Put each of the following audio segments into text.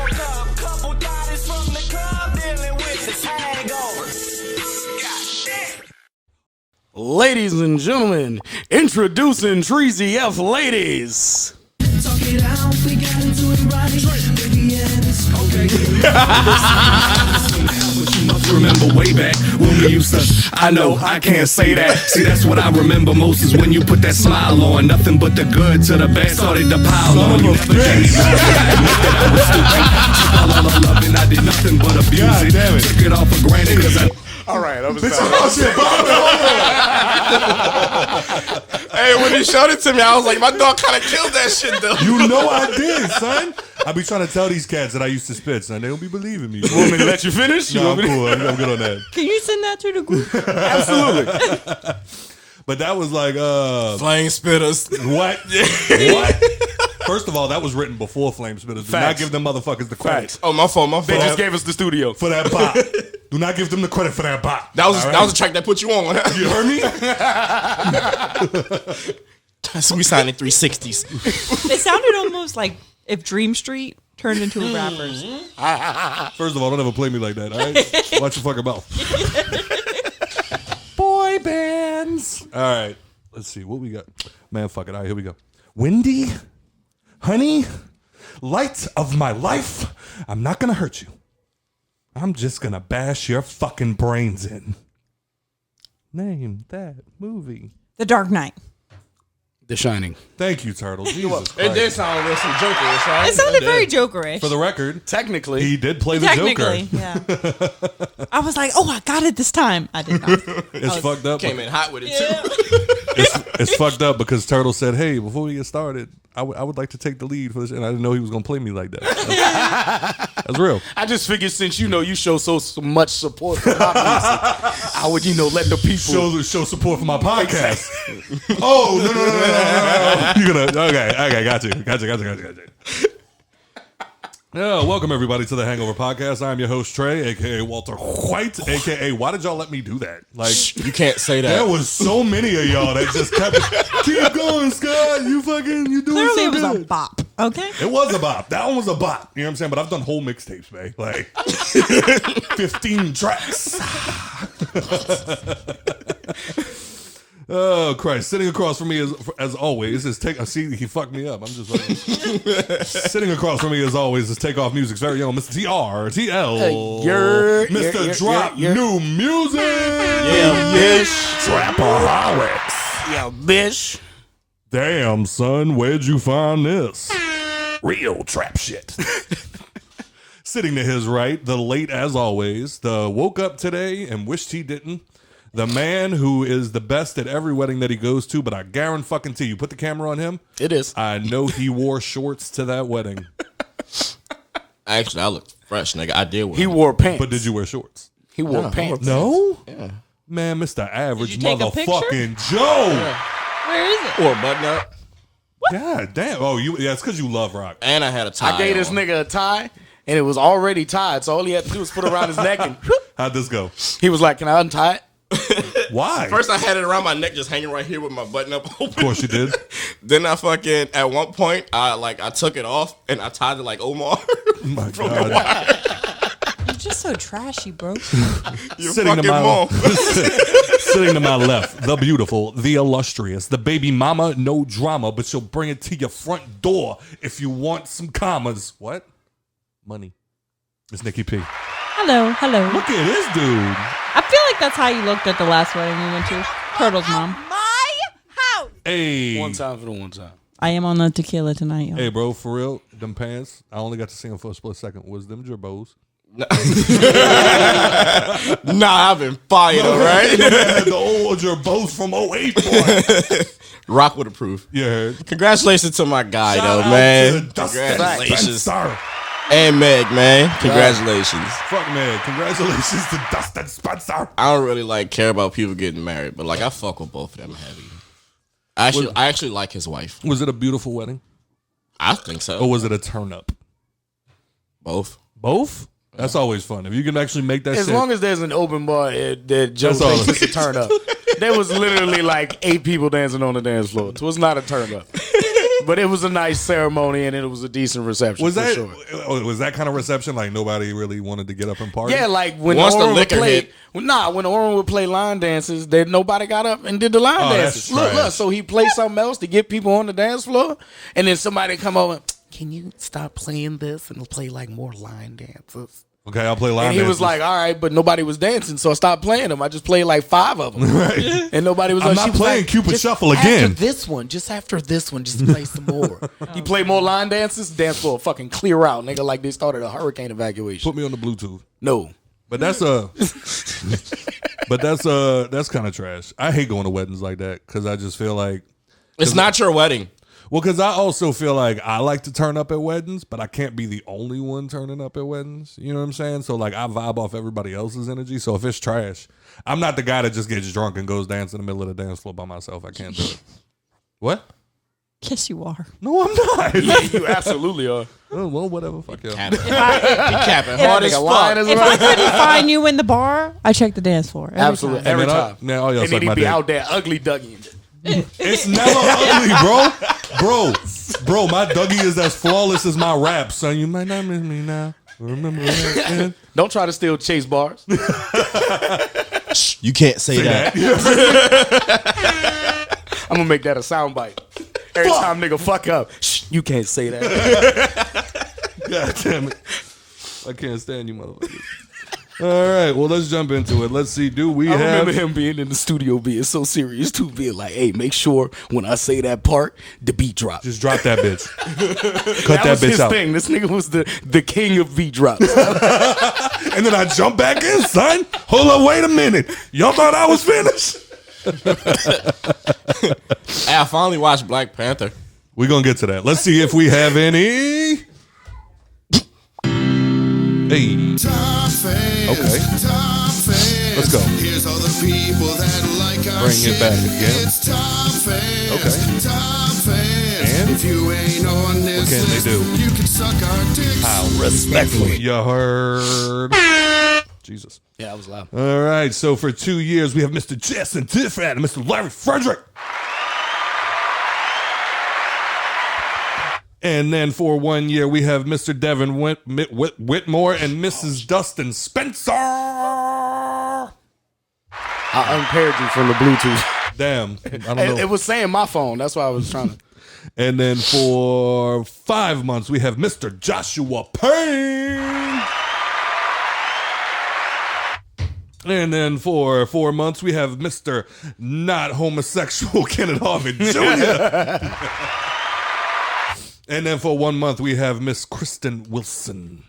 Couple bodies from the club dealing with this hangover. Ladies and gentlemen, introducing Treezy F Ladies. Talk it out, we got into it right. Baby, yeah, this okay. But you must remember way back when we used to. I know I can't say that. See, that's what I remember most is when you put that smile on. Nothing but the good to the bad started to pile on. You never gave me. I was stupid. Took all of the loving, I did nothing but abuse it. Took it all for granted because I. All right, I'm Hey, when he showed it to me, I was like, my dog kind of killed that shit, though. You know I did, son. I be trying to tell these cats that I used to spit, son. They don't be believing me. You want me to let you finish? No, I'm cool. I'm good on that. Can you send that to the group? Absolutely. But that was like, Flame spitters. what? What? First of all, that was written before Flame Spitters. Do not Facts. give them motherfuckers the credit Oh, my fault. They just gave us the studio. for that bop. Do not give them the credit for that bop. That was All that was a track that put you on. You heard me? So we signed in 360s. It sounded almost like if Dream Street turned into rappers. First of all, don't ever play me like that, all right? Watch your fucking mouth. Boy bands. All right. Let's see what we got. Man, fuck it. All right, here we go. Wendy, honey, light of my life, I'm not going to hurt you. I'm just going to bash your fucking brains in. Name that movie. The Dark Knight. The Shining. Thank you, Turtle. Jesus It Christ. did sound like some Jokerish, right? It sounded very Jokerish. For the record, Technically. he did play the Joker. yeah. I was like, oh, I got it this time. I did not. It's fucked up. Came in hot with it, too. It's fucked up because Turtle said, hey, before we get started, I would like to take the lead for this. And I didn't know he was going to play me like that. That's real. I just figured since you show so much support for my music, I would, let the people Show support for my podcast. Oh, no. You're going to, okay, got you. Yeah, welcome everybody to the Hangover Podcast. I'm your host, Trey, a.k.a. Walter White, a.k.a. Why did y'all let me do that? Like, You can't say that. there was so many of y'all that just kept keep going, Scott. You doing Clearly so it was good. a bop. Okay. It was a bop. That one was a bop. You know what I'm saying? But I've done whole mixtapes, man. Like 15 tracks. Oh Christ! Sitting across from me as always is take. See, he fucked me up. I'm just like sitting across from me as always is Takeoff Music's very own Mr. TRTL. Mr. Drop New Music. Yeah, bitch. Trapaholics. Yeah, bitch. Damn, son, where'd you find this? Real trap shit. Sitting to his right, the late as always, the woke up today and wished he didn't. The man who is the best at every wedding that he goes to, but I guarantee you, put the camera on him. It is. I know he wore shorts to that wedding. Actually, I looked fresh, nigga. I did wear He wore pants. But did you wear shorts? He wore pants. No? Yeah. Man, Mr. Average Did you take a motherfucking Joe. Where is it? Or a button up. God damn. Oh, it's because you love rock. And I had a tie I gave this on. nigga a tie, and it was already tied, so all he had to do was put it around his neck, and How'd this go? he was like, can I untie it? Why? First, I had it around my neck, just hanging right here with my button up open. Of course you did. Then I fucking, at one point, I took it off and I tied it like Omar. Oh my God. You're just so trashy, bro. Your Sitting to fucking my mom. Sitting to my left, the beautiful, the illustrious, the baby mama, no drama, but she'll bring it to your front door if you want some commas. What? Money. It's Nikki P. Hello. Look at this dude. I feel like that's how you looked at the last wedding we went to. Turtle's mom. Hey. One time for the one time. I am on the tequila tonight, y'all. Hey, bro, for real, them pants, I only got to see them for a split second. Was them gerbos? Nah, I've been fired, all right? The old gerbos from 08, boy. Rock would approve. Yeah. Congratulations to my guy, Shout though, out man. to Dustin Congratulations. Spencer. And Meg, man. Congratulations. Fuck, man. Congratulations to Dustin Spencer. I don't really care about people getting married, but I fuck with both of them heavy. I actually like his wife. Was it a beautiful wedding? I think so. Or was it a turn up? Both. Both? That's always fun. If you can actually make that As shit. long as there's an open bar that Joe That's all. thinks it's a turn up. There was literally like 8 people dancing on the dance floor. So it's not a turn up. but it was a nice ceremony and it was a decent reception. Was for that sure. was that kind of reception? Like nobody really wanted to get up and party? Yeah, like when Once the Oren would liquor play, hit. when Oren would play line dances, then nobody got up and did the line Oh, that's dances. trash. Look, so he played something else to get people on the dance floor, and then somebody come over. Can you stop playing this and play like more line dances? Okay, I'll play line And he dances. was like, all right, but nobody was dancing, so I stopped playing them. I just played like 5 of them. Right. And nobody was I'm on. not She was playing like, Cupid "Just Shuffle again." After this one, just play some more. You play more line dances, dance floor fucking clear out, nigga, like they started a hurricane evacuation. Put me on the Bluetooth. No. But that's that's kind of trash. I hate going to weddings like that because I just feel like It's not your wedding. well, because I also feel like I like to turn up at weddings, but I can't be the only one turning up at weddings. You know what I'm saying? So like I vibe off everybody else's energy. So if it's trash, I'm not the guy that just gets drunk and goes dance in the middle of the dance floor by myself. I can't do it. What? Yes, you are. No, I'm not. Yeah, you absolutely are. Oh, well, whatever. Fuck you. Capping. He capping hard as fuck. If I couldn't find you in the bar, I check the dance floor. Every Absolutely. time. Every And then time. now all y'all And suck then my he'd be dick. out there ugly Dougie. It's never ugly, bro. My Dougie is as flawless as my rap, son. You might not miss me now. Remember that? Don't try to steal Chase bars. You can't say that. I'm gonna make that a soundbite. Every time nigga fuck up, shh, you can't say that. God damn it. I can't stand you motherfuckers. All right, well, let's jump into it. Let's see. Do we I have... remember him being in the studio being so serious too, being like, hey, make sure when I say that part, the beat drops. Just drop that bitch. Cut that was bitch his out. thing. This nigga was the king of beat drops. And then I jump back in, son. Hold up, wait a minute. Y'all thought I was finished? Hey, I finally watched Black Panther. We're going to get to that. Let's see if we have any... Hey. Okay. Let's go. Here's all the people that like our Bring it back again. It's top fans. Okay. Top fans. And? If you ain't on this What can they list, do? you can suck our dicks. Respectfully. You heard. Jesus. Yeah, I was loud. All right, so for 2 years, we have Mr. Jason Tiffan and Mr. Larry Frederick. And then for 1 year, we have Mr. Devin Whitmore and Mrs. Dustin Spencer. I unpaired you from the Bluetooth. Damn, I don't know. It was saying my phone. That's why I was trying to. And then for 5 months, we have Mr. Joshua Payne. And then for 4 months, we have Mr. Not Homosexual Kenneth Harvey Jr. And then for 1 month, we have Miss Kristen Wilson.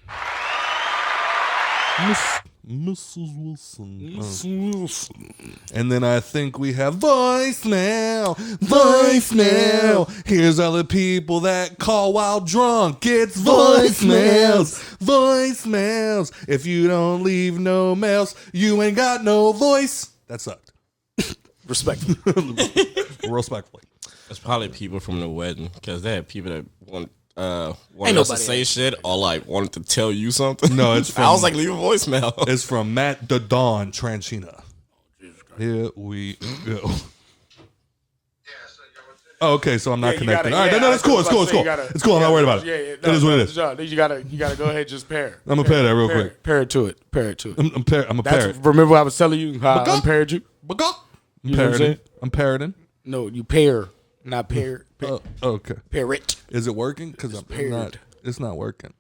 Mrs. Wilson. And then I think we have voicemail. Here's all the people that call while drunk. It's voicemails. If you don't leave no mails, you ain't got no voice. That sucked. Respectfully. Respectfully. It's probably people from the wedding because they had people that wanted Ain't us to nobody say shit or like wanted to tell you something. No, it's from... I was like, leave a voicemail. It's from Matt the Dawn Tranchina. Here we go. Oh, okay, so I'm not connected. All right, no, that's cool. It's cool. It's cool. I'm not worried about it. It is what it is. You gotta go ahead and just pair. I'm gonna pair that real quick. Pair it to it. I'm a pair. Remember what I was telling you how I unpaired you? I'm know what I'm saying? I'm parroting. No, you pair, not pair. Okay. Pair it. Is it working? Because I'm paired. not. It's not working.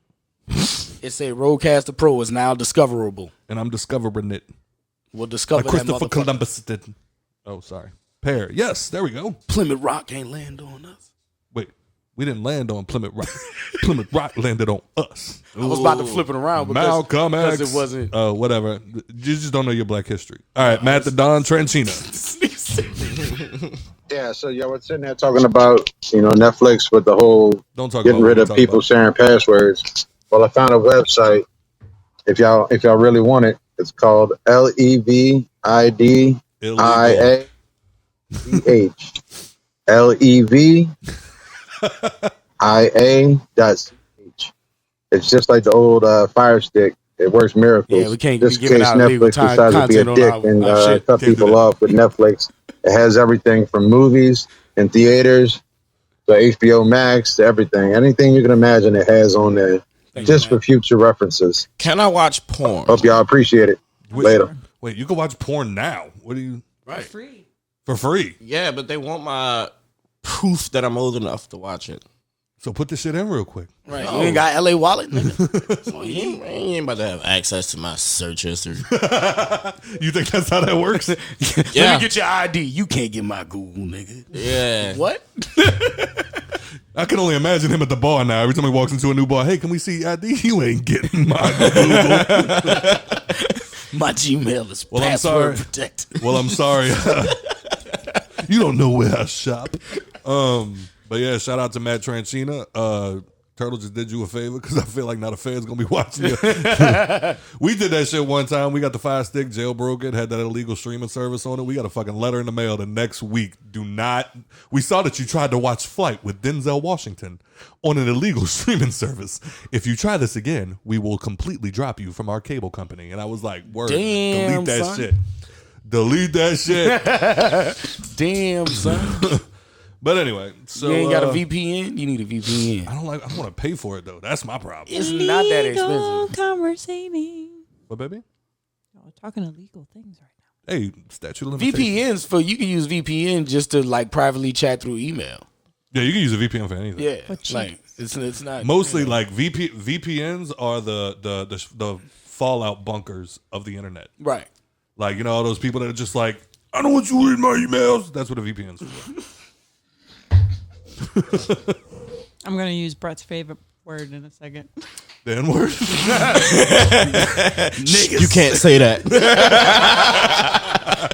It's a Rodecaster Pro is now discoverable. And I'm discovering it. We'll discover Like that Christopher motherfucker. Columbus did. Oh, sorry. Pair. Yes, there we go. Plymouth Rock can't land on us. Wait, we didn't land on Plymouth Rock. Plymouth Rock landed on us. I was about to flip it around Malcolm X. because it wasn't. Whatever. You just don't know your black history. All right, Matt the Don Tranchina. Yeah, so y'all were sitting there talking about, Netflix with the whole Don't talk getting about rid what of we people talk sharing passwords. Well, I found a website. If y'all really want it, it's called LEVIDIAH. LEVIIA.ch. It's just like the old Fire Stick. It works miracles. Yeah, we can't just be in giving case out legal Netflix decides to be a content on dick our and shit. cut people off with Netflix. It has everything from movies and theaters to HBO Max, to everything. Anything you can imagine it has on there. Just for future references. Can I watch porn? Hope y'all appreciate it. Later. Wait, you can watch porn now. What do you? Right. For free. Yeah, but they want my proof that I'm old enough to watch it. So put this shit in real quick. Right. You ain't got LA Wallet, nigga. So you ain't about to have access to my search history. You think that's how that works? Let me get your ID. You can't get my Google, nigga. Yeah. What? I can only imagine him at the bar now. Every time he walks into a new bar, hey, can we see ID? You ain't getting my Google. My Gmail is Well, I'm password sorry. protected. Well, I'm sorry. You don't know where I shop. But yeah, shout out to Matt Tranchina. Turtle just did you a favor because I feel like not a fan's gonna be watching you. We did that shit one time. We got the Fire Stick, jailbroke it, had that illegal streaming service on it. We got a fucking letter in the mail the next week. We saw that you tried to watch Flight with Denzel Washington on an illegal streaming service. If you try this again, we will completely drop you from our cable company. And I was like, word, Damn, delete that son. shit. Delete that shit. Damn, son. But anyway, so You ain't got a VPN? You need a VPN. I don't want to pay for it though. That's my problem. It's not that Illegal expensive. conversating. What, baby? Y'all are talking illegal things right now. Hey, statute of limitations. VPNs for you can use VPN just to like privately chat through email. Yeah, you can use a VPN for anything. Yeah, But like it's not Mostly like VPNs are the fallout bunkers of the internet. right. Like, you know, all those people that are just like, I don't want you reading my emails. That's what a VPN's for. I'm going to use Brett's favorite word in a second. The N-word. You can't say that.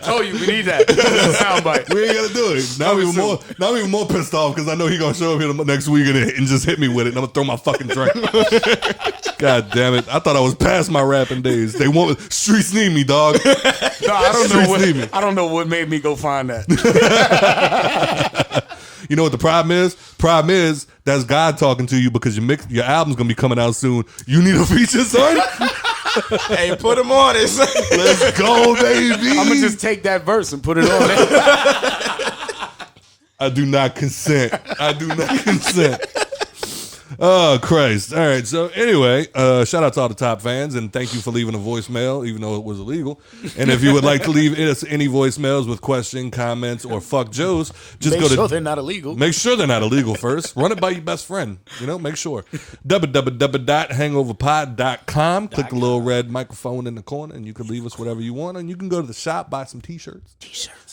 Told you we need that soundbite. We ain't got to do it. Now I'm even more pissed off because I know he's going to show up here next week and just hit me with it. And I'm going to throw my fucking drink. God damn it. I thought I was past my rapping days. They want streets need me, dog. No, I don't know what made me go find that. You know what the problem is? Problem is that's God talking to you because your album's gonna be coming out soon. You need a feature, son. Hey, put him on it. Let's go, baby. I'm gonna just take that verse and put it on there. I do not consent. I do not consent. Oh, Christ. All right. So anyway, shout out to all the top fans, and thank you for leaving a voicemail, even though it was illegal. And if you would like to leave us any voicemails with question, comments, or fuck Joes, just go to... Make sure they're not illegal. Make sure they're not illegal first. Run it by your best friend. You know, make sure. www.hangoverpod.com. Click the little red microphone in the corner, and you can leave us whatever you want. And you can go to the shop, buy some T-shirts.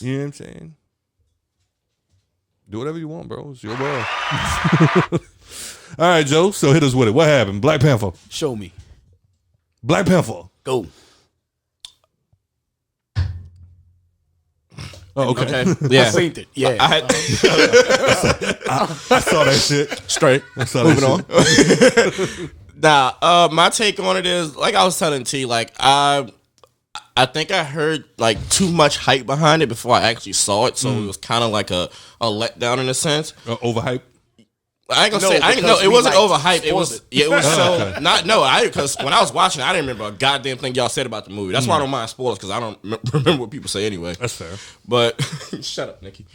You know what I'm saying? Do whatever you want, bro. It's your world. All right, Joe. So hit us with it. What happened? Black Panther. Show me. Black Panther. Go. Oh, okay. Yeah. I seen it. Yeah. I had I saw that shit. straight. I saw Moving that on. shit. Nah, my take on it is like I was telling T, like I think I heard like too much hype behind it before I actually saw it, so it was kind of like a letdown in a sense. Overhype. I ain't gonna No, say I ain't, no, because it we, wasn't like, overhyped. It was spoiled yeah, it was so Okay. not no. Because when I was watching, I didn't remember a goddamn thing y'all said about the movie. That's why I don't mind spoilers because I don't remember what people say anyway. That's fair. But shut up, Nikki.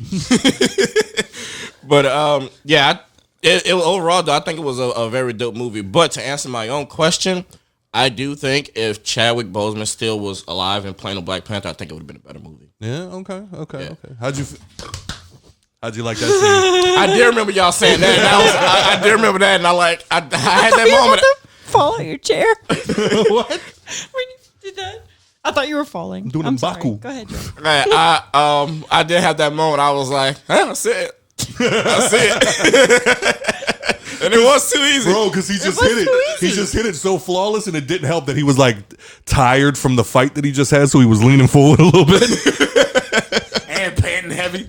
But yeah, it overall though, I think it was a very dope movie. But to answer my own question, I do think if Chadwick Boseman still was alive and playing a Black Panther, I think it would have been a better movie. Yeah. Okay. Yeah. How'd you like that scene? I did remember y'all saying that. And I did remember that, and I had that moment. Fall out your chair. What? When you did that, I thought you were falling. Doing I'm a sorry. Baku. Go ahead, Joe. I did have that moment. I was like, I see it. I see it. And it was too easy. Bro, because he just was hit it. too He easy. just hit it so flawless, and it didn't help that he was like tired from the fight that he just had, so he was leaning forward a little bit. And panting heavy.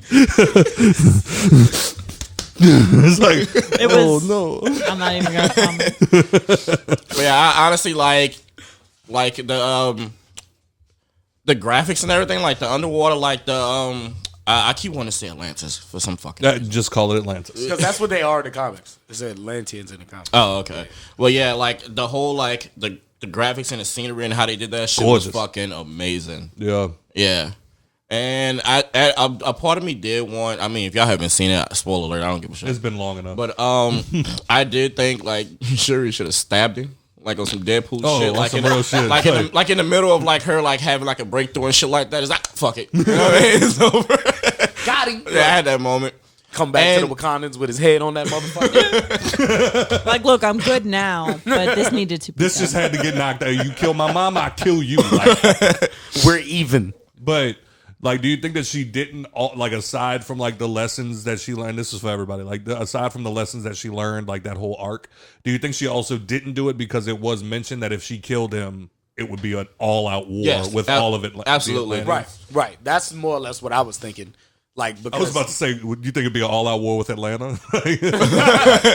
It's like, It was, no. I'm not even gonna comment. But yeah, I honestly like the graphics and everything, like the underwater, like the I keep wanting to say Atlantis for some fucking Just call it Atlantis. Because that's what they are in the comics. It's Atlanteans in the comics. Oh, okay. Well, yeah, like the whole like the graphics and the scenery and how they did that shit Gorgeous. was fucking amazing. Yeah. Yeah. And a part of me did want. I mean, if y'all haven't seen it, spoiler alert. I don't give a shit. It's been long enough. But I did think like Shuri should have stabbed him, like on some Deadpool shit, like some in real shit. like in the middle of like her like having like a breakthrough and shit like that. It's like fuck it, you know what I mean? It's over. Got him. Yeah, I had that moment. Come back to the Wakandans with his head on that motherfucker. Like, look, I'm good now, but this needed to be This done. just had to get knocked out. You kill my mom, I kill you. Like, We're even. but like, do you think that she didn't like aside from like the lessons that she learned? This is for everybody. Like, aside from the lessons that she learned, like that whole arc, do you think she also didn't do it because it was mentioned that if she killed him, it would be an all-out war with all of it? Absolutely, Right. That's more or less what I was thinking. Like, because I was about to say, would you think it'd be an all-out war with Atlanta?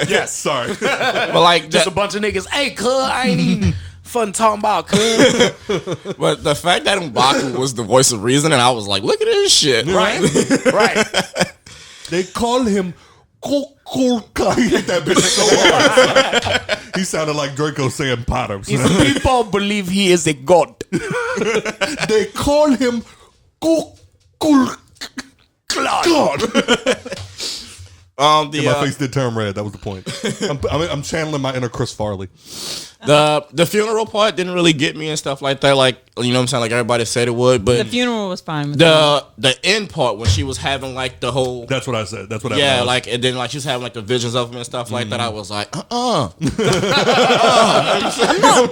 Yes. Sorry. But like just a bunch of niggas. Hey, cuz, I ain't even fun talking about cuz. But the fact that M'Baku was the voice of reason, and I was like, look at this shit, Right. They call him Kokolka. He hit that bitch so hard. He sounded like Draco saying Potter. His people believe he is a god. They call him Kokolka. God. The My face did turn red. That was the point. I'm channeling my inner Chris Farley. The funeral part didn't really get me and stuff like that. Like, you know what I'm saying? Like everybody said it would, but The funeral was fine with the end part when she was having like the whole That's what I said. That's what I yeah, was. like and then like she was having like the visions of him and stuff like that. I was like,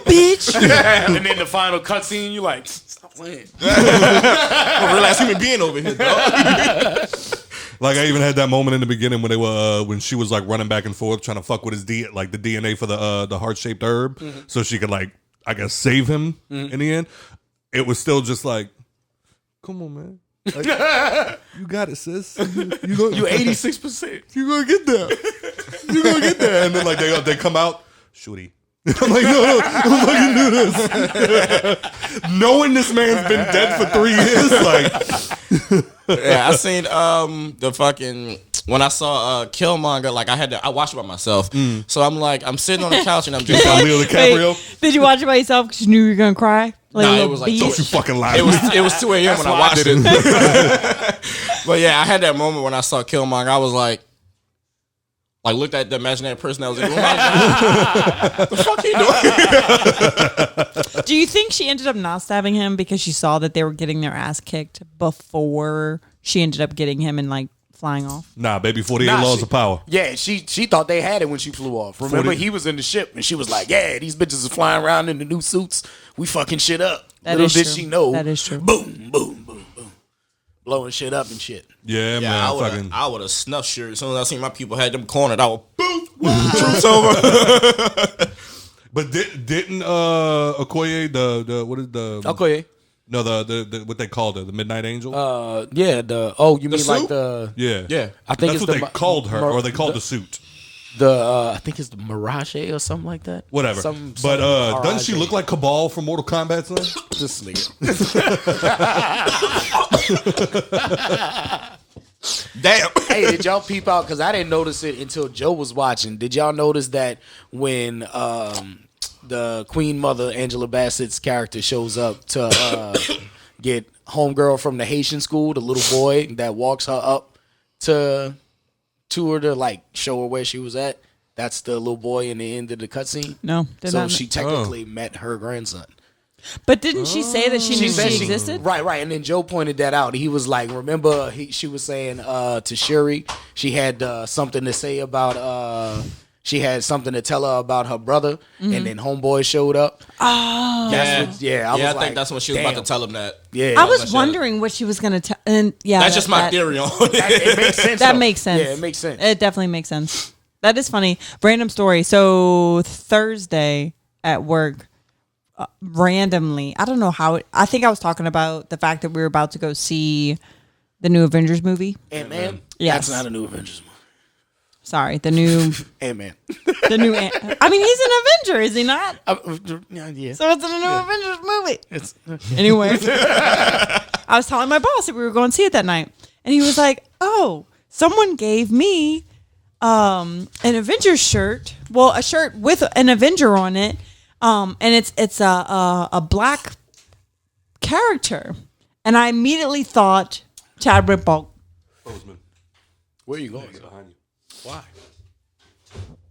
bitch. And then the final cutscene, you like, stop playing. a real ass human being over here, dog. Like I even had that moment in the beginning when they were when she was like running back and forth trying to fuck with his like the DNA for the heart shaped herb, so she could like I guess save him in the end. It was still just like, come on, man, like, you got it, sis. You 86%. You gonna get there. You gonna get there. And then like they come out, shooty. I'm like, no, I'm fucking do this. Knowing this man's been dead for 3 years, like. Yeah, I seen the fucking when I saw Killmonger, like I watched it by myself. So I'm like, I'm sitting on the couch and I'm just like, Leo DiCaprio. Wait, did you watch it by yourself because you knew you were gonna cry? Like Nah, a it little was like, bitch? Don't you fucking lie. it was 2 a.m. when I watched it. But yeah, I had that moment when I saw Killmonger. I was like looked at the imaginary person that was in the room. What the fuck you doing? Do you think she ended up not stabbing him because she saw that they were getting their ass kicked before she ended up getting him and like flying off? Nah, baby, 48 laws of power. Yeah, she thought they had it when she flew off. Remember, he was in the ship and she was like, yeah, these bitches are flying around in the new suits. We fucking shit up. Little did she know. That is true. Boom, boom, boom, boom. Blowing shit up and shit. Yeah, Yeah, man. I would have snuffed Shuri. As soon as I seen my people had them cornered, I would boom, truth's over. But didn't Okoye the what is the Okay. No, the what they called her, the Midnight Angel? Yeah, you mean suit? like the yeah. I think That's it's what they called her, or they called the suit. I think it's the Mirage or something like that. Whatever. But doesn't she look like Cabal from Mortal Kombat, son? This nigga. Damn. Hey, did y'all peep out? Because I didn't notice it until Joe was watching. Did y'all notice that when the Queen Mother, Angela Bassett's character, shows up to get homegirl from the Haitian school, the little boy that walks her up to her to like show her where she was at? That's the little boy in the end of the cutscene. No, did So not. she technically met her grandson. But didn't she say that she knew said she existed? Right. And then Joe pointed that out. He was like, remember, she was saying to Shuri, she had something to say about, she had something to tell her about her brother, and then homeboy showed up. Oh. I I think that's when she was about to tell him that. Yeah. I was wondering what she was going to tell. And yeah, That's just my theory on it. It makes sense. That though. makes sense. Yeah, it makes sense. It definitely makes sense. That is funny. Random story. So Thursday at work, randomly, I don't know how. I think I was talking about the fact that we were about to go see the new Avengers movie. AntMan? Yes. That's not a new Avengers movie. Sorry, the new AntMan. I mean, he's an Avenger, is he not? Yeah. So it's in a new Avengers movie. It's, Anyway, I was telling my boss that we were going to see it that night, and he was like, "Oh, someone gave me an Avengers shirt. Well, a shirt with an Avenger on it, and it's a black character." And I immediately thought Chadwick Boseman. Boseman. Where you going? Behind you. Why?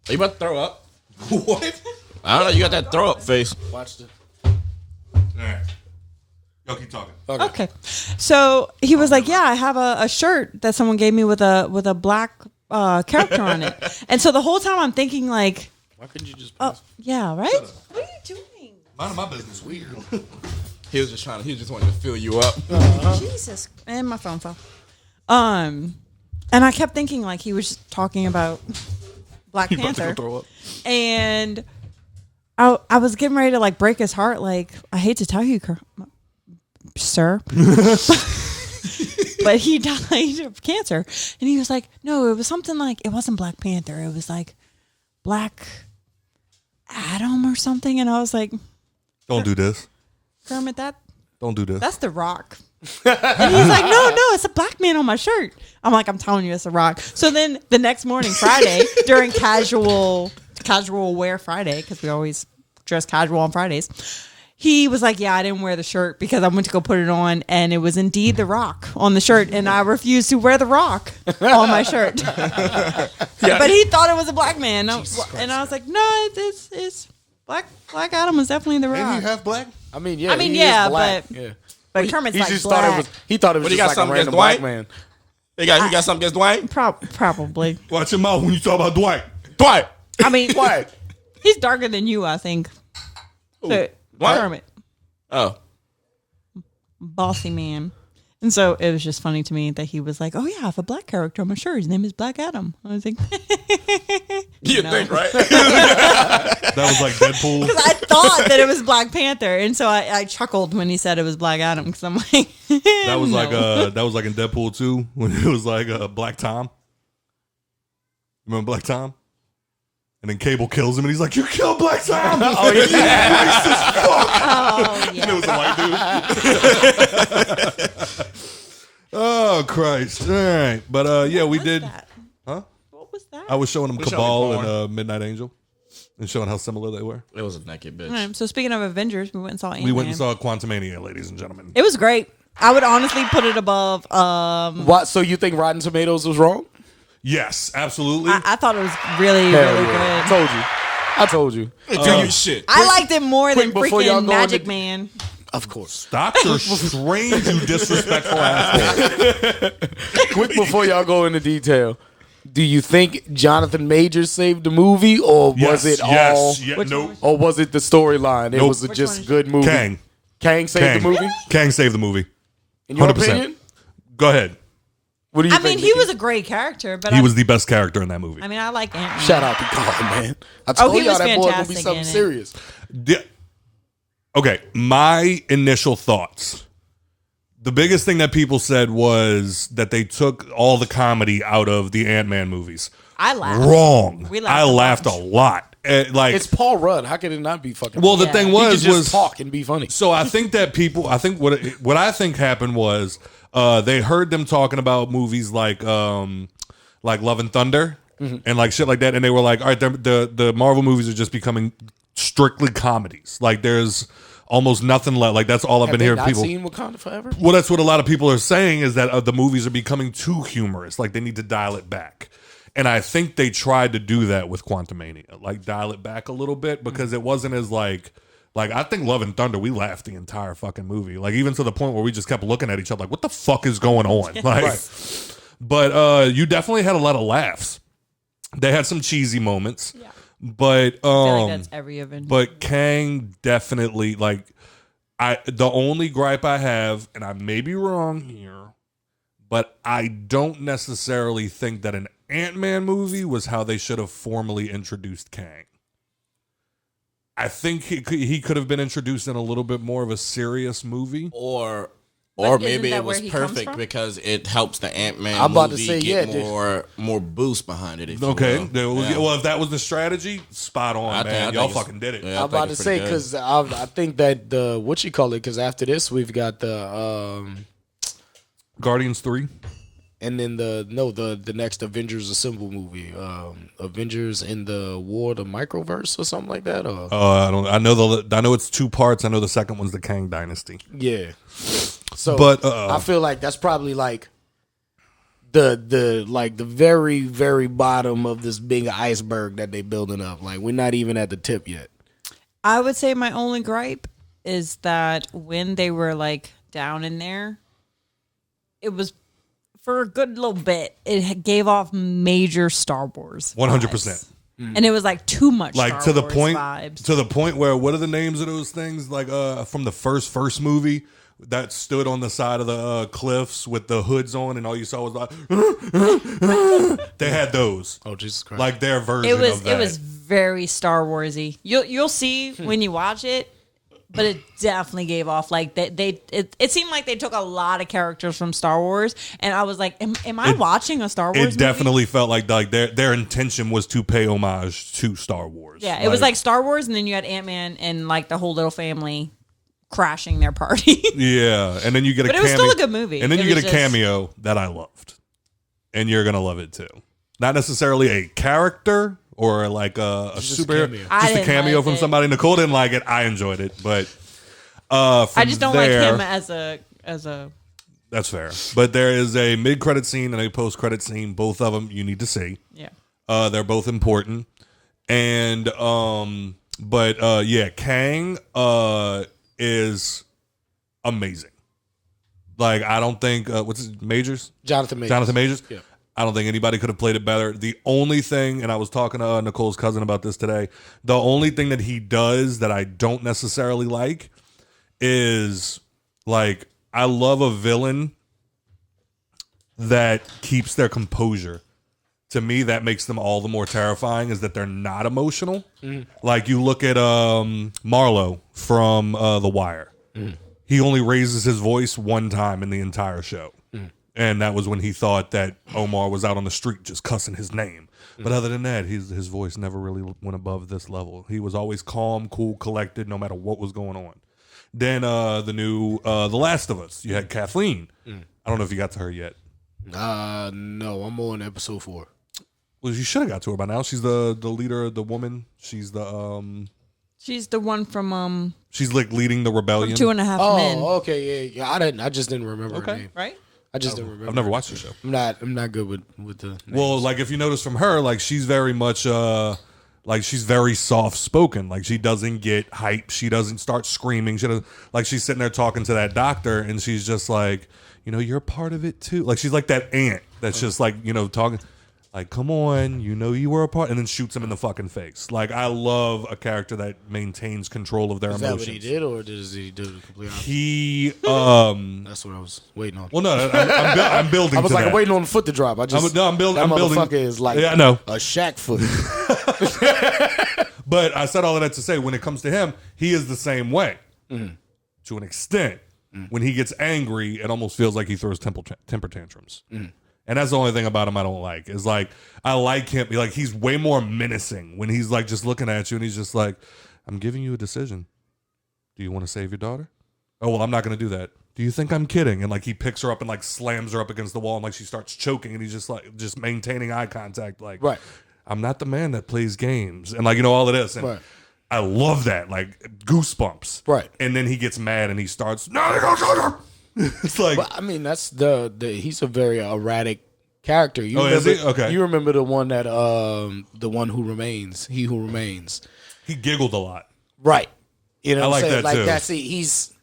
Are you about to throw up? What? I don't know. You got that throw up face. Watch the. All right. Y'all keep talking. Okay. So he was like, yeah, I have a shirt that someone gave me with a black character on it. And so the whole time I'm thinking like, Why couldn't you just? yeah, right? What are you doing? Mind my business. Weird. He was just wanting to fill you up. Jesus. And my phone fell. And I kept thinking like he was just talking about Black Panther. Throw up. And I was getting ready to like break his heart. Like, I hate to tell you, sir, but he died of cancer. And he was like, no, it was something like, it wasn't Black Panther. It was like Black Adam or something. And I was like, Don't do this. Kermit, Don't do this. that's The Rock. And he's like, no, it's a black man on my shirt. I'm like, I'm telling you, it's The Rock. So then the next morning, Friday, during casual wear Friday, because we always dress casual on Fridays, he was like, yeah, I didn't wear the shirt because I went to go put it on, and it was indeed The Rock on the shirt, and I refused to wear The Rock on my shirt. But he thought it was a black man. And I was like, no, it's Black Adam was definitely The Rock. And you half black? I mean, yeah. I mean, he yeah, is black. but- yeah. But Kermit's He like just black. thought it was. He thought it was What, you just got like a something random against black Dwight? man. You got something against Dwayne? Probably. Watch your mouth when you talk about Dwight. Dwight. I mean, What? he's darker than you, I think. So, What? Kermit, Oh. bossy man. And so it was just funny to me that he was like, oh, yeah, I have a black character on my shirt. His name is Black Adam. I was like, You No. think, right? That was like Deadpool. because I thought that it was Black Panther. And so I chuckled when he said it was Black Adam because I'm like, That was no. like in Deadpool 2 when it was like Black Tom. Remember Black Tom? And then Cable kills him and he's like, you killed Black Tom! Oh, yeah. Racist fuck! Oh, And it yeah. was a white dude. Oh, Christ. All right. But yeah, we What was did. that? Huh? What was that? I was showing him We're showing Cabal porn. and Midnight Angel and showing how similar they were. It was a naked bitch. All right, so speaking of Avengers, we went and saw AntMan. We went and saw Quantumania, ladies and gentlemen. It was great. I would honestly put it above. What? So you think Rotten Tomatoes was wrong? Yes, absolutely. I thought it was really, Hell really yeah. good. I told you. Do you shit. I liked it more than quick before y'all freaking go Magic into- Man. Of course. Stop your strange, you disrespectful asshole. Quick before y'all go into detail. Do you think Jonathan Majors saved the movie, or was it all? Yeah, Which nope. one? Or was it the storyline? It Nope. was a Which just one is- good movie. Kang. Kang saved the movie. Kang saved the movie. In your 100%. opinion, Go ahead. what do you I think? mean, he Nikki? was a great character, but He was the best character in that movie. I mean, I like Ant-Man. Shout out to God, man. I told he y'all was that boy gonna be fantastic something in it. serious. Okay, my initial thoughts. The biggest thing that people said was that they took all the comedy out of the Ant-Man movies. I laughed. Wrong. We laughed I a laughed a bunch. lot. Like, It's Paul Rudd. How could it not be fucking? well, the Yeah. thing he was could just talk and be funny. So I think that people, I think what I think happened was they heard them talking about movies like Love and Thunder and like shit like that, and they were like, all right, the Marvel movies are just becoming strictly comedies. Like there's almost nothing left. Like that's all I've Have been they hearing not people. seen Wakanda Forever? Well, that's what a lot of people are saying is that the movies are becoming too humorous. Like they need to dial it back. And I think they tried to do that with Quantumania, like dial it back a little bit because it wasn't as like I think Love and Thunder, we laughed the entire fucking movie. Like even to the point where we just kept looking at each other like, what the fuck is going on? Like, but you definitely had a lot of laughs. They had some cheesy moments. Yeah. But I feel like that's every Avenger. but Kang definitely like the only gripe I have, and I may be wrong here, but I don't necessarily think that an Ant-Man movie was how they should have formally introduced Kang. I think he could have been introduced in a little bit more of a serious movie. Or But maybe isn't that it was where he comes perfect from? because it helps the Ant-Man I'm about to movie say, get yeah, more boost behind it. If Okay, you there will. was- Yeah. well, if that was the strategy, spot on, I man. think Y'all it's- fucking did it. yeah. I I'm think about to it's say pretty good. because I think that the what you call it because after this we've got the Guardians 3. and then the next Avengers Assemble movie, Avengers in the War of the Microverse or something like that. Or I know it's 2 parts. I know the second one's the Kang Dynasty. yeah, So, But, I feel like that's probably like the very, very bottom of this big iceberg that they building up. Like we're not even at the tip yet. I would say my only gripe is that when they were like down in there, it was for a good little bit. It gave off major Star Wars 100%. and it was like too much Like Star to the Wars point, vibes. to the point where what are the names of those things? Like from the first movie that stood on the side of the cliffs with the hoods on, and all you saw was like they had those. Oh Jesus Christ! Like their version It was of that. it was very Star Warsy. You'll see when you watch it, but it definitely gave off like it seemed like they took a lot of characters from Star Wars, and I was like, am I watching a Star Wars? It movie? definitely felt like their intention was to pay homage to Star Wars. Yeah, it was like Star Wars, and then you had AntMan and like the whole little family crashing their party. Yeah, and then you get But a it was cameo. still a good movie. And then It you get was a just- cameo that I loved, and you're gonna love it too. Not necessarily a character or like a Just a superhero, cameo. I just a didn't cameo like from it. somebody. Nicole didn't like it. I enjoyed it, but I just don't like there, him as a. That's fair. But there is a mid-credit scene and a post-credit scene. Both of them you need to see. Yeah. They're both important, and yeah, Kang is amazing. Like I don't think what's his Majors? Jonathan Majors. Jonathan Majors. Yeah. I don't think anybody could have played it better. The only thing, and I was talking to Nicole's cousin about this today, the only thing that he does that I don't necessarily like is like I love a villain that keeps their composure. To me, that makes them all the more terrifying is that they're not emotional. Like you look at Marlo from The Wire. He only raises his voice one time in the entire show. And that was when he thought that Omar was out on the street just cussing his name. But other than that, his voice never really went above this level. He was always calm, cool, collected, no matter what was going on. Then the new The Last of Us. You had Kathleen. I don't know if you got to her yet. No, I'm on episode 4. Well, you should have got to her by now. She's the leader, the woman. She's the She's the one from she's like leading the rebellion. 2.5 Men. Oh, okay, yeah. I just didn't remember her name. Right? I just didn't remember. I've never watched the show. I'm not good with the names. Well, like if you notice from her, like she's very much like she's very soft spoken. Like she doesn't get hype. She doesn't start screaming. She doesn't like she's sitting there talking to that doctor and she's just like, you know, you're a part of it too. Like she's like that aunt that's just like, you know, talking like, come on, you know you were a part, and then shoots him in the fucking face. Like I love a character that maintains control of their Is emotions. that what he did, or does he do the complete opposite? He That's what I was waiting on. well, no, I'm building. I was to like that. waiting on the foot to drop. I'm building. That motherfucker is like Yeah, I know. a Shaq foot. But I said all of that to say, when it comes to him, he is the same way to an extent. When he gets angry, it almost feels like he throws temper tantrums. And that's the only thing about him I don't like. Is like I like him. Like he's way more menacing when he's like just looking at you and he's just like, "I'm giving you a decision. Do you want to save your daughter? Oh well, I'm not going to do that. Do you think I'm kidding?" And like he picks her up and like slams her up against the wall and like she starts choking and he's just like just maintaining eye contact. Like, Right. I'm not the man that plays games and like you know all of this. And Right. I love that, like goosebumps. Right. And then he gets mad and he starts. No, it's like. But I mean, that's the he's a very erratic character. You Oh, is remember, he? Okay. You remember the one that the one who remains, he who remains. He giggled a lot. Right. You know I what like I'm saying? that, too. That's it. He's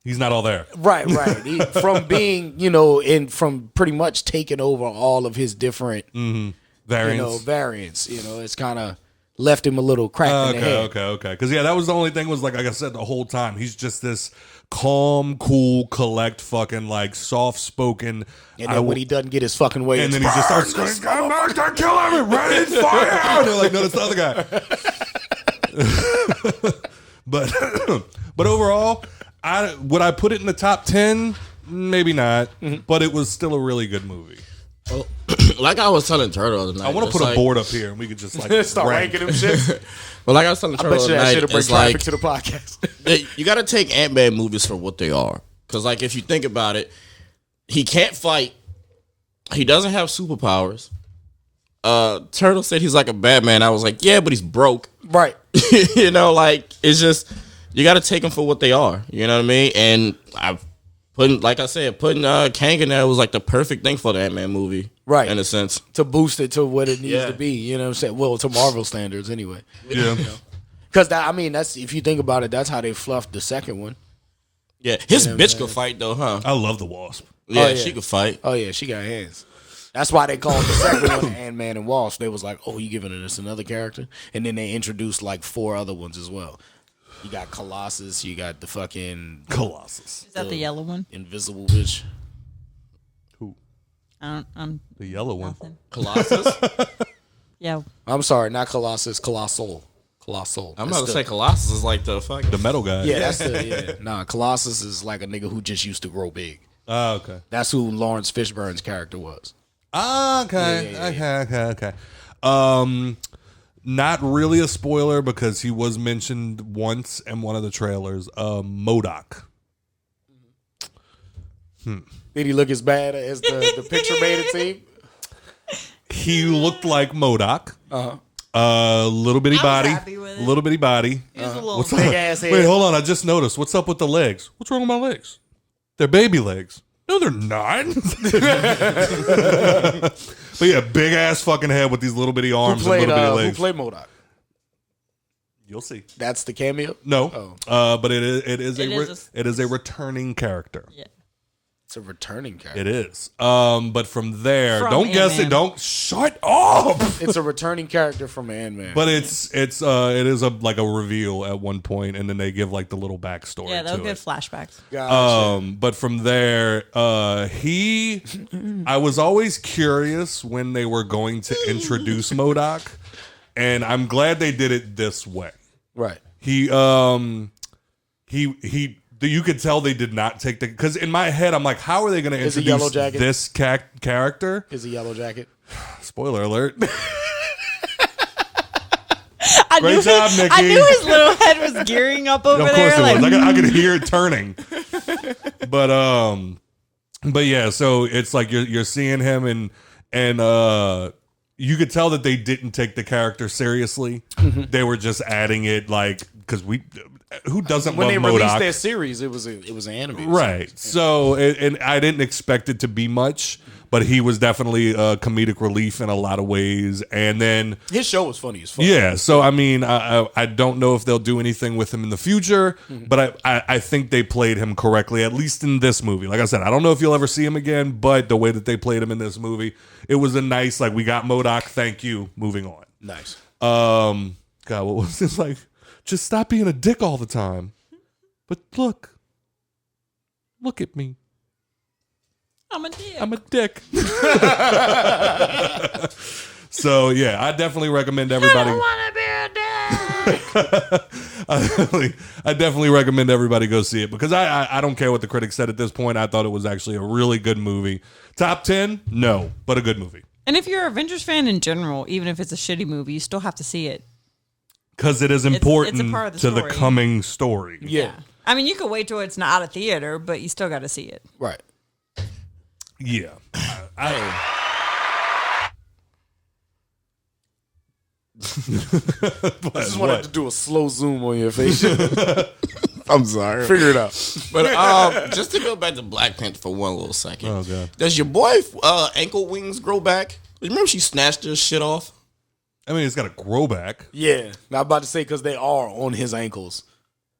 He's not all there. right. He, from being, from pretty much taking over all of his different Variants. variants. It's kind of left him a little cracked in the head. Okay. Because that was the only thing was like I said the whole time he's just this calm, cool, collect, fucking like soft spoken. And then when he doesn't get his fucking way, and it's then he just starts screaming, "Come back to kill him! Ready, fire!" And they're like, "No, that's the other guy." but overall, would I put it in the top 10? Maybe not. But it was still a really good movie. Well, like I was telling Turtle the other night. I want to it's put a like- board up here and we could just like start ranking them shit. Well, like I was telling I Turtle bet the you other that night, shit will bring it's traffic like to the podcast. you got to take Ant-Man movies for what they are. Because, like, if you think about it, he can't fight. He doesn't have superpowers. Turtle said he's like a Batman. I was like, yeah, but he's broke. Right. Like, it's just, you got to take them for what they are. You know what I mean? And putting Kang in there was like the perfect thing for the Ant-Man movie. Right. In a sense. To boost it to what it needs Yeah. to be. You know what I'm saying? Well, to Marvel standards anyway. Yeah. Because, that's if you think about it, that's how they fluffed the second one. Yeah. His bitch could fight, though, huh? I love the Wasp. Yeah, she could fight. Oh, yeah, she got hands. That's why they called the second one Ant-Man and Wasp. They was like, oh, you giving us another character? And then they introduced like 4 other ones as well. You got Colossus. You got the fucking Colossus. Is that the yellow one? invisible bitch. Who? I'm The yellow one. nothing. Colossus? Yeah. I'm sorry, not Colossus. Colossal. Colossal. I'm That's about to the- say Colossus is like the fucking... The metal guy. Yeah, that's the Nah, Colossus is like a nigga who just used to grow big. Oh, okay. That's who Lawrence Fishburne's character was. Okay. Yeah. Okay. Not really a spoiler because he was mentioned once in one of the trailers. MODOK. Did he look as bad as the picture made it seem? He looked like MODOK. Little bitty I was body. happy with it. Little bitty body. He was a little What's Big up? ass head. Wait, hold on. I just noticed. What's up with the legs? What's wrong with my legs? They're baby legs. No, they're not. But yeah, big ass fucking head with these little bitty arms and little bitty Who legs. played MODOK? You'll see. That's the cameo? No, but it is a returning character. Yeah. It's a returning character. It is. But from there, From don't guess Ant-Man. it. Don't shut up. It's a returning character from Ant-Man. But it is like a reveal at one point, and then they give like the little backstory. Yeah, they'll to give it. flashbacks. Gotcha. But from there, I was always curious when they were going to introduce MODOK, and I'm glad they did it this way. Right. He you could tell they did not take the, because in my head I'm like, how are they going to Is it Yellow introduce Jacket? this character? Is a yellow jacket? Spoiler alert. I Great knew job, his, Nikki. I knew his little head was gearing up over Of course there. it Like, was. I could hear it turning. But yeah, so it's like you're seeing him and you could tell that they didn't take the character seriously. They were just adding it like because who doesn't When love they MODOK? released their series, it was an anime. Right. So, and I didn't expect it to be much, but he was definitely a comedic relief in a lot of ways. And then, His show was funny as fuck. yeah. So, I mean, I don't know if they'll do anything with him in the future, but I think they played him correctly, at least in this movie. Like I said, I don't know if you'll ever see him again, but the way that they played him in this movie, it was a nice, like, we got MODOK, thank you, moving on. Nice. God, what was this like? Just stop being a dick all the time. But look at me. I'm a dick. I'm a dick. So yeah, I definitely recommend everybody. I definitely recommend everybody go see it because I don't care what the critics said at this point. I thought it was actually a really good movie. Top 10? No, but a good movie. And if you're an Avengers fan in general, even if it's a shitty movie, you still have to see it. Because it is important it's a part of the to the story. coming story. Yeah. I mean, you could wait till it's not a theater, but you still got to see it. Right. Yeah. I just wanted to do a slow zoom on your face. I'm sorry. Figure it out. But just to go back to Black Panther for one little second. Oh, God. Does your boy ankle wings grow back? Remember she snatched her shit off? I mean, it's got to grow back. Yeah. Not about to say because they are on his ankles.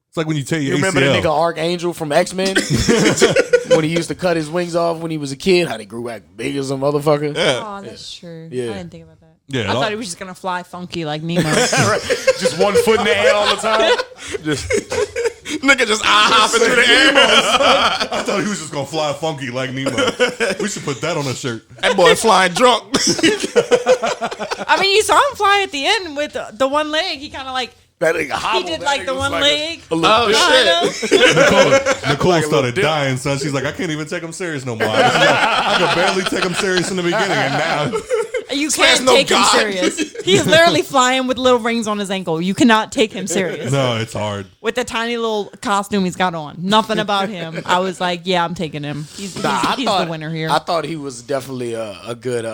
It's like when you take your You remember ACL. the nigga Archangel from X-Men? When he used to cut his wings off when he was a kid, how they grew back big as a motherfucker? Oh, that's true. Yeah. I didn't think about that. Yeah, I thought he was just going to fly funky like Nemo. Just 1 foot in the air all the time. Nigga just hopping through the air. I thought he was just gonna fly funky like Nemo. We should put that on a shirt. That boy flying drunk. I mean, you saw him fly at the end with the one leg. He kind of like, That nigga hobbled. did That like nigga the was one leg. A little Oh, bit. shit. Nicole started dying, son. She's like, I can't even take him serious no more. She's like, I could barely take him serious in the beginning, and now You can't no take him God. serious. He's literally flying with little rings on his ankle. You cannot take him serious. no, it's hard. With the tiny little costume he's got on. Nothing about him. I was like, yeah, I'm taking him. He's the winner here. I thought he was definitely a good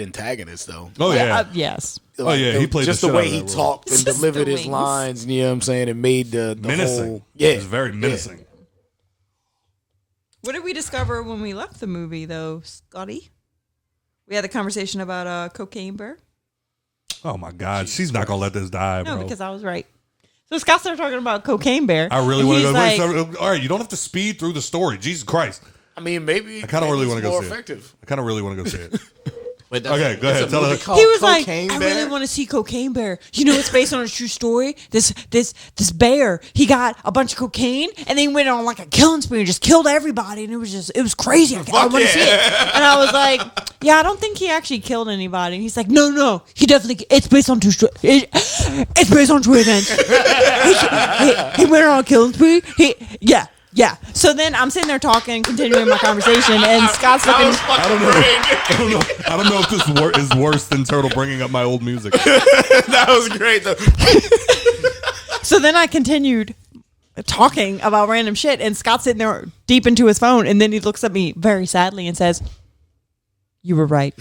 antagonist though. Oh yeah. Yes. Oh, yeah, he played just the the shit way out he of that role. talked and Just delivered the his wings. lines. You know what I'm saying? It made the menacing. whole, yeah, It was very menacing. What did we discover when we left the movie, though, Scotty? We had a conversation about Cocaine Bear. Oh my God, she's not gonna let this die, bro. No, because I was right. So Scott started talking about Cocaine Bear. I really want to go. Like, all right, you don't have to speed through the story. Jesus Christ. I mean, maybe I kind of really want to go more see effective. it. I kind of really want to go see it. Wait, Okay, go ahead. Tell her. he was like, Cocaine I Bear? really want to see Cocaine Bear. You know, it's based on a true story. This bear, he got a bunch of cocaine and then he went on like a killing spree and just killed everybody. And it was crazy. I want to see it. And I was like, yeah, I don't think he actually killed anybody. And he's like, no, he definitely. It's based on true story. It's based on true events. he went on a killing spree. Yeah. So then I'm sitting there talking, continuing my conversation, and Scott's looking. I don't know if this is worse than Turtle bringing up my old music. That was great, though. So then I continued talking about random shit, and Scott's sitting there deep into his phone, and then he looks at me very sadly and says, "You were right.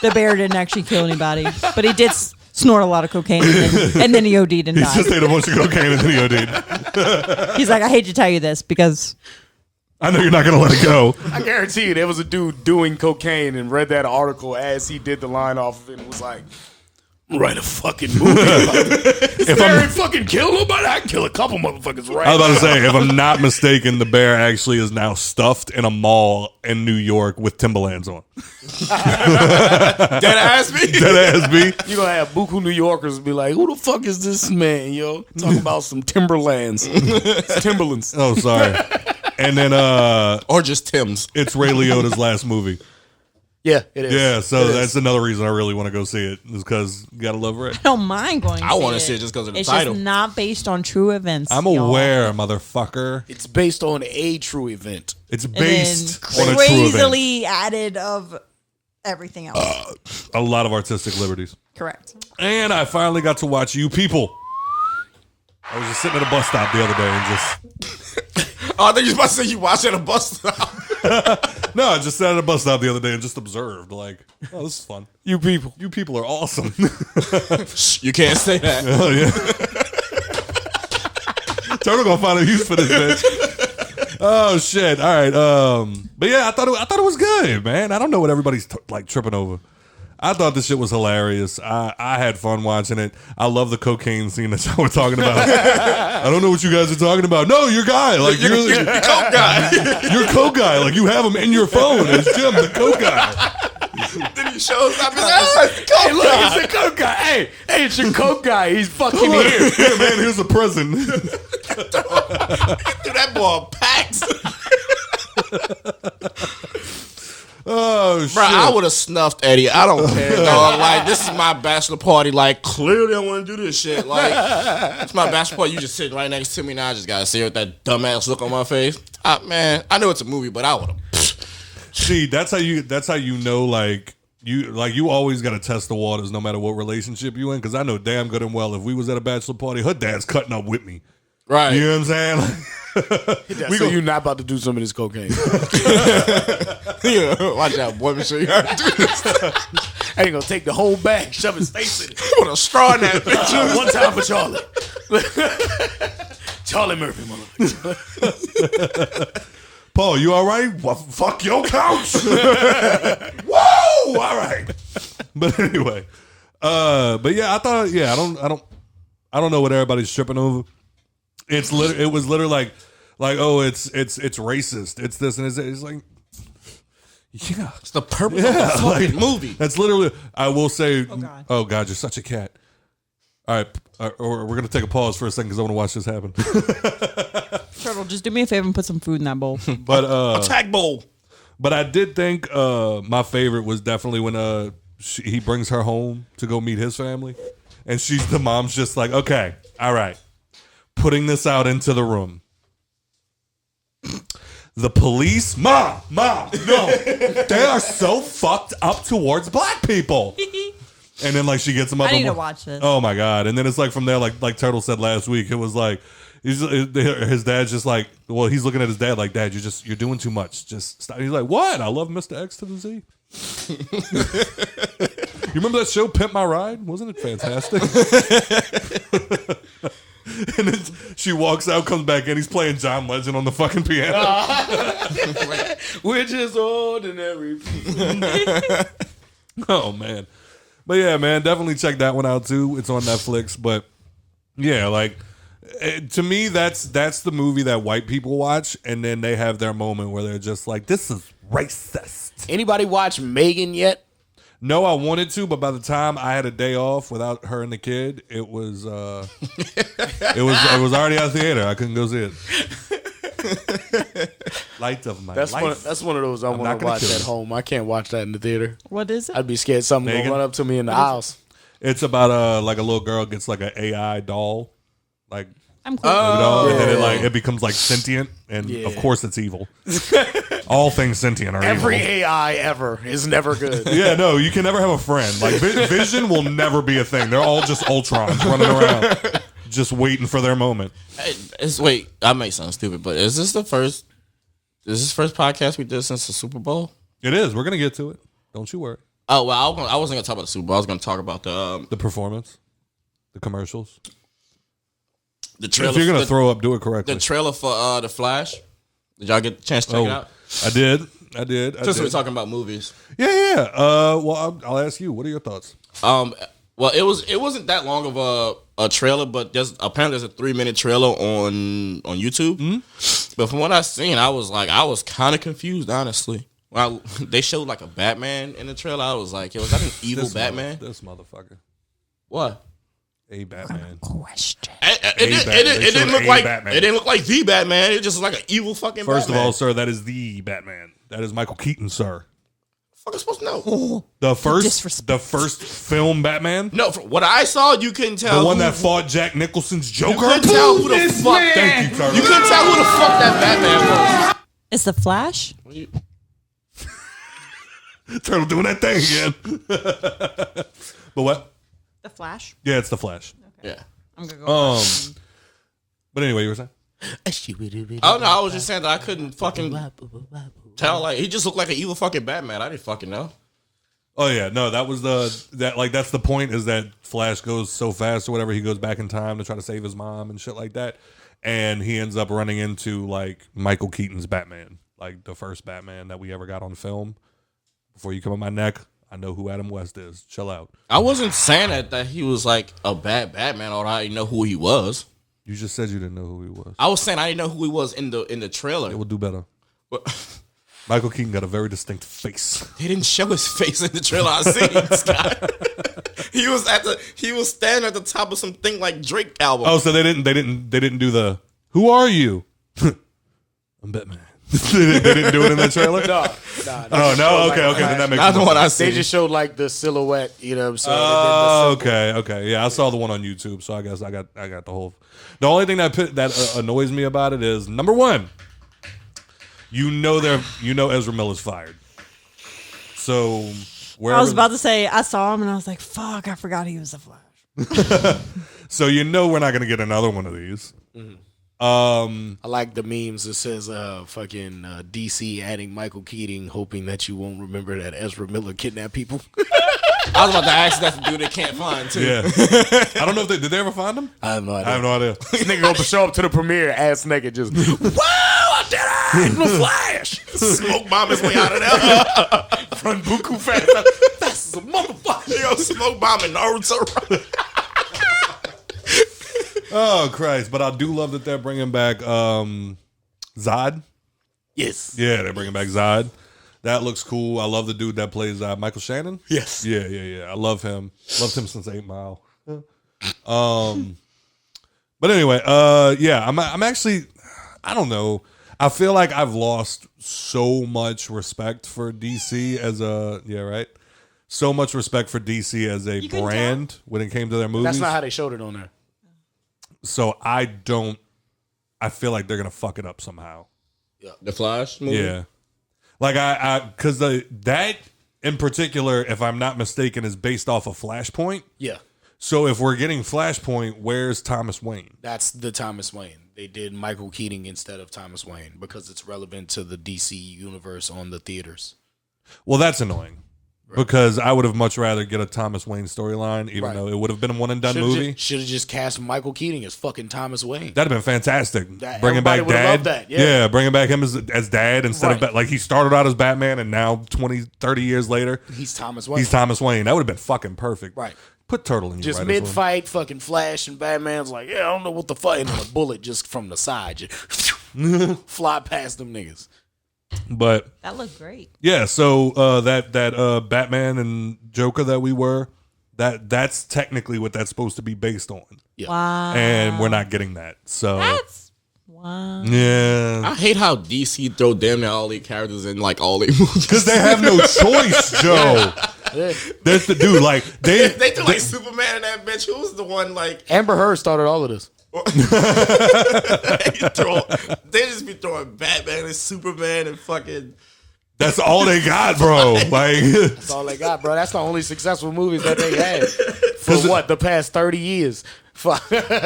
The bear didn't actually kill anybody, but he did snort a lot of cocaine, and then he OD'd and He died." just ate a bunch of cocaine and then he OD'd. He's like, "I hate to tell you this because I know you're not gonna let it go. I guarantee you, there was a dude doing cocaine and read that article as he did the line off of it and was like, write a fucking movie about it. If I fucking kill nobody, I can kill a couple motherfuckers right I was about to now. say, if I'm not mistaken, the bear actually is now stuffed in a mall in New York with Timberlands on. Dead ass me. Dead ass B. You're going to have buku New Yorkers be like, who the fuck is this man, yo? Talking about some Timberlands. It's Timberlands. Oh, sorry. And then Or just Tim's. it's Ray Liotta's last movie. Yeah, it is. Yeah, so It that's is. another reason I really want to go see it, is because you gotta love Ray. I don't mind going. I want to see it just because of the It's title. just not based on true events. I'm y'all. aware, motherfucker. It's based on a true event. It's And based then on a true event. crazily added of everything else. A lot of artistic liberties. Correct. And I finally got to watch You People. I was just sitting at a bus stop the other day and just... Oh, I think you was about to say you watched at a bus stop. No, I just sat at a bus stop the other day and just observed, like, oh, this is fun. You people are awesome. You can't say that. Oh, yeah. Turtle gonna find a use for this bitch. Oh shit! All right, but yeah, I thought it was good, man. I don't know what everybody's like tripping over. I thought this shit was hilarious. I had fun watching it. I love the cocaine scene that y'all were talking about. I don't know what you guys are talking about. No, your guy, like you're Coke guy. your coke guy, like you have him in your phone as Jim, the coke guy. Then he shows up. He's like, oh, it's the Coke Hey, look, guy. it's the coke guy. Hey, it's your coke guy. He's fucking here. Yeah, man, here's a present. Dude, that boy packs. Oh shit! Bro, I would have snuffed Eddie. I don't care, dog. Like, this is my bachelor party. Like, clearly I want to do this shit. Like, it's my bachelor party. You just sitting right next to me now. I just gotta see with that dumbass look on my face. Man, I know it's a movie, but I would have. See, that's how you know, like you always got to test the waters no matter what relationship you in, because I know damn good and well if we was at a bachelor party, her dad's cutting up with me. Right. You know what I'm saying? Like, So you're not about to do some of this cocaine. Yeah, watch out, boy. Make sure you heard do this. I ain't gonna take the whole bag, shove his face in it. Put a straw in that bitch. One time for Charlie. Charlie Murphy, motherfucker. Paul, you all right? Well, fuck your couch. Whoa! All right. But anyway, but yeah, I thought, yeah, I don't know what everybody's tripping over. It was literally like, oh, it's racist. It's this and it's like, yeah, It's the purpose of the fucking movie. That's literally. I will say, Oh, God. you're such a cat. All right, or we're gonna take a pause for a second because I want to watch this happen. Turtle, just do me a favor and put some food in that bowl. But Attack bowl. But I did think my favorite was definitely when he brings her home to go meet his family, and the mom's just like, okay, all right, putting this out into the room. The police, mom, no, they are so fucked up towards black people. And then like she gets him up. I need and- to watch this. Oh my god! And then it's like from there, like Turtle said last week, it was like his dad's just like, well, he's looking at his dad like, Dad, you're doing too much. Just stop. He's like, what? I love Mr. X to the Z. You remember that show, Pimp My Ride? Wasn't it fantastic? And then she walks out, comes back in, he's playing John Legend on the fucking piano. We're just ordinary people. Oh man. But yeah, man, definitely check that one out too. It's on Netflix. But yeah, like to me, that's the movie that white people watch, and then they have their moment where they're just like, "This is racist." Anybody watch Megan yet? No, I wanted to, but by the time I had a day off without her and the kid, it was it was already out of theater. I couldn't go see it. Light of my life. That's one of those I want to watch at home. I can't watch that in the theater. What is it? I'd be scared something Megan? gonna run up to me in the house. It's about like a little girl gets like an AI doll, like I'm cool. doll, and then it becomes like sentient, and of course it's evil. All things sentient are Every evil. AI ever is never good. Yeah, no, you can never have a friend. Like Vision will never be a thing. They're all just Ultrons running around, just waiting for their moment. Wait, I may sound stupid, but is this first podcast we did since the Super Bowl? It is. We're gonna get to it. Don't you worry. Oh well, I wasn't gonna talk about the Super Bowl. I was gonna talk about The performance, the commercials. the trailer. If you're gonna throw up, do it correctly. the trailer for The Flash. Did y'all get a chance to check it out? I did. Just we're talking about movies. Yeah. Well, I'll ask you. What are your thoughts? Well, it wasn't that long of a trailer, but there's a 3-minute trailer on YouTube. Mm-hmm. But from what I seen, I was kind of confused, honestly. Well, they showed like a Batman in the trailer. I was like, was that an evil Batman? This motherfucker. What? A Batman. Question. It didn't look like Batman. It didn't look like the Batman. It just looked like an evil fucking First Batman. of all, sir, that is the Batman. That is Michael Keaton, sir. Fuck, I'm supposed to know. The first film Batman. No, from what I saw, you couldn't tell. The one that fought Jack Nicholson's Joker. You couldn't tell who the fuck. Thank you, Turtle. You couldn't tell who the fuck that Batman was. It's the Flash. Turtle doing that thing again. But what? The Flash. Yeah, it's the Flash. Okay. Yeah. I'm gonna go. But anyway, you were saying? Oh no, I was just saying that I couldn't fucking tell. Like he just looked like an evil fucking Batman. I didn't fucking know. Oh yeah, no, that's the point, is that Flash goes so fast or whatever, he goes back in time to try to save his mom and shit like that, and he ends up running into like Michael Keaton's Batman, like the first Batman that we ever got on film. Before you come on my neck, I know who Adam West is. Chill out. I wasn't saying that he was like a bad Batman, or I didn't know who he was. You just said you didn't know who he was. I was saying I didn't know who he was in the trailer. It will do better. But Michael Keaton got a very distinct face. they didn't show his face in the trailer I seen, Scott. He was standing at the top of something like Drake album. Oh, so they didn't do the "Who are you?" I'm Batman. they didn't do it in the trailer. No. Oh no. Okay. Then that makes Not the more one I sense. They see. just showed like the silhouette, you know what I'm saying? Oh, okay. Yeah, I saw the one on YouTube, so I guess I got the whole. The only thing that annoys me about it is, number one, Ezra Miller's fired. So I was about to say I saw him and I was like, "Fuck! I forgot he was the Flash." So we're not gonna get another one of these. Mm-hmm. I like the memes that says fucking DC adding Michael Keaton, hoping that you won't remember that Ezra Miller kidnapped people. I was about to ask that the dude they can't find too. Yeah. I don't know if did they ever find him? I have no idea. I have no idea. This nigga gonna show up to the premiere, ass naked, just wow, I did it! The Flash, smoke bomb his way out of there, run buku fast. That's a motherfucker. Yo, smoke bomb and Naruto. Oh Christ! But I do love that they're bringing back Zod. Yes. Yeah, they're bringing back Zod. That looks cool. I love the dude that plays Michael Shannon. Yes. Yeah. I love him. Loved him since 8 Mile. But anyway, yeah, I'm actually, I don't know. I feel like I've lost so much respect for DC as so much respect for DC as a brand when it came to their movies. That's not how they showed it on there. So I feel like they're going to fuck it up somehow. The Flash movie? Yeah. Like because that in particular, if I'm not mistaken, is based off of Flashpoint. Yeah. So if we're getting Flashpoint, where's Thomas Wayne? That's the Thomas Wayne. They did Michael Keaton instead of Thomas Wayne because it's relevant to the DC universe on the theaters. Well, that's annoying. Because I would have much rather get a Thomas Wayne storyline, even though it would have been a one and done movie. Should have just cast Michael Keating as fucking Thomas Wayne. That'd have been fantastic. Bringing everybody back would've Dad. loved that, yeah. Bringing back him as Dad instead of like he started out as Batman and now 20, 30 years later He's Thomas Wayne. he's Thomas Wayne. That would have been fucking perfect. Right. Put Turtle in your Just writer's room. mid-fight, fucking Flash and Batman's like, yeah, I don't know what the fuck. And then a bullet just from the side just fly past them niggas. But That looked great. yeah, so that Batman and Joker that we were, that's technically what that's supposed to be based on. Yeah. Wow. And we're not getting that. So That's wow. yeah. I hate how DC throw damn near all their characters in like all their movies. Because they have no choice, Joe. That's the dude. Like they threw like Superman and that bitch. Who's the one like Amber Heard started all of this. they just be throwing Batman and Superman and fucking. That's all they got, bro. Like That's all they got, bro. That's the only successful movies that they had for what, the past 30 years.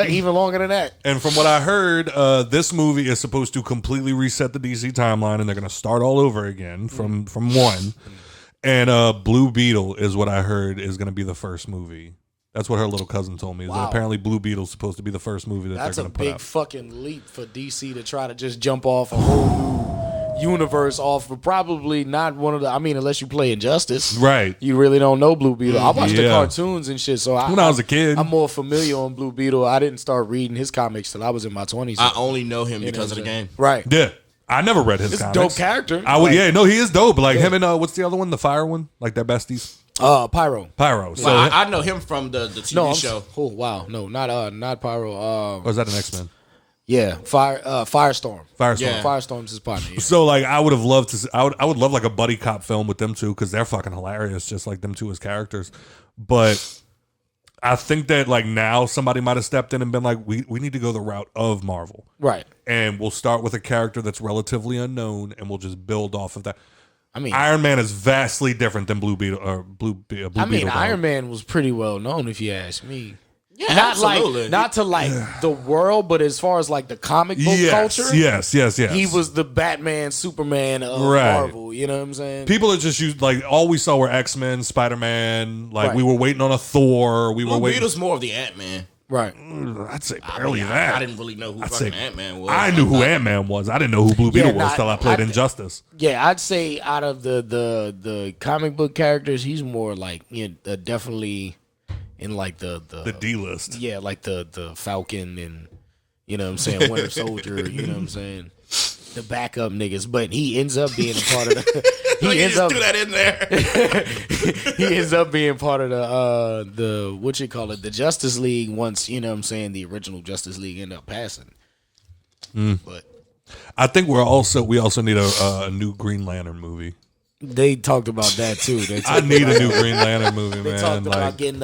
Even longer than that. And from what I heard, this movie is supposed to completely reset the DC timeline, and they're going to start all over again from one. And Blue Beetle is what I heard is going to be the first movie. That's what her little cousin told me. Is that apparently Blue Beetle's supposed to be the first movie that That's they're a going to put big out. fucking leap for DC to try to just jump off a whole new universe off of probably not one of the. I mean, unless you play Injustice, Right. You really don't know Blue Beetle. I watched the Yeah. cartoons and shit, so When I was a kid. I'm more familiar on Blue Beetle. I didn't start reading his comics till I was in my 20s. I only know him because of the game. Right. Yeah. I never read his It's a comics. dope character. I would, Like- no, he is dope. Like him and what's the other one? The fire one? Like their besties? Pyro. Pyro. So, Well, I know him from the TV No, show. oh wow, no, not Pyro. or is that an X-Men? Yeah, Firestorm. Firestorm. Yeah. Firestorm's his partner. Yeah. So like I would have loved to. I would love like a buddy cop film with them two because they're fucking hilarious, just like them two as characters. But I think that like now somebody might have stepped in and been like, we need to go the route of Marvel, Right. and we'll start with a character that's relatively unknown, and we'll just build off of that. I mean, Iron Man is vastly different than Blue Beetle or Blue Beetle. Iron Man was pretty well known, if you ask me. Yeah, Not absolutely. like not to like the world, but as far as like the comic book culture, Yes. he was the Batman, Superman of Right. Marvel. You know what I'm saying? People are just used like all we saw were X-Men, Spider-Man. Like Right. we were waiting on a Thor. We were Blue waiting. Beetle's more of the Ant-Man. Right. I'd say barely I that. I didn't really know who I'd fucking say- Ant-Man was. I knew who Ant-Man was. I didn't know who Blue Beetle was nah, till I played I- Injustice. Yeah, I'd say out of the comic book characters, he's more like definitely in like the D-list. Yeah, like the Falcon and you know what I'm saying, Winter Soldier, you know what I'm saying? The backup niggas, but he ends up being a part of the he ends up threw that in there. he ends up being part of the what you call it, the Justice League once, you know what I'm saying, the original Justice League end up passing. But I think we also need a new Green Lantern movie. they talked about that too. I need a new Green Lantern movie, They man. talked about Like, getting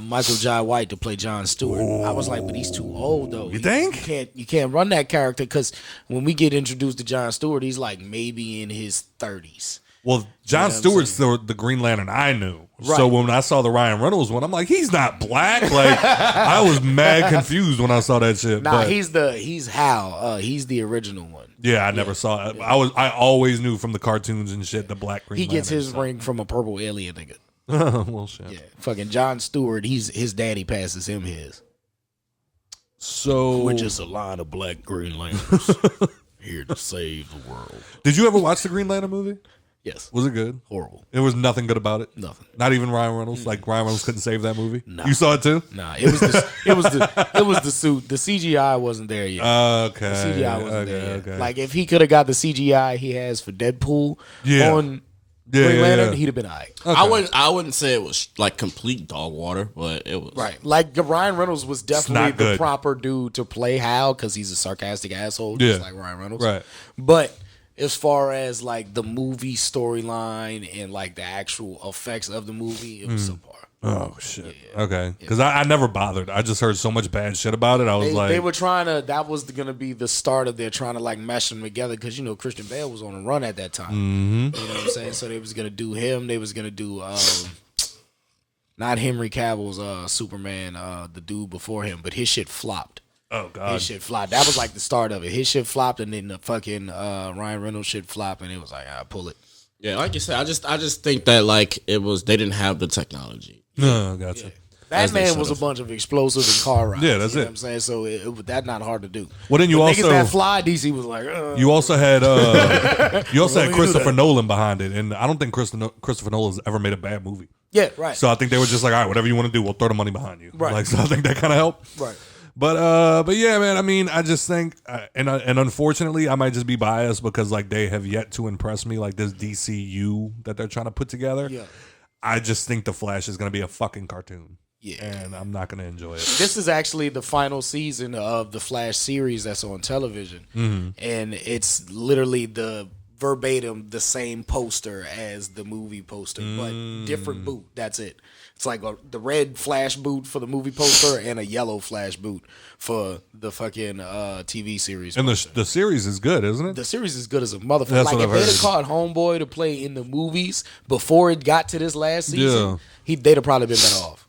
Michael Jai White to play Jon Stewart. I was like, but he's too old though. You think? You can't run that character because when we get introduced to Jon Stewart, he's like maybe in his 30s. well, Jon You know what I'm Stewart's the Green Lantern I knew. Right. So when I saw the Ryan Reynolds one, I'm like, he's not black. Like I was mad confused when I saw that shit. Nah, but he's Hal. He's the original one. yeah, I never saw it. I always knew from the cartoons and shit the black Green He gets Lantern, his so. ring from a purple alien nigga. Well, shit. Yeah, fucking Jon Stewart. His daddy passes him his. So We're just a line of black Green Lanterns here to save the world. did you ever watch the Green Lantern movie? Yes, Was it good? horrible. There was nothing good about it. Nothing. Not even Ryan Reynolds. Like Ryan Reynolds couldn't save that movie. Nah. You saw it too? Nah, it was the suit. The CGI wasn't there yet. Okay. The CGI wasn't okay, there. okay. Like if he could have got the CGI he has for Deadpool Yeah. on Yeah, Green yeah, Lantern, yeah. he'd have been alright. Okay. I wouldn't say it was like complete dog water, but it was Right. Like Ryan Reynolds was definitely not the good. proper dude to play Hal because he's a sarcastic asshole, just Yeah. like Ryan Reynolds. Right. But as far as like the movie storyline and like the actual effects of the movie, it was subpar. Oh shit. Okay. Because I never bothered. I just heard so much bad shit about it. I was like, They were trying to. That was going to be the start of their trying to like mesh them together because Christian Bale was on a run at that time. Mm-hmm. You know what I'm saying? So they was going to do him. They was going to do not Henry Cavill's Superman, the dude before him, but his shit flopped. oh god. His shit flopped. That was like the start of it. His shit flopped, and then the fucking Ryan Reynolds shit flopped, and it was like, I pull it. Yeah, like you said, I just think that like they didn't have the technology. No, gotcha. Batman was a bunch of explosive and car rides. Yeah, that's you know it. what I'm saying? So that's not hard to do. Well, then you But also niggas that fly, DC was like, you also had Christopher Nolan behind it, and I don't think Christopher Nolan's ever made a bad movie. yeah, right. So I think they were just like, all right, whatever you want to do, we'll throw the money behind you. Right. Like, so I think that kind of helped. Right. But yeah, man. I mean, I just think, and unfortunately, I might just be biased because like they have yet to impress me. Like this DCU that they're trying to put together. Yeah. I just think the Flash is going to be a fucking cartoon. Yeah. And I'm not going to enjoy it. This is actually the final season of the Flash series that's on television. Mm-hmm. And it's literally verbatim the same poster as the movie poster, but different boot. That's it. It's like the red Flash boot for the movie poster and a yellow Flash boot for the fucking TV series. And poster. the series is good, isn't it? The series is good as a motherfucker. That's Like what if I've they'd heard. have caught Homeboy to play in the movies before it got to this last season, they'd have probably been better off.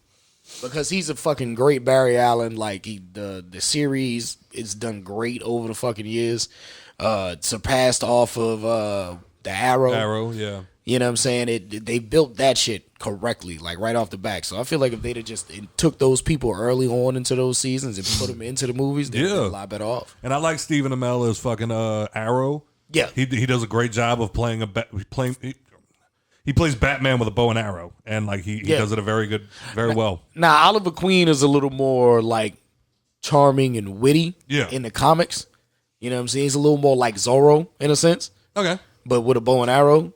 Because he's a fucking great Barry Allen. Like the series is done great over the fucking years. Surpassed off of the Arrow. Arrow, yeah. You know what I'm saying? They built that shit correctly, like right off the back. So I feel like if they'd have just took those people early on into those seasons and put them into the movies, they'd be a lot better off. And I like Stephen Amell as fucking Arrow. Yeah. He does a great job of playing he plays Batman with a bow and arrow, and like he does it very well. Now Oliver Queen is a little more like charming and witty in the comics. You know what I'm saying? He's a little more like Zorro in a sense. Okay. But with a bow and arrow.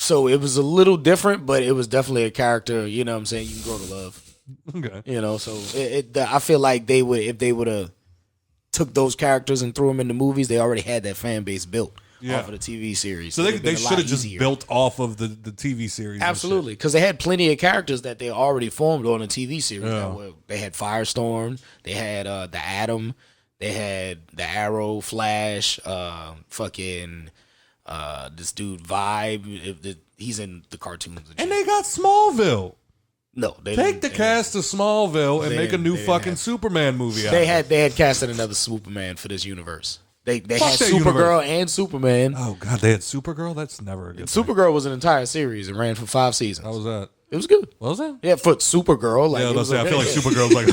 So it was a little different, but it was definitely a character, you know what I'm saying, you can grow to love. Okay. You know, so I feel like if they would have took those characters and threw them in the movies, they already had that fan base built off of the TV series. So they should have just built off of the TV series. Absolutely, because they had plenty of characters that they already formed on the TV series. They had Firestorm, they had the Atom, they had the Arrow, Flash, this dude Vibe. He's in the cartoons. And they got Smallville. No, they take the cast of Smallville and make a new fucking Superman movie out. They had casted another Superman for this universe. They had Supergirl and Superman. Oh god, they had Supergirl. That's never a good thing. Supergirl was an entire series and ran for 5 seasons. How was that? It was good. What was it? Yeah, for Supergirl. Like, yeah, I I feel like Supergirl's like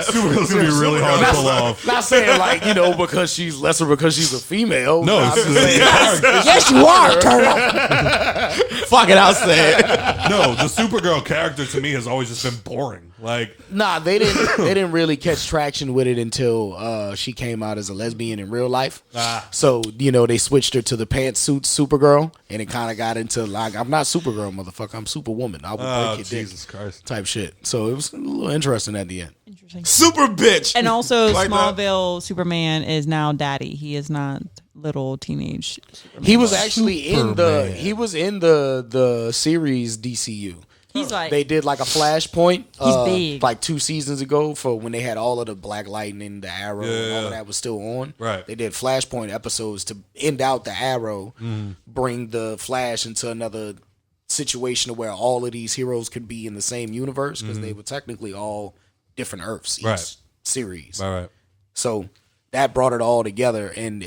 Supergirl's gonna be really hard to pull off. Not saying like because she's lesser because she's a female. No, I'm just saying, Yes, you are. Turn up. fuck it, I'll say it. No, the Supergirl character to me has always just been boring. Like, nah, they didn't really catch traction with it until she came out as a lesbian in real life. So they switched her to the pantsuit Supergirl, and it kind of got into like, I'm not Supergirl, motherfucker. I'm Superwoman. I will break your Jesus dick. Christ. Type shit. So it was a little interesting at the end. Interesting. Super bitch. And also, Like that. Smallville Superman is now daddy. He is not little teenage Superman. He was actually in the series DCU. He's like They did like a Flashpoint. He's big. Like 2 seasons ago for when they had all of the Black Lightning, the Arrow, and all of that was still on. Right. They did Flashpoint episodes to end out the Arrow, bring the Flash into another situation where all of these heroes could be in the same universe because they were technically all different Earths each series. Right. So that brought it all together, and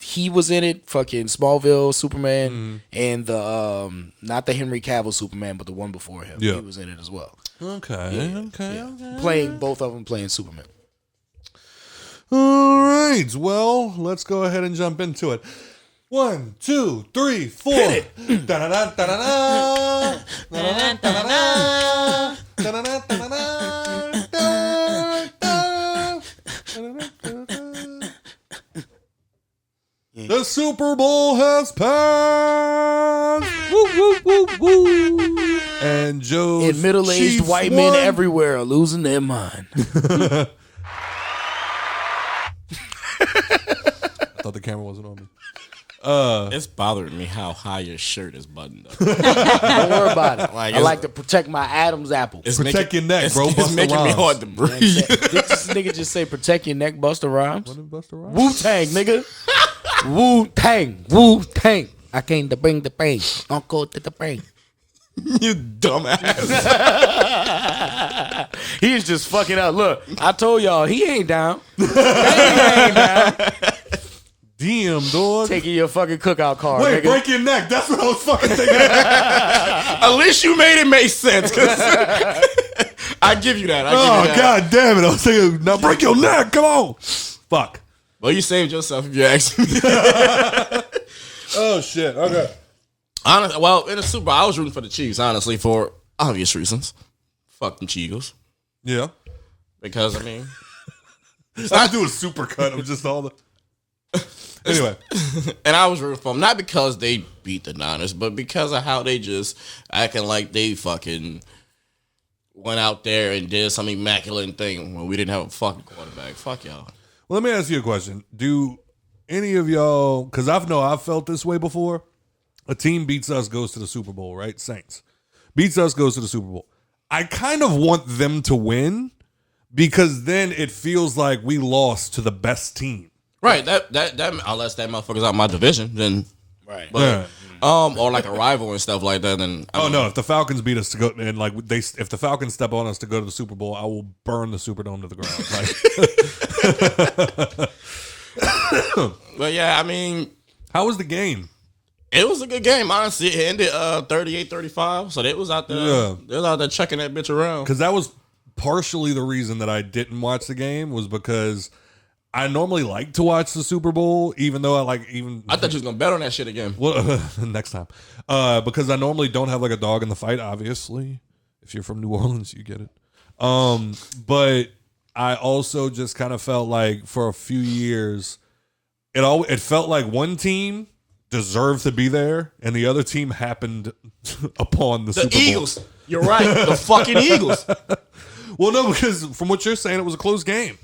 he was in it, fucking Smallville Superman, and the not the Henry Cavill Superman, but the one before him. Yeah. He was in it as well. Okay. Playing both of them playing Superman. All right. Well, let's go ahead and jump into it. 1, 2, 3, 4. Da-da-da, da-da-da. Da-da-da, da-da-da. Da-da-da, da-da-da. Da-da-da. Da-da-da. The Super Bowl has passed. woo woo woo woo. And Joe's And middle-aged Chiefs white men won. everywhere are losing their mind. I thought the camera wasn't on me. It's bothering me how high your shirt is buttoned up. Don't worry about it. Like, I like to protect my Adam's apple. It's Protect your neck, bro. It's Busta making me Rhymes. hard to Did breathe. this nigga just say protect your neck, Busta Rhymes? Busta Rhymes? Wu-Tang, nigga. Wu-Tang. Wu-Tang. I came to bring the pain. Uncle to the pain. You dumbass. He's just fucking up. Look, I told y'all, he ain't down. He ain't down. Damn, dog. Taking your fucking cookout card. Wait, nigga. break your neck. That's what I was fucking thinking. At least you made it make sense. 'Cause I give you that. God damn it. I was thinking, now break your neck. Come on. Fuck. Well, you saved yourself if you ask me. Oh, shit. Okay. Honestly, well, in the Super Bowl, I was rooting for the Chiefs, honestly, for obvious reasons. Fuck them Chiefs. Yeah. Because, I mean... I do a super cut of just all the... Anyway. And I was rooting for them, not because they beat the Niners, but because of how they just acting like they fucking went out there and did some immaculate thing when we didn't have a fucking quarterback. Fuck y'all. Well, let me ask you a question. Do any of y'all... Because I've felt this way before. A team beats us, goes to the Super Bowl, right? Saints. Beats us, goes to the Super Bowl. I kind of want them to win because then it feels like we lost to the best team. Right. That unless that motherfucker's out my division, then Right. But, or like a rival and stuff like that, then no, if the Falcons beat us to go and like if the Falcons step on us to go to the Super Bowl, I will burn the Superdome to the ground. But yeah, I mean, how was the game? It was a good game, honestly. It ended 38-35, so they was out there. Yeah. They was out there checking that bitch around. Because that was partially the reason that I didn't watch the game was because I normally like to watch the Super Bowl, even though I thought you was gonna bet on that shit again. Well, next time, because I normally don't have like a dog in the fight. Obviously, if you're from New Orleans, you get it. But I also just kind of felt like for a few years, it felt like one team deserved to be there, and the other team happened upon the Super Bowl. The Eagles. You're right. The fucking Eagles. Well, no, because from what you're saying, it was a close game.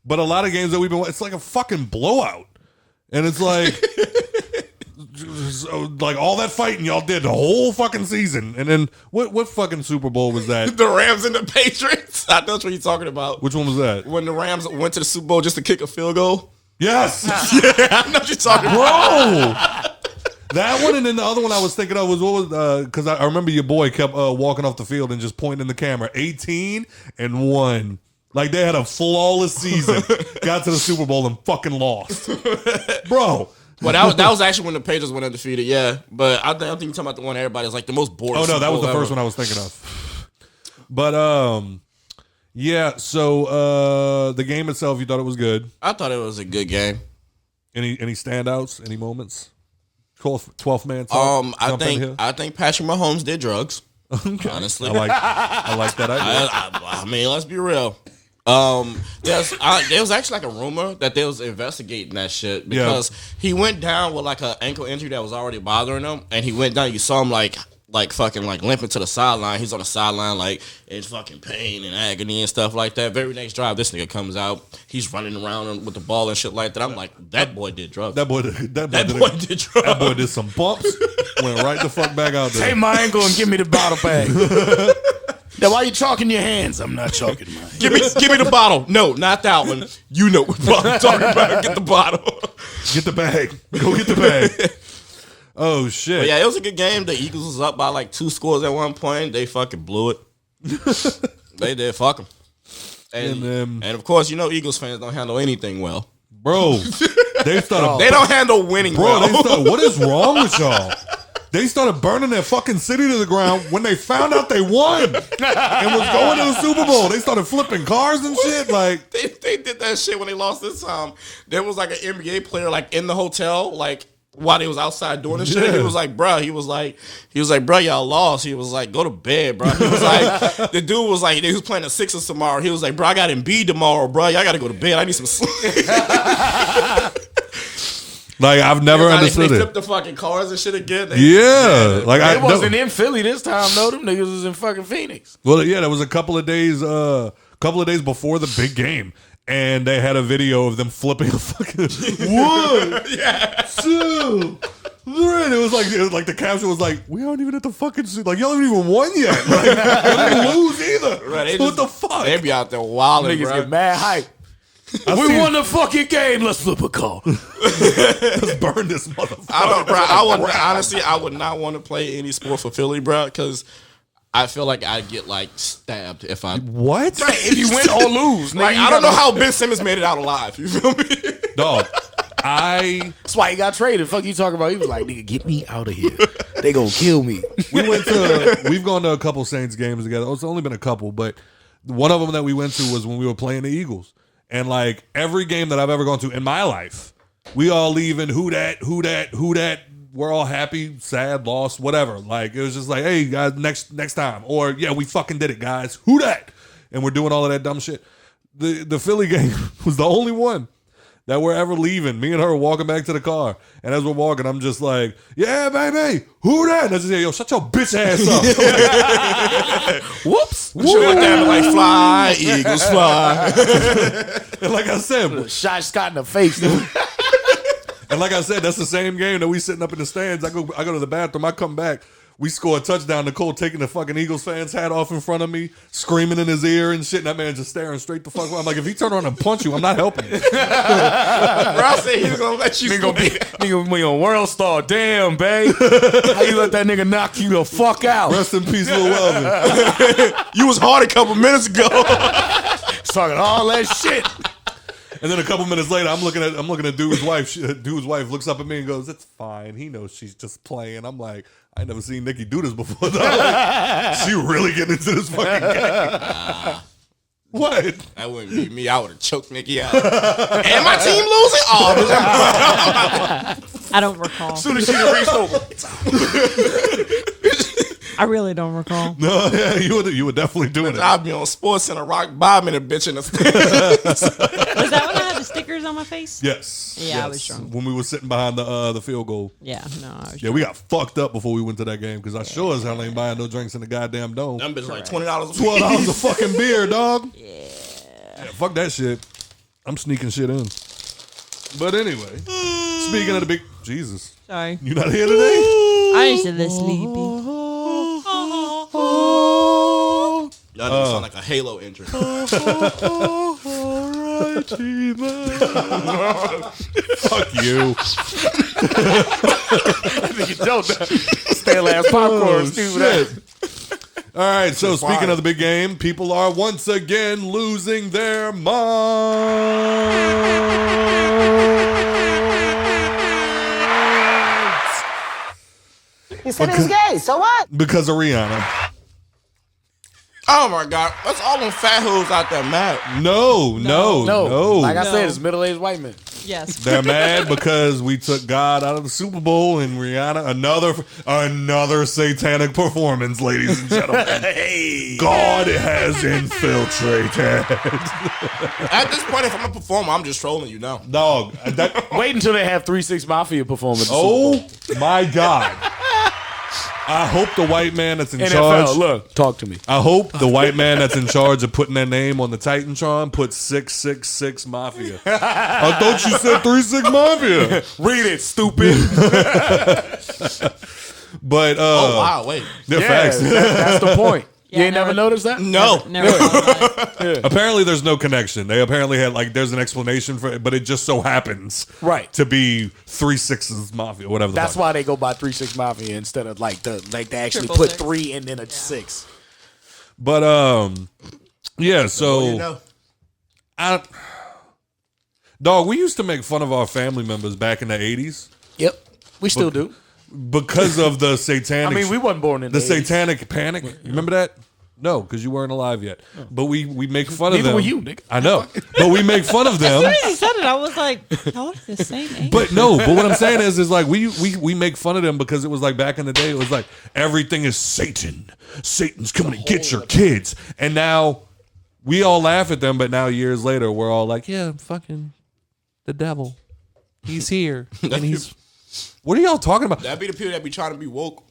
But a lot of games that we've been, it's like a fucking blowout, and it's like, like all that fighting y'all did the whole fucking season, and then what fucking Super Bowl was that? The Rams and the Patriots. I know what you're talking about. Which one was that? When the Rams went to the Super Bowl just to kick a field goal. Yes. Yeah, I know what you're talking about. Bro. That one, and then the other one I was thinking of was because I remember your boy kept walking off the field and just pointing in the camera. 18-1. Like they had a flawless season, got to the Super Bowl and fucking lost, bro. Well, that was actually when the Patriots went undefeated. Yeah, but I think you're talking about the one everybody's like the most boring. Oh no, Super that was Bowl the first ever. one I was thinking of. But yeah. So the game itself, you thought it was good? I thought it was a good game. Any standouts? Any moments? 12th man talk? I think Patrick Mahomes did drugs. Okay. Honestly, I like that idea. I mean, let's be real. There was actually like a rumor that they was investigating that shit because he went down with like an ankle injury that was already bothering him, and he went down. You saw him like fucking like limping to the sideline. He's on the sideline like in fucking pain and agony and stuff like that. Very next drive, this nigga comes out. He's running around with the ball and shit like that. I'm like, that boy did drugs. That boy did drugs. That boy did some bumps. Went right the fuck back out there. Take my ankle and give me the bottle bag. Now, why you chalking your hands? I'm not chalking mine. Give me the bottle. No, not that one. You know what I'm talking about. Get the bottle. Get the bag. Go get the bag. Oh shit. But yeah, it was a good game. The Eagles was up by like 2 scores at one point. They fucking blew it. They did. Fuck them. And of course, you know Eagles fans don't handle anything well. Bro, they started. They don't handle winning well. What is wrong with y'all? They started burning their fucking city to the ground when they found out they won and was going to the Super Bowl. They started flipping cars and shit. Like they did that shit when they lost this time. There was like an NBA player like in the hotel, like while they was outside doing this shit. He was like, bro, bro, y'all lost. He was like, go to bed, bro. He was like, the dude was like, he was playing the Sixers tomorrow. He was like, bro, I got Embiid tomorrow, bro. Y'all got to go to bed. I need some sleep. Like I've never understood they it. flipped the fucking cars and shit again. Like it wasn't in Philly this time, though. Them niggas was in fucking Phoenix. Well, yeah, there was a couple of days before the big game, and they had a video of them flipping a fucking one, two, three. It was like the caption was like, "We aren't even at the fucking like y'all haven't even won yet. Like, y'all didn't lose either. Right, what the fuck? They be out there wilding, Niggas bro. get mad hype. We won the fucking game. Let's flip a car. Let's burn this motherfucker. I would not want to play any sport for Philly, bro, because I feel like I'd get like stabbed if I What? If you win or lose, like I don't know how Ben Simmons made it out alive. You feel me? Dog. That's why he got traded. Fuck you talking about? He was like, nigga, get me out of here. They gonna kill me. We've gone to a couple Saints games together. It's only been a couple, but one of them that we went to was when we were playing the Eagles. And like every game that I've ever gone to in my life, we all leaving who that. We're all happy, sad, lost, whatever. Like it was just like, hey guys, next time. Or yeah, we fucking did it, guys. Who that? And we're doing all of that dumb shit. The Philly game was the only one that we're ever leaving. Me and her walking back to the car. And as we're walking, I'm just like, yeah, baby, who that? And I just say, yo, shut your bitch ass up. Whoops. We should have down like fly, Eagles fly. And like I said, shot Scott in the face. And like I said, that's the same game that we sitting up in the stands. I go to the bathroom. I come back. We score a touchdown. Nicole taking the fucking Eagles fan's hat off in front of me, screaming in his ear and shit. And that man just staring straight the fuck away. I'm like, if he turn around and punch you, I'm not helping you. Bro, I said he's gonna let you. Nigga be a world star. Damn, babe. How you let that nigga knock you the fuck out? Rest in peace, Lil Welvin. You was hard a couple minutes ago. Talking all that shit. And then a couple minutes later, I'm looking at dude's wife. Dude's wife looks up at me and goes, "It's fine. He knows she's just playing." I'm like, I never seen Nikki do this before. Like, she really getting into this fucking game. What? That wouldn't be me. I would have choked Nikki out. And my team losing? Oh, I don't recall. As soon as she reached over. I really don't recall. No, yeah, you were definitely doing it. I'd be on Sports Center, rock bombing a bitch in the face. Was that when I had the stickers on my face? Yes. Yeah, yes. I was drunk. When we were sitting behind the field goal. Yeah, no, I was Yeah, we got fucked up before we went to that game because I sure as hell ain't buying no drinks in the goddamn dome. Them bitches like $20. $12 a fucking beer, dog. Yeah, fuck that shit. I'm sneaking shit in. But anyway, speaking of the big Jesus, Sorry. you not here today? I used to be sleepy. Y'all didn't sound like a Halo entry. Fuck you. I think you don't. Stale ass popcorn, stupid. All right, so speaking of the big game, people are once again losing their minds. He said he's gay, so what? Because of Rihanna. Oh my God. That's all them fat hoes out there mad. No. Like I said, it's middle-aged white men. Yes. They're mad because we took God out of the Super Bowl and Rihanna, another satanic performance, ladies and gentlemen. Hey. God has infiltrated. At this point, if I'm a performer, I'm just trolling you now. Dog. Wait until they have 3 6 Mafia perform at the Oh Super Bowl. my God. I hope the white man that's in NFL, charge. look, talk to me. I hope the white man that's in charge of putting their name on the Titantron puts 666 Mafia. I thought you said 36 Mafia. Read it, stupid. But Oh, wow, wait. they're facts. That's the point. Yeah, you ain't never noticed that? No. Never thought of that. Apparently, there's no connection. They apparently had there's an explanation for it, but it just so happens to be 3 6's Mafia, whatever. That's why they go by 3 6 Mafia instead of they actually Triple put 6. 3 and then a 6. But yeah. So dog, we used to make fun of our family members back in the 80s. Yep, we still do. Because of the satanic. I mean, we wasn't born in the 80s. satanic panic. Remember that? No, because you weren't alive yet. But we make fun of them. Neither were you, nigga. I know. But we make fun of them. As soon as he said it, I was like, y'all are the same age. But what I'm saying is like we make fun of them because it was like back in the day, it was like everything is Satan. Satan's coming to get your kids. And now we all laugh at them, but now years later, we're all like, yeah, fucking the devil. He's here. And he's... What are y'all talking about? That be the people that be trying to be woke.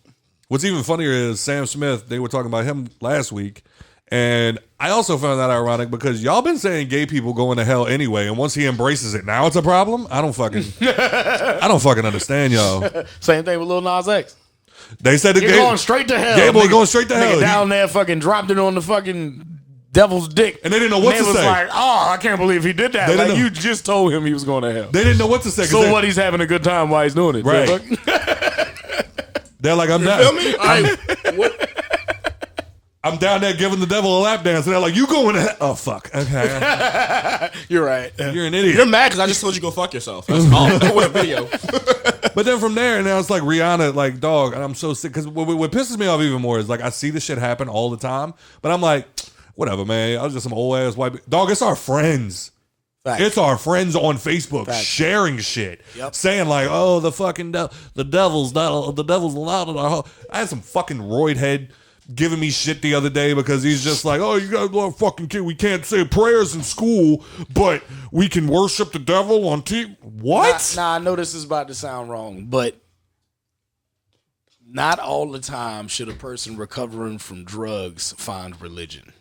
What's even funnier is Sam Smith. They were talking about him last week, and I also found that ironic because y'all been saying gay people going to hell anyway, and once he embraces it, now it's a problem. I don't fucking understand y'all. Same thing with Lil Nas X. They said the You're going straight to hell. Gay boy nigga. going straight to hell. Nigga down there fucking dropped it on the fucking devil's dick. And they didn't know what and to they was say. like, oh, I can't believe he did that. They didn't Like, know. you just told him he was going to hell. They didn't know what to say. So what? He's having a good time while he's doing it. Right. They're like, I'm not. Feel me? I'm down there giving the devil a lap dance, and they're like, "You going to hell?" Oh fuck. Okay. You're right. You're an idiot. You're mad because I just told you go fuck yourself. That's all. With a video. But then from there, now it's like Rihanna, like, dog, and I'm so sick. Because what pisses me off even more is, like, I see this shit happen all the time, but I'm like, whatever, man. I was just some old ass white dog. It's our friends. Facts. It's our friends on Facebook sharing shit, saying like, "Oh, the fucking the devil's allowed in our home." I had some fucking roid head giving me shit the other day because he's just like, "Oh, you guys are fucking kid. We can't say prayers in school, but we can worship the devil on TV." What? Nah, I know this is about to sound wrong, but not all the time should a person recovering from drugs find religion.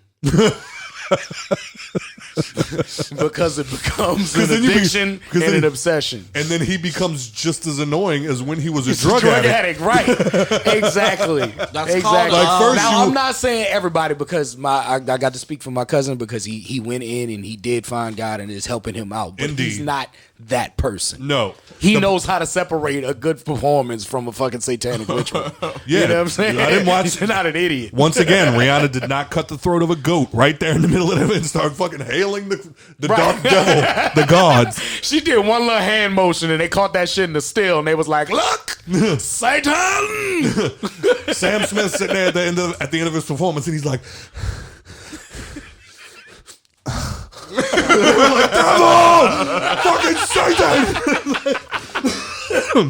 Because it becomes an addiction and an obsession. And then he becomes just as annoying as when he was a drug addict. Right. Exactly. That's exactly. Like first now, I'm not saying everybody because I got to speak for my cousin because he went in and he did find God and is helping him out. But Indeed. he's not that person. No. He knows how to separate a good performance from a fucking satanic ritual. Yeah. You know what I'm saying? I didn't watch. He's not an idiot. Once again, Rihanna did not cut the throat of a goat right there in the middle of it and start fucking hailing the dark devil, the gods. She did one little hand motion and they caught that shit in the still and they was like, "Look, Satan!" Sam Smith sitting there at the end of his performance and he's like, like, "Devil! Fucking Satan!"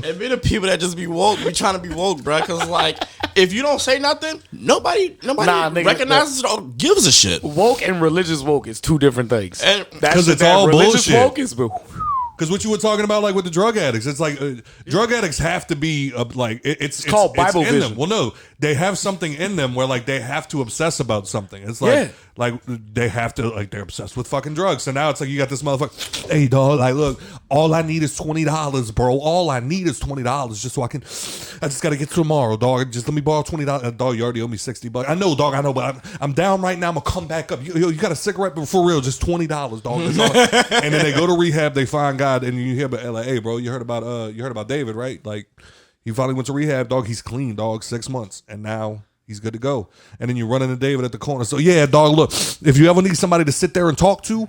And be the people that just be woke, be trying to be woke, bro. Because like, if you don't say nothing, nobody nigga, recognizes it or gives a shit. Woke and religious woke is two different things. And- Because it's all religious bullshit. woke is Because what you were talking about, like with the drug addicts, it's like drug addicts have to be like it's called Bible in vision. them. Well, no, they have something in them where like they have to obsess about something. It's like they have to like they're obsessed with fucking drugs. So now it's like you got this motherfucker. Hey dog, like look, all I need is $20, bro. All I need is $20 just so I just got to get to tomorrow, dog. Just let me borrow $20. Dog, you already owe me $60. I know, dog. I know, but I'm down right now. I'm gonna come back up. You got a cigarette, but for real, just $20, dog. That's all. And then they go to rehab. They find God, and you hear about like, hey, bro, you heard about David, right? Like he finally went to rehab, dog. He's clean, dog. 6 months, and now he's good to go. And then you run into David at the corner. So yeah, dog. Look, if you ever need somebody to sit there and talk to,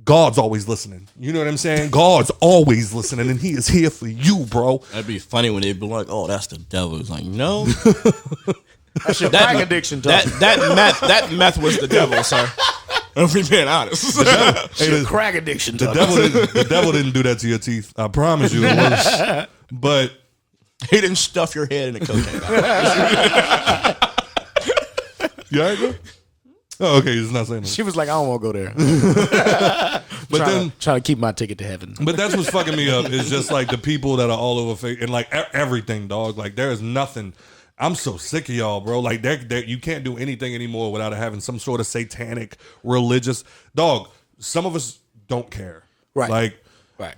God's always listening. You know what I'm saying? God's always listening, and He is here for you, bro. That'd be funny when they'd be like, "Oh, that's the devil." It's like, no, That's your crack addiction. that meth was the devil, sir. If we're being honest, Your crack addiction. The devil didn't do that to your teeth. I promise you it was. But he didn't stuff your head in the cocaine. you all right, bro? Oh, okay. He's not saying that. She was like, "I don't want to go there." But then trying to keep my ticket to heaven. But that's what's fucking me up is just like the people that are all over Facebook and like everything, dog. Like there is nothing. I'm so sick of y'all, bro. Like you can't do anything anymore without having some sort of satanic, religious dog. Some of us don't care, Right. Like, Right.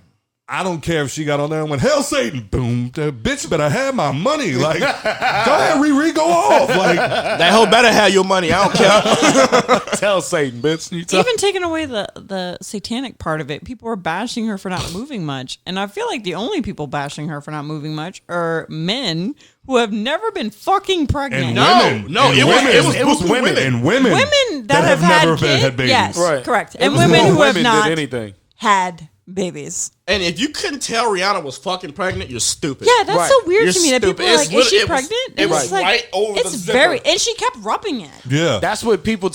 I don't care if she got on there and went, "Hell, Satan!" Boom, that bitch better have my money. Like, go ahead, Riri, go off. Like That hoe better have your money. I don't care. Tell Satan, bitch. Even taking away the satanic part of it, people were bashing her for not moving much. And I feel like the only people bashing her for not moving much are men who have never been fucking pregnant. And No, women. it was women. And women. Women that have never kids, had babies. Yes, Right. correct. It And was women more who have women not than anything. had babies. And if you couldn't tell Rihanna was fucking pregnant, you're stupid. Yeah, that's Right. so weird You're to me that people stupid. are It's like, "Is she lit- it was- pregnant?" it was It's like, right over the it's zipper. very, and she kept rubbing it. Yeah. That's what people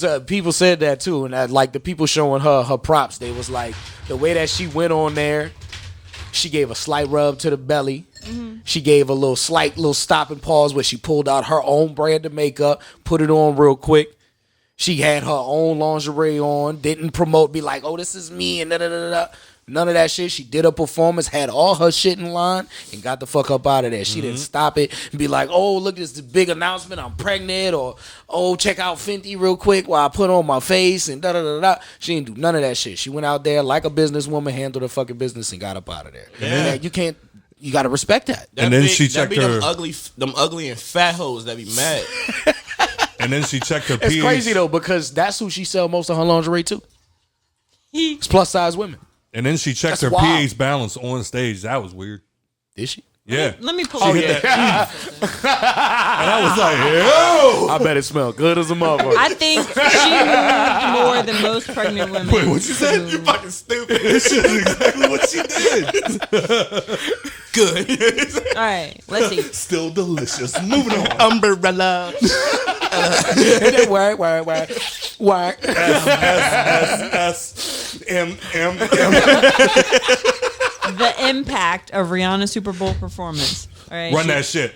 said that too, and that, like the people showing her props, they was like the way that she went on there. She gave a slight rub to the belly. Mm-hmm. She gave a little stop and pause where she pulled out her own brand of makeup, put it on real quick. She had her own lingerie on, didn't promote, be like, "Oh, this is me," and da-da-da-da. None of that shit. She did a performance, had all her shit in line, and got the fuck up out of there. She didn't stop it and be like, "Oh, look, this is the big announcement, I'm pregnant," or "Oh, check out Fenty real quick while I put on my face," and da-da-da-da. She didn't do none of that shit. She went out there like a businesswoman, handled her fucking business, and got up out of there. Yeah. And you got to respect that. And then she checked her. Them ugly and fat hoes that be mad. And then she checked her It's pH. crazy, though, because that's who she sell most of her lingerie to. It's plus-size women. And then she checked That's her wild. pH balance on stage. That was weird. Did she? Yeah. Let me pull Oh, it. yeah. And I was like, yo. I bet it smelled good as a motherfucker. I think she moved more than most pregnant women. Wait, what you said? You fucking stupid. This shit is exactly what she did. Good. All right, let's see. Still delicious. Moving on. Umbrella. Work. S-S-S-M-M-M. The impact of Rihanna's Super Bowl performance. All right, Run that shit.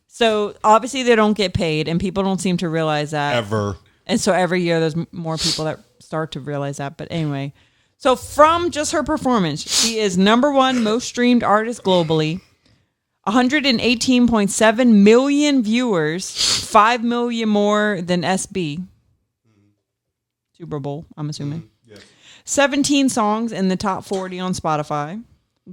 So obviously they don't get paid, and people don't seem to realize that Ever. And so every year there's more people that start to realize that. But anyway, so from just her performance, she is #1 most streamed artist globally. 118.7 million viewers, 5 million more than SB. Super Bowl, I'm assuming. 17 songs in the top 40 on Spotify.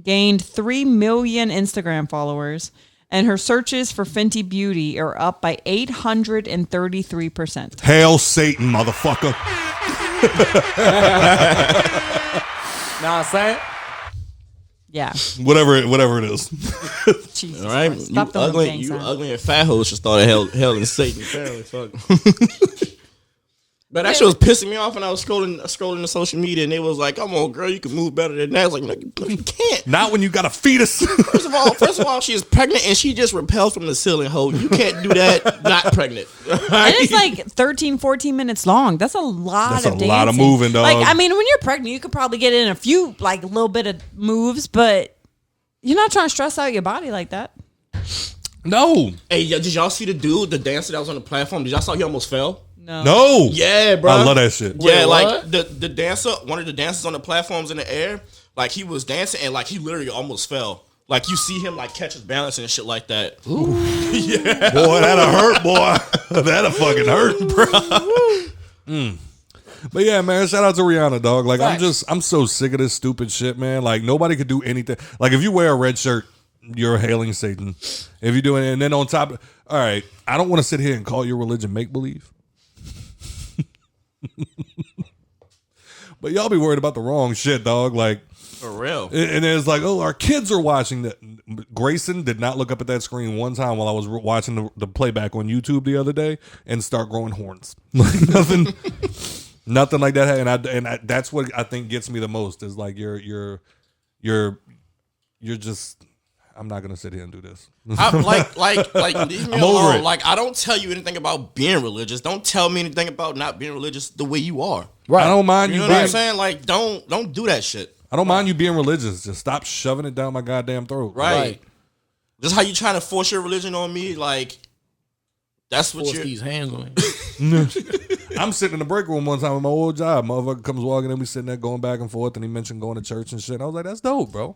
Gained 3 million Instagram followers. And her searches for Fenty Beauty are up by 833%. Hail Satan, motherfucker. Know what I'm saying? Yeah. Whatever it is. Jesus All right, Christ. you Stop throwing ugly, gang you signs. ugly and fat hoes should start hell and Satan. Apparently, fuck. But that shit was pissing me off when I was scrolling the social media, and they was like, "Come on, girl, you can move better than that." I was like, "No, you can't." Not when you got a fetus. First of all, she is pregnant and she just repels from the ceiling hole. You can't do that not pregnant. And it's like 13, 14 minutes long. That's a lot That's of a dancing. lot of moving, dog. Like, I mean, when you're pregnant, you could probably get in a few, like, little bit of moves, but you're not trying to stress out your body like that. No. Hey, did y'all see the dancer that was on the platform? Did y'all saw he almost fell? No. Yeah, bro. I love that shit. Yeah, Wait, like what? the dancer, one of the dancers on the platforms in the air, like he was dancing and like he literally almost fell. Like you see him like catch his balance and shit like that. Yeah. Boy, that'll hurt, boy. That'll fucking hurt, bro. But yeah, man, shout out to Rihanna, dog. Like, I'm so sick of this stupid shit, man. Like, nobody could do anything. Like, if you wear a red shirt, you're hailing Satan. If you're doing it, and then on top, all right, I don't want to sit here and call your religion make-believe. But y'all be worried about the wrong shit, dog. Like, For real. and it's like, oh, our kids are watching that. Grayson did not look up at that screen one time while I was watching the playback on YouTube the other day and start growing horns. Like nothing like that. And I, that's what I think gets me the most is like you're just. I'm not gonna sit here and do this. I'm like leave me I'm alone. over it. Like I don't tell you anything about being religious. Don't tell me anything about not being religious the way you are. Right. I don't mind you you know being. what I'm saying? Like don't do that shit. I don't mind you being religious. Just stop shoving it down my goddamn throat. Right. Just how you trying to force your religion on me? Like that's what Force you're. these hands on you. I'm sitting in the break room one time with my old job. Motherfucker comes walking in, we sitting there going back and forth, and he mentioned going to church and shit. And I was like, that's dope, bro.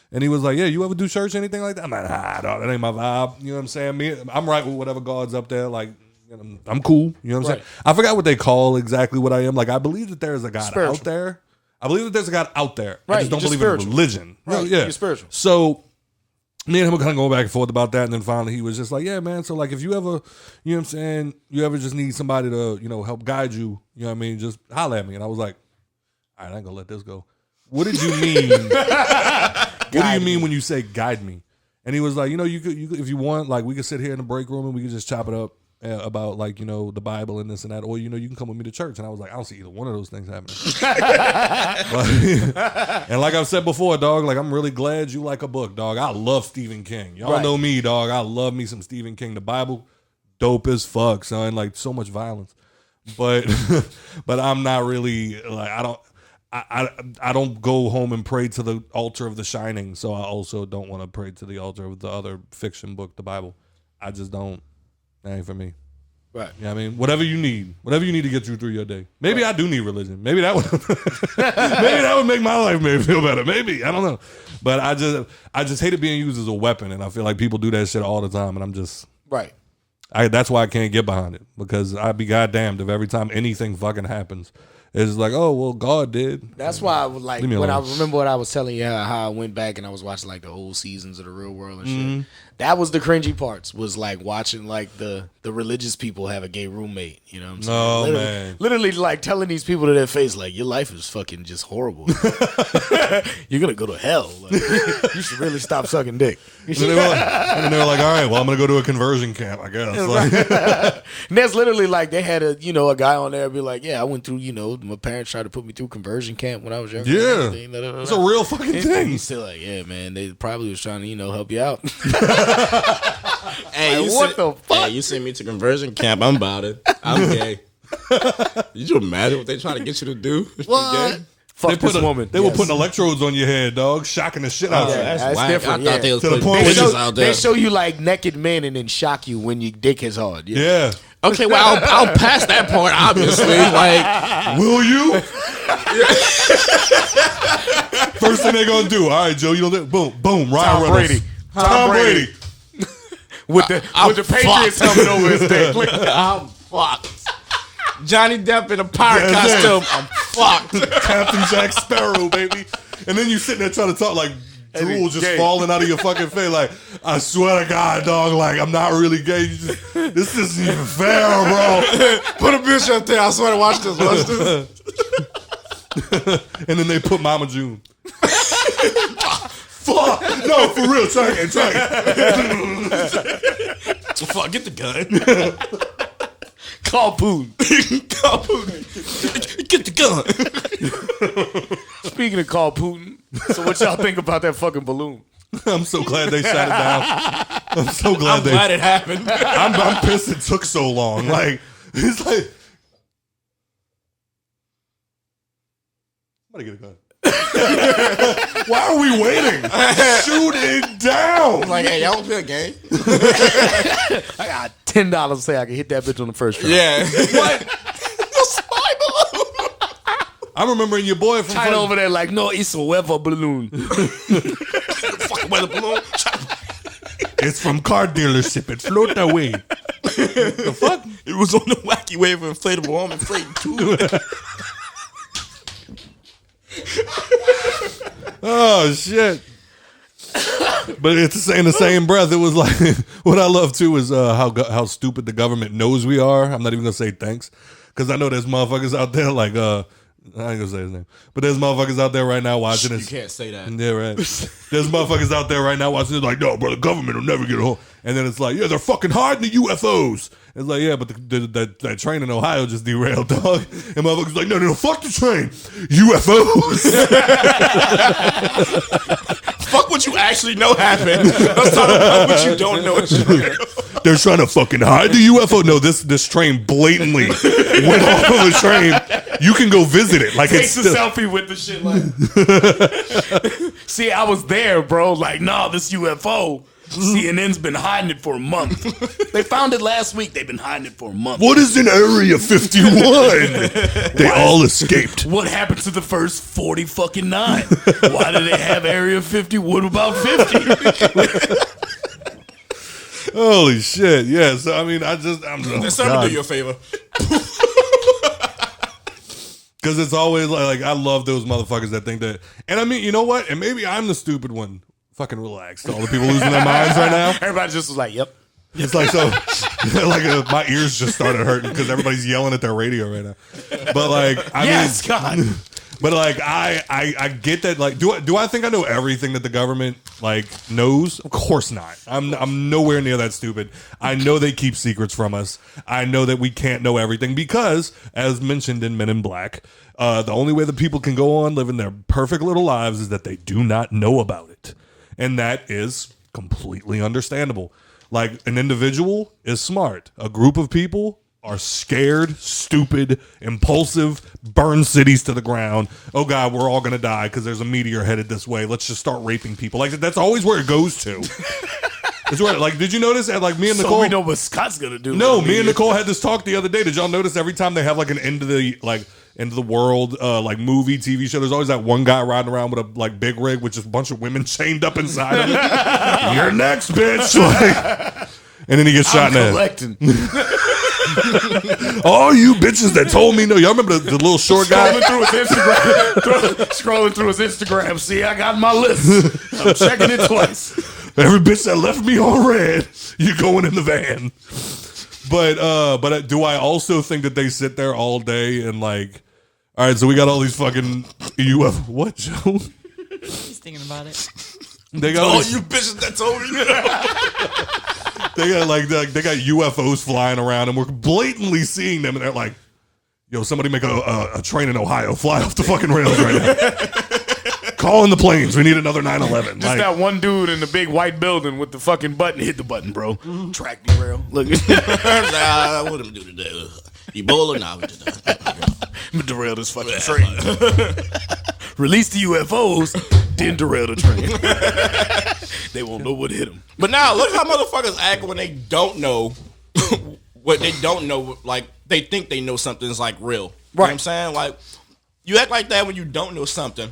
And he was like, yeah, you ever do church or anything like that? I'm like, nah, dog, that ain't my vibe. You know what I'm saying? I'm right with whatever God's up there. Like, I'm cool. You know what I'm saying? I forgot what they call exactly what I am. Like, I believe that there is a God out there. I believe that there's a God out there. Right, I just don't you're believe spiritual. in religion. Right, Yeah. you're spiritual. So me and him were kind of going back and forth about that. And then finally he was just like, yeah, man. So like if you ever, you know what I'm saying, you ever just need somebody to, help guide you, you know what I mean? Just holler at me. And I was like, all right, I ain't gonna let this go. What did you mean? What do you mean when you say guide me? And he was like, you could if you want, like we could sit here in the break room and we could just chop it up about like, the Bible and this and that. Or, you can come with me to church. And I was like, I don't see either one of those things happening. And like I've said before, dog, like I'm really glad you like a book, dog. I love Stephen King. Y'all know me, dog. I love me some Stephen King. The Bible, dope as fuck, son. Like so much violence. But but I'm not really like I don't go home and pray to the altar of The Shining, so I also don't want to pray to the altar of the other fiction book, the Bible. I just don't. That ain't for me. Right. You know what I mean? Whatever you need to get you through your day. Maybe I do need religion. Maybe that would make my life maybe feel better. Maybe. I don't know. But I just hate it being used as a weapon, and I feel like people do that shit all the time, and I'm just Right. that's why I can't get behind it, because I'd be goddamned if every time anything fucking happens, It's like, oh well, God did. That's why I was like, Leave me when I alone. remember what I was telling you how I went back and I was watching like the old seasons of The Real World and shit. That was the cringy parts. Was like watching like the religious people have a gay roommate. You know what I'm saying? Oh, literally, man. literally like telling these people to their face like, your life is fucking just horrible. You're gonna go to hell. Like, you should really stop sucking dick. And they were like, all right, well, I'm gonna go to a conversion camp, I guess. Like, And that's literally like they had a guy on there be like, yeah, I went through, my parents tried to put me through conversion camp when I was younger. yeah, it's a real fucking And thing. he's still like, yeah, man, they probably was trying to, help you out. Hey, Like, what the fuck? Hey, you send me to conversion camp. I'm about it. I'm gay. Did you imagine what they trying to get you to do? If you're gay? Fuck this woman. They were putting electrodes on your head, dog, shocking the shit out of you. that's whack. different, I yeah. thought they was To the putting point where bitches you- out there. They show you like naked men and then shock you when your dick is hard. Yeah. Okay, well, I'll pass that point, obviously. Like, Will you? First thing they gonna do. All right, Joe. You know, boom, boom. Ryan Tom Reynolds. Brady. Tom Brady. With the Patriots helmet over his dick. I'm fucked. Johnny Depp in a pirate That's it. costume. I'm fucked. Captain Jack Sparrow, baby. And then you sitting there trying to talk like drool just gay. falling out of your fucking face. Like, I swear to God, dog. Like, I'm not really gay. This isn't even fair, bro. Put a bitch up there. I swear to watch this. Watch this. And then they put Mama June. Fuck. No, for real. Try again. Fuck, get the gun. Call Putin. Call Putin. Get the gun. Speaking of call Putin, so what y'all think about that fucking balloon? I'm so glad they shot it down. I'm so glad I'm glad it happened. I'm pissed it took so long. Like, it's like, somebody get a gun. Why are we waiting? Shoot it down. Like, hey, y'all don't feel gay? I got $10 to say I can hit that bitch on the first try. Yeah. What? The spy balloon. I'm remembering your boy from China over there like, no, it's a weather balloon. Fucking weather balloon. It's from car dealership. It float away. The fuck? It was on the wacky wave of inflatable arm inflating too. Oh shit! But it's in the same breath. It was like what I love too is how stupid the government knows we are. I'm not even gonna say thanks because I know there's motherfuckers out there like I ain't gonna say his name, but there's motherfuckers out there right now watching this. You can't say that. Yeah, right. There's motherfuckers out there right now watching this like, no, bro, the government will never get a hold. And then it's like, yeah, they're fucking hiding the UFOs. It's like, yeah, but that train in Ohio just derailed, dog. And motherfuckers like, no, fuck the train. UFOs. Fuck what you actually know happened. Let's talk about what you don't know is real. They're trying to fucking hide the UFO. No, this train blatantly went off of the train. You can go visit it. Like Takes it's a still, selfie with the shit like. See, I was there, bro. Like, nah, this UFO. CNN's been hiding it for a month. They found it last week. They've been hiding it for a month. what is in Area 51? They all escaped. What happened to the first 40 fucking 9? Why do they have Area 50? What about 50? Holy shit! Yeah. So I mean, I'm just Somebody do you a favor. because it's always like I love those motherfuckers that think that. And I mean, you know what? And maybe I'm the stupid one. Fucking relax. All the people losing their minds right now. Everybody just was like, yep. It's like so, like my ears just started hurting because everybody's yelling at their radio right now. But like, I mean, God. but like, I get that. Like, do I think I know everything that the government like knows? Of course not. I'm nowhere near that stupid. I know they keep secrets from us. I know that we can't know everything because, as mentioned in Men in Black, the only way that people can go on living their perfect little lives is that they do not know about it, and that is completely understandable. Like, an individual is smart. A group of people are scared, stupid, impulsive, burn cities to the ground. Oh, God, we're all going to die because there's a meteor headed this way. Let's just start raping people. Like, that's always where it goes to. It's where, like, did you notice that, like, me and Nicole... So we know what Scott's going to do. No, me and Nicole had this talk the other day. Did y'all notice every time they have, like, an end of the world, like, movie, TV show, there's always that one guy riding around with a, like, big rig with just a bunch of women chained up inside of it. You're next, bitch. Like, and then he gets shot in the head. collecting. All you bitches that told me no. Y'all remember the little short guy? Scrolling through his Instagram. See, I got my list. I'm checking it twice. Every bitch that left me on red, you going in the van. But do I also think that they sit there all day and like, all right, so we got all these fucking UFO. What, Joe? He's thinking about it. They got all you bitches that told me. they got UFOs flying around, and we're blatantly seeing them, and they're like, "Yo, somebody make a train in Ohio fly off the fucking rails right now. Call in the planes. We need another 9/11." Just that one dude in the big white building with the fucking button. Hit the button, bro. Track derail. Look. Nah, what am I do today? Ebola? Nah, we did that. I'm gonna derail this fucking train. Release the UFOs, then derail the train. They won't know what hit them. But now, look how motherfuckers act when they don't know what they don't know. Like, they think they know something's, like, real. You know what I'm saying? Like, you act like that when you don't know something.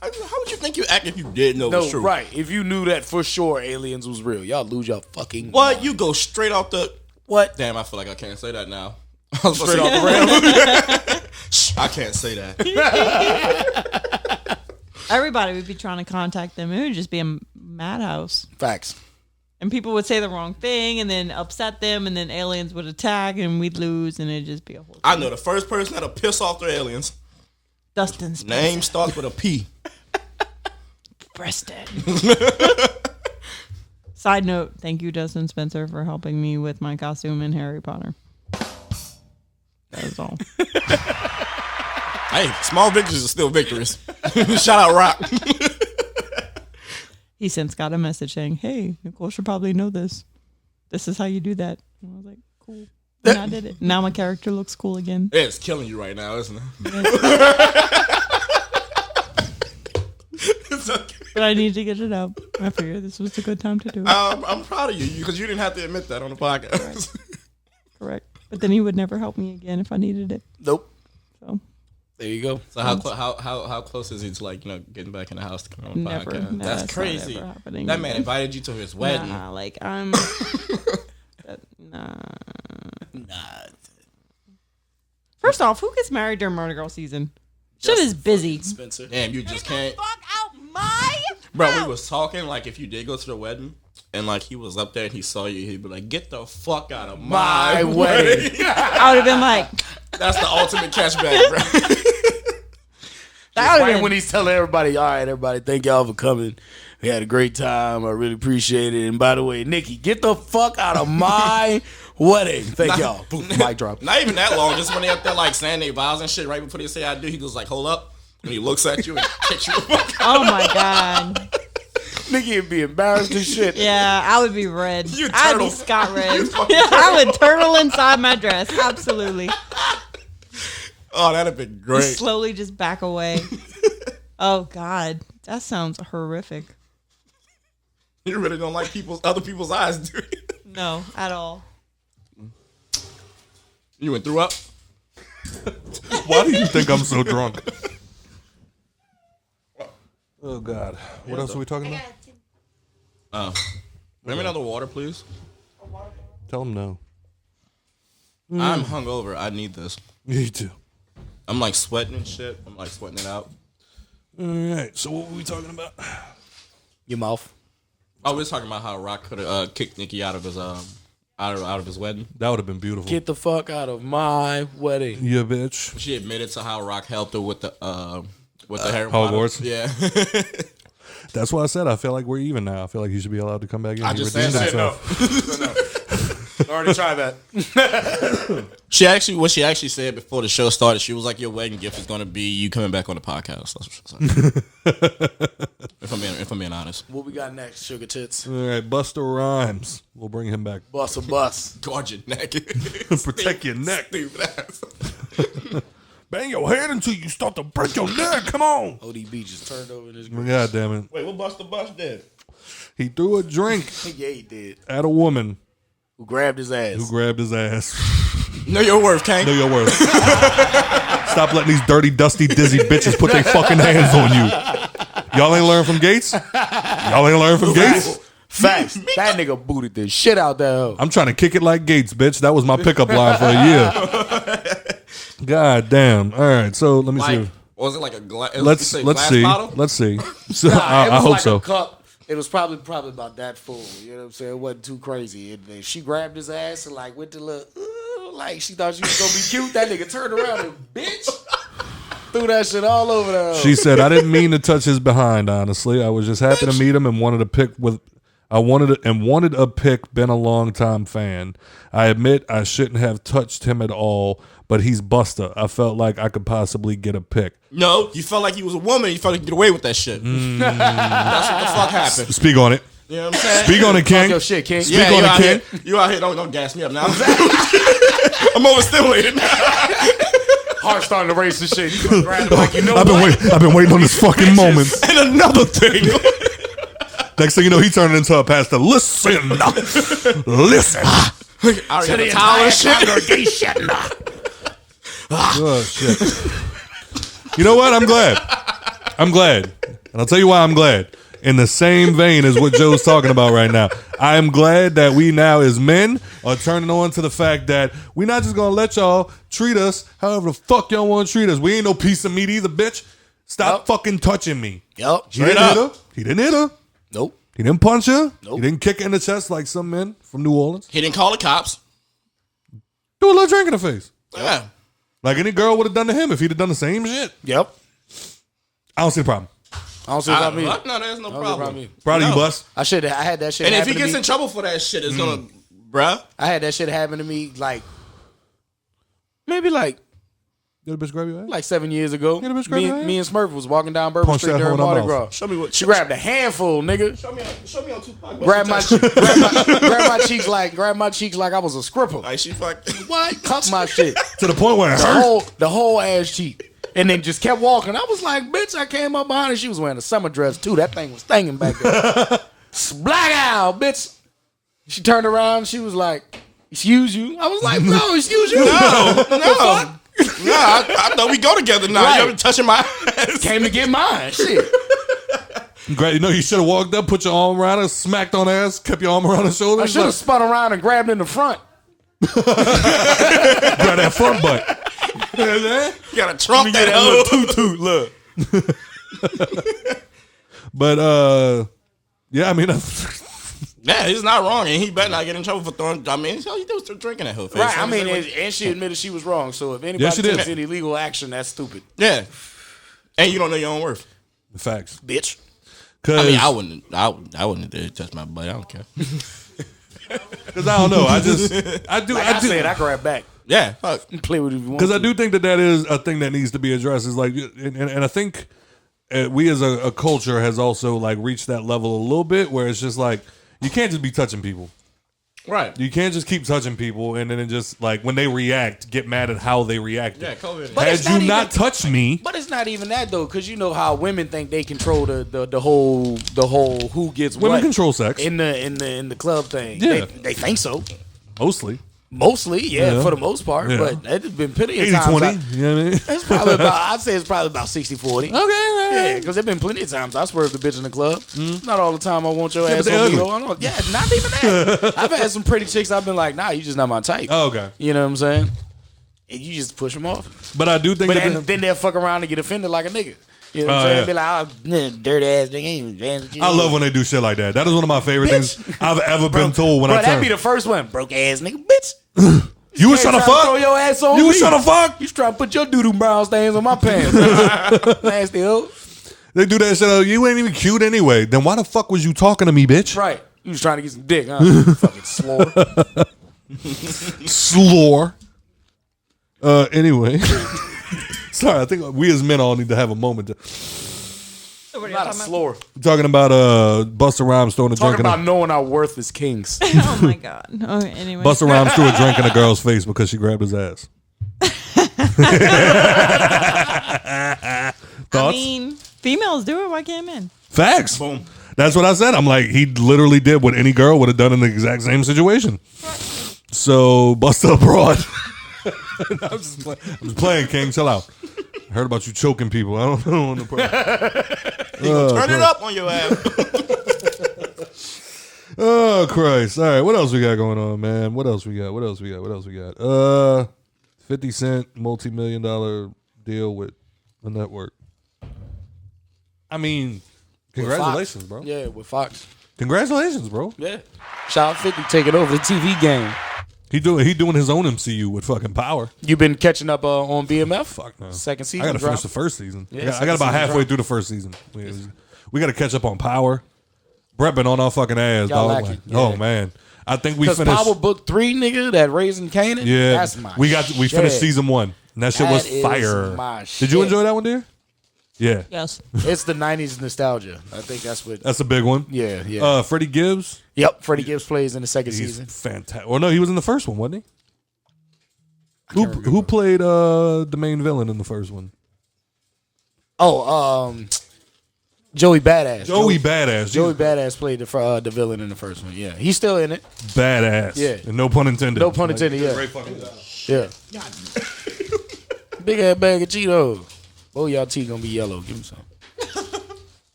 How would you think you act if you did know it was true? Right. If you knew that for sure aliens was real, y'all lose your fucking What? mind. You go straight off the... What? Damn, I feel like I can't say that now. Straight off the rail. I can't say that. Everybody would be trying to contact them. It would just be a madhouse. Facts. And people would say the wrong thing and then upset them, and then aliens would attack and we'd lose, and it'd just be a whole thing. I know the first person that'll piss off their aliens. Dustin Spencer. Name starts with a P. Preston. Side note, thank you, Dustin Spencer, for helping me with my costume in Harry Potter. That was all. Hey, small victories are still victories. Shout out Rock. He since got a message saying, hey, Nicole should probably know this. This is how you do that. And I was like, cool. And I did it. Now my character looks cool again. It's killing you right now, isn't it? It's okay. But I need to get it out. I figured this was a good time to do it. I'm proud of you because you didn't have to admit that on the podcast. Correct. But then he would never help me again if I needed it. Nope. So there you go. So how close is he to like getting back in the house to come on the never. podcast? No, That's crazy. not ever happening That man again. invited you to his wedding. Nah, like I'm. Nah. First off, who gets married during Murder Girl season? Shit is busy. Spencer. Damn, you just can't. Fuck out my. Bro, we was talking like if you did go to the wedding and like he was up there and he saw you, he'd be like, "Get the fuck out of my wedding." I would have been like, That's the ultimate catchback, bro. that Right when he's telling everybody, all right, everybody, thank y'all for coming. We had a great time. I really appreciate it. And by the way, Nikki, get the fuck out of my wedding. Thank y'all. Boom, mic drop. Not even that long. Just when they up there like saying their vows and shit, right before they say I do, he goes like, "Hold up," and he looks at you and kicks you the fuck out. Oh my god. Nikki would be embarrassed as shit. Yeah, I would be red. You I'd turtle. be Scott red. I would turtle inside my dress. Absolutely. Oh, that'd have been great. Slowly just back away. Oh god, that sounds horrific. You really don't like other people's eyes, do you? No, at all. You went through up? Why do you think I'm so drunk? Oh God! What else are we talking about? Bring me another water, please. Tell him no. I'm hungover. I need this. Me too. I'm like sweating and shit. I'm like sweating it out. All right. So what were we talking about? Your mouth. Oh, we was talking about how Rock could have kicked Nikki out of his out of his wedding. That would have been beautiful. Get the fuck out of my wedding. Yeah, bitch. She admitted to how Rock helped her with the Harry Hogwarts? Potter. Yeah. That's why I said I feel like we're even now. I feel like he should be allowed to come back in. I He just said redeemed that. himself. Already tried that. What she actually said before the show started, she was like, "Your wedding gift is gonna be you coming back on the podcast." That's what she said. if I'm being honest. What we got next, Sugar Tits? All right, Busta Rhymes. We'll bring him back. Bust a bus. Guard your neck. Protect your neck. Stupid ass. Bang your head until you start to break your neck. Come on. ODB just turned over in his grave. God damn it. Wait, what Busta Bus did? He threw a drink Yeah, he did. at a woman Who grabbed his ass. who grabbed his ass. Know your worth, Kane. Know your worth. Stop letting these dirty, dusty, dizzy bitches put their fucking hands on you. Y'all ain't learn from Gates? Y'all ain't learn from Gates? Facts. That nigga booted the shit out that hoe. I'm trying to kick it like Gates, bitch. That was my pickup line for a year. God damn. All right, so let me see. Was it like a glass? Let's see. Bottle? Let's see. So, Nah, I it was hope like so. a cup. It was probably about that full. You know what I'm saying? It wasn't too crazy. She grabbed his ass and like went to look, like she thought she was gonna be cute. That nigga turned around and bitch threw that shit all over there. She said, "I didn't mean to touch his behind. Honestly, I was just happy to meet him and wanted a pic with. I wanted a pic. Been a long time fan. I admit I shouldn't have touched him at all, but he's Busta. I felt like I could possibly get a pic. No, you felt like you was a woman. You felt like you could get away with that shit. That's what the fuck happened. Speak on it. You know what I'm saying? Speak on it, King. Talk your shit, King. Speak on it, King. You out here? Don't gas me up now. I'm overstimulated now. Heart starting to race and shit. You gonna grab it like you know I've been waiting on this fucking moment. And another thing. Next thing you know, he turned into a pastor. Listen. Listen. I already got the towel and shit. Oh, shit. You know what? I'm glad. And I'll tell you why I'm glad. In the same vein as what Joe's talking about right now. I am glad that we now as men are turning on to the fact that we're not just going to let y'all treat us however the fuck y'all want to treat us. We ain't no piece of meat either, bitch. Stop fucking touching me. Yep. He didn't hit her. Nope. He didn't punch her. Nope. He didn't kick her in the chest like some men from New Orleans. He didn't call the cops. Do a little drink in the face. Yeah. Like any girl would have done to him if he'd have done the same shit. Yep. I don't see the problem. I don't see what I mean. No, there's no problem. Proud of you, Bus. I had that shit. And if he happen to gets me. in trouble for that shit, it's gonna, bruh. I had that shit happen to me maybe Did a bitch grab your ass? like 7 years ago. Get a bitch grab your ass? Me and Smurf was walking down Bourbon Punch Street that during hoe in her Mardi mouth. Gras. Show me what. She grabbed a handful, nigga. Show me on Tupac. Grab my cheeks like I was a scripper. Like she fucked. What? Cut my shit. To the point where it hurt. The whole ass cheek. And then just kept walking. I was like, bitch, I came up behind her. She was wearing a summer dress too. That thing was stinging back there. Black out, bitch. She turned around. She was like, excuse you. I was like, no, excuse you. No. I thought we go together now. Right. You ever touching my ass? Came to get mine. Shit. Great. You know, you should have walked up, put your arm around her, smacked on her ass, kept your arm around her shoulder. I should have spun around and grabbed in the front. Grab that front butt. You gotta trump that hoe. Toot, look. But, yeah, I mean, Yeah, he's not wrong, and he better not get in trouble for throwing. I mean, all you do is drinking that hoe face. Right, I mean, and she admitted she was wrong. So if anybody she did. takes any legal action, that's stupid. Yeah, and you don't know your own worth, facts. Bitch. I mean, I wouldn't touch my butt. I don't care. Because I don't know. I do. Like I said, I grab back. Yeah, fuck. Play with it if you want. Because I do think that is a thing that needs to be addressed. Is like, and I think we as a culture has also like reached that level a little bit where it's just like you can't just be touching people. Right. You can't just keep touching people and then it just like when they react, get mad at how they reacted. Yeah, COVID. But it's Had you not not touched me, But it's not even that though, because you know how women think they control the whole who gets women what control sex in the club thing. Yeah. They think so. mostly. Yeah, for the most part. Yeah. But there's been plenty of 80-20. times. You know what I mean? It's probably about. I'd say it's probably about 60-40. Okay, right. Yeah, because there's been plenty of times I swerved the bitch in the club. Not all the time I want your Yeah, ass but they on me. ugly. Yeah, not even that. I've had some pretty chicks. I've been like, nah, you just not my type. Oh, okay. You know what I'm saying? And you just push them off. But I do think But that then they'll fuck around and get offended like a nigga. You know what I'm Oh, saying? yeah. Be like, oh, dirty ass nigga. Ain't dance with you. I love when they do shit like that. That is one of my favorite things I've ever been told when I that'd turn. be the first one. Broke ass nigga, bitch. You was trying to Throw fuck? your ass on You me. was trying to fuck? You was trying to put your doo-doo brown stains on my pants. Nasty hoe. They do that shit. You ain't even cute anyway. Then why the fuck was you talking to me, bitch? Right. You was trying to get some dick, huh? Fucking slore. Slore. Anyway. Sorry, I think we as men all need to have a moment. Not a slore. We're talking about Busta Rhymes throwing a drink Talking in about knowing our worth as kings. Oh my god. Okay, anyway. Busta Rhymes threw a drink in a girl's face because she grabbed his ass. Thoughts? I mean, females do it. Why can't men? Facts. Boom. That's what I said. I'm like, he literally did what any girl would have done in the exact same situation. So, Busta abroad. I'm just playing, King. Chill out. I heard about you choking people. I don't know. Turn it up on your ass. Oh Christ! All right, what else we got going on, man? What else we got? 50 Cent multi-million-dollar deal with the network. I mean, congratulations, bro. Yeah, with Fox. Congratulations, bro. Yeah. Shout out 50 taking over the TV game. He doing his own MCU with fucking Power. You been catching up on BMF? Fuck no. Second season. I gotta finish dropped. the first season. Yeah, I got about second season halfway dropped. through the first season. We got to catch up on Power. Brett been on our fucking ass, Y'all dog. lacking. Oh Yeah. man, I think we Because finished. Power Book 3, nigga, that Raising Canaan. Yeah, That's my we shit. finished season 1. And that shit was That is fire. my Did you shit. enjoy that one, dear? Yeah, Yes. It's the 90s nostalgia. I think that's what. that's a big one. Yeah. Freddie Gibbs, Yep. Freddie Gibbs plays in the second he's season. fantastic. Well, no, he was in the first one, wasn't he? Who played the main villain in the first one? Oh, Joey Badass. Joey Badass. Joey Badass played the villain in the first one. Yeah. He's still in it. Badass. Yeah. And no pun intended. No pun intended, yeah. Great fucking job. Yeah. Big ass bag of Cheetos. Oh, y'all tea gonna be yellow. Give me some.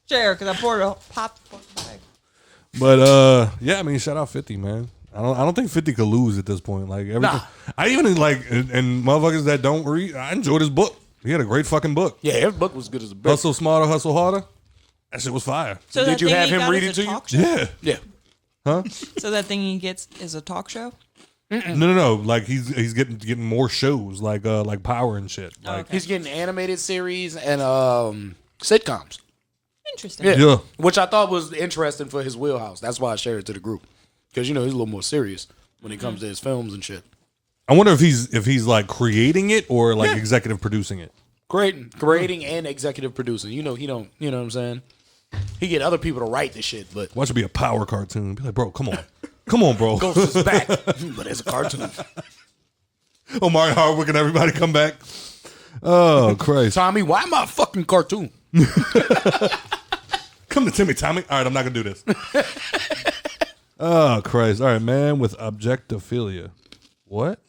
Share, because I poured a pop bag. But yeah, I mean, shout out 50, man. I don't think 50 could lose at this point. Like everything. Nah. I even and motherfuckers that don't read. I enjoyed his book. He had a great fucking book. Yeah, his book was good as a book. Hustle Smarter, Hustle Harder. That shit was fire. So Did that you thing have he him got read is it a to you? talk show? Yeah. Yeah. Huh? So that thing he gets is a talk show? No. Like he's getting more shows like Power and shit. Like Okay. He's getting animated series and sitcoms. Interesting. Yeah. Which I thought was interesting for his wheelhouse. That's why I shared it to the group. Because, he's a little more serious when it comes to his films and shit. I wonder if he's like creating it or like executive producing it. Creating and executive producing. He don't, you know what I'm saying? He get other people to write the shit, but Watch it be a Power cartoon. Be like, bro, come on. Come on, bro. Ghost is back. But it's a cartoon. Omari Hardwick and everybody come back. Oh, Christ. Tommy, why am I a fucking cartoon? Come to Timmy, Tommy. All right, I'm not going to do this. Oh, Christ. All right, man with objectophilia. What?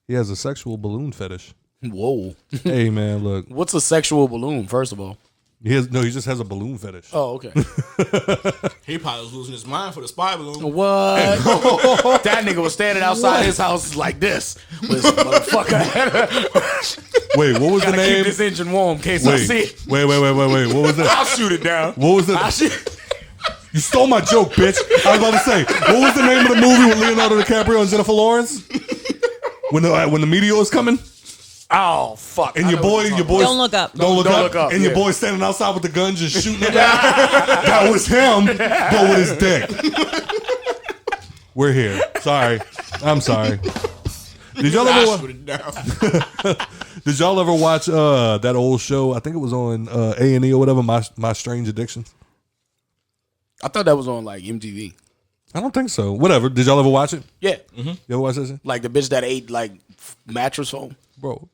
He has a sexual balloon fetish. Whoa. Hey, man, look. What's a sexual balloon, first of all? He just has a balloon fetish. Oh, okay. He probably was losing his mind for the spy balloon. What? That nigga was standing outside his house like this. With this motherfucker. Wait, what was the Gotta name? keep this engine warm in case I see it. Wait. What was that? I'll shoot it down. What was I'll the? shoot. You stole my joke, bitch. I was about to say, what was the name of the movie with Leonardo DiCaprio and Jennifer Lawrence? When the meteor is coming, Oh, fuck. and I your know what boy, you're your talking boy, Don't look up. don't look up, and your yeah. boy standing outside with the gun just shooting it. That was him, but with his dick. We're here. Sorry, I'm sorry. Did y'all ever? Did y'all ever watch that old show? I think it was on A&E or whatever. My Strange Addictions. I thought that was on like MTV. I don't think so. Whatever. Did y'all ever watch it? Yeah. You ever watch that shit? Like the bitch that ate like mattress foam. Bro.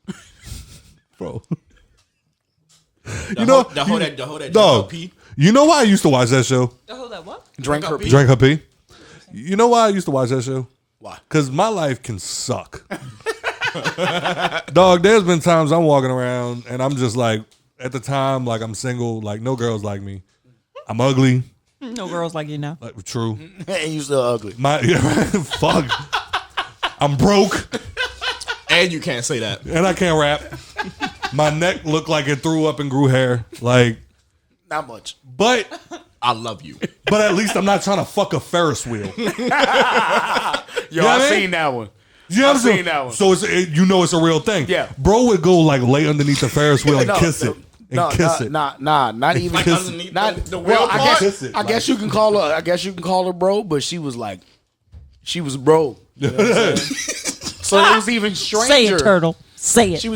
The whole that Dog. P. You know why I used to watch that show? Oh, that what? Drank her pee. Drank her pee. You know why I used to watch that show? Why? Because my life can suck. Dog, there's been times I'm walking around and I'm just like, at the time, like I'm single, like no girls like me. I'm ugly. No girls like you now. Like, true. And you still ugly. Fuck. I'm broke And you can't say that. and I can't rap. My neck looked like it threw up and grew hair. Like, Not much. but I love you. at least I'm not trying to fuck a Ferris wheel. Yo, know I what I mean? seen that one. You know what I'm I've seen saying? that one. So it's it's a real thing. Yeah. Bro would go like lay underneath the Ferris wheel and kiss it. Not even. Like Kiss- underneath Not the well. wheel I part? guess. Kiss it, I guess you can call her. I guess you can call her bro, but she was bro. You know what I'm saying? So it was even stranger. Say it, turtle. Say it. She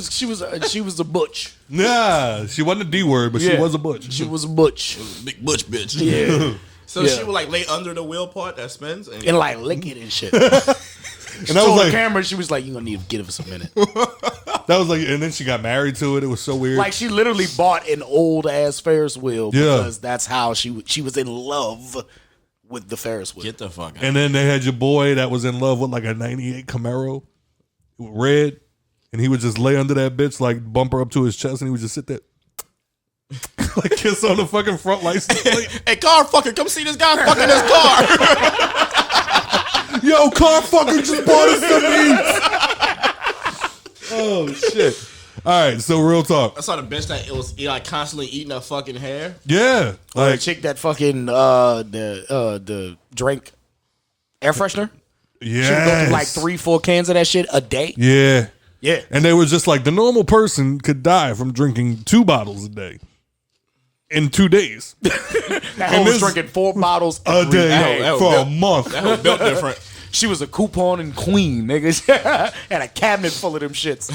was a butch. Nah, she wasn't a D word, but she Yeah. was a butch. She was a butch. Big butch bitch. Yeah. So Yeah. she would like lay under the wheel part that spins and And like lick it and shit. And that was Told the like, camera, she was like, "You gonna need to give us a minute." and then she got married to it. It was so weird. Like she literally bought an old ass Ferris wheel Yeah. because that's how she was in love with the Ferris wheel. get the fuck out. And then they had your boy that was in love with like a '98 Camaro, red, and he would just lay under that bitch, like bump her up to his chest, and he would just sit there. like kiss on the fucking front license plate. Hey, car fucker, come see this guy fucking his car. Yo, car fucker just bought us some eats. Oh shit! All right, so real talk. I saw the bitch that it was like constantly eating her fucking hair. Yeah, Like like chick that fucking the drink air freshener. She would go yeah, through like 3-4 cans of that shit a day. yeah, Yeah. and they were just like the normal person could die from drinking 2 bottles a day in 2 days. That hoe was drinking 4 bottles a every day that for was a month. That was built different. She was a coupon and queen, nigga. Had a cabinet full of them shits.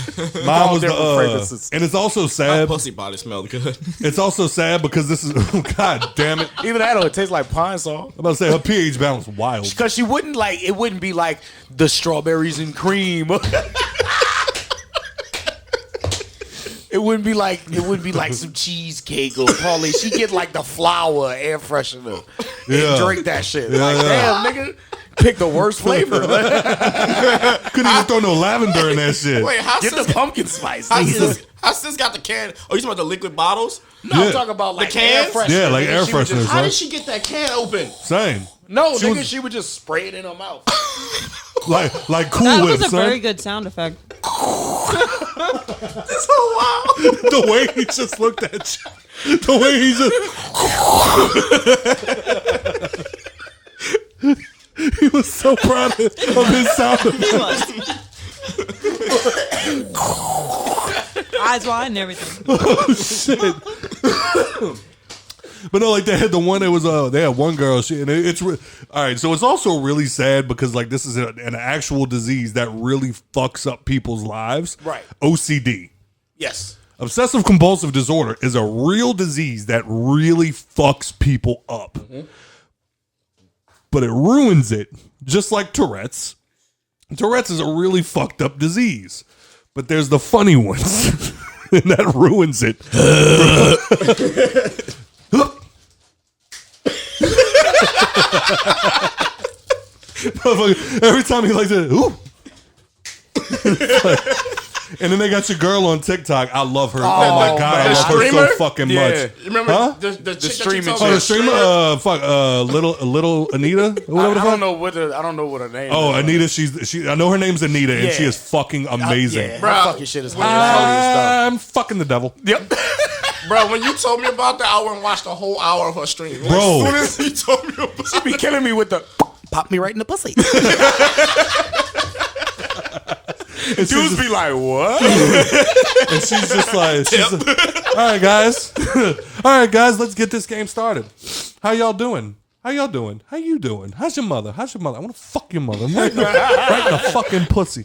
Mine was different fragrances. and it's also My sad. pussy body smelled good. It's also sad because this is God damn it. Even that, it tastes like pine sol. I'm about to say her pH balance wild. Because she wouldn't like, it wouldn't be like the strawberries and cream. It wouldn't be like some cheesecake or parlay. She get like the flour air freshener and drink that shit. Damn, nigga, pick the worst flavor. Couldn't even throw no lavender in that shit. Wait, how Get sis, the pumpkin spice. how nigga. sis got the can? Oh, you talking about the liquid bottles? No, Yeah. I'm talking about like The cans? air freshener. Yeah, like nigga. air She would fresheners, just- How right? did she get that can open? Same. No, She nigga, was- she would just spray it in her mouth. Like Cool That Whip, was a son. very good sound effect. That's so wild. The way he just looked at you. The way he just. He was so proud of his sound effect. Eyes wide and everything. Oh shit! But no, like they had the one that was they had one girl. It's all right. So it's also really sad because like this is an actual disease that really fucks up people's lives. Right. OCD, Yes. obsessive compulsive disorder, is a real disease that really fucks people up. But it ruins it, just like Tourette's. Tourette's is a really fucked up disease. But there's the funny ones, and that ruins it. Every time he likes it, ooh. And then they got your girl on TikTok. I love her. Oh, my God, man. I love her Streamer? so fucking Yeah. much. You remember Huh? the chick that you streaming told chick. me? Oh, the streamer, little Anita, or I whatever the fuck. don't know what her name Oh, is. Anita, she. I know her name's Anita, and Yeah. she is fucking amazing. Yeah, Bruh. her fucking shit is hilarious. I'm fucking the devil, Yep. Bro, when you told me about that, I went and watched the whole hour of her stream. Bro. As soon as you told me about She be killing me with the pop me right in the pussy. Dudes be like, what? and she's just like, all right, guys, let's get this game started. How y'all doing? How you doing? How's your mother? I want to fuck your mother right in the fucking pussy.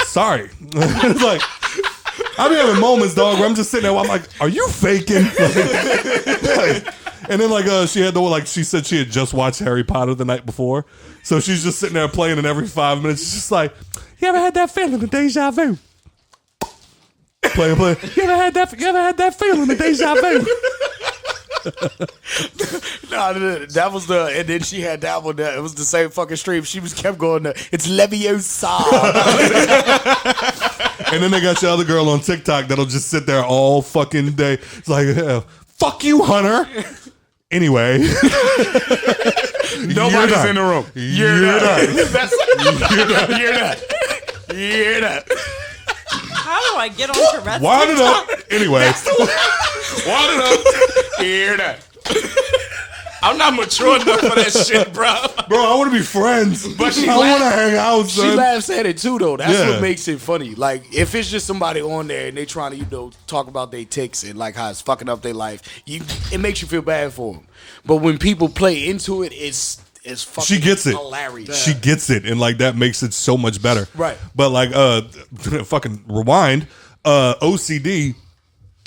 Sorry. It's like, I be having moments, dog, where I'm just sitting there, where I'm like, are you faking? And then she had she said she had just watched Harry Potter the night before, so she's just sitting there playing, and every 5 minutes she's just like, you ever had that feeling of deja vu? Play. You ever had that feeling of deja vu? No, that was and then she had that one. It was the same fucking stream. She kept going. It's Leviosa. And then they got your other girl on TikTok that'll just sit there all fucking day. It's like, fuck you, Hunter. Anyway. Nobody's in the room. You're not. You're not. How do I get on Tourette's? Wind it up. Anyway. Wind it up. You're not. I'm not mature enough for that shit, bro. Bro, I want to be friends. But she I want to laughed- hang out, She son. laughs at it too, though. That's Yeah. what makes it funny. Like, if it's just somebody on there and they trying to, talk about their ticks and like how it's fucking up their life, it makes you feel bad for them. But when people play into it, it's fucking She gets it. hilarious. She gets it, and that makes it so much better. Right. But fucking rewind. OCD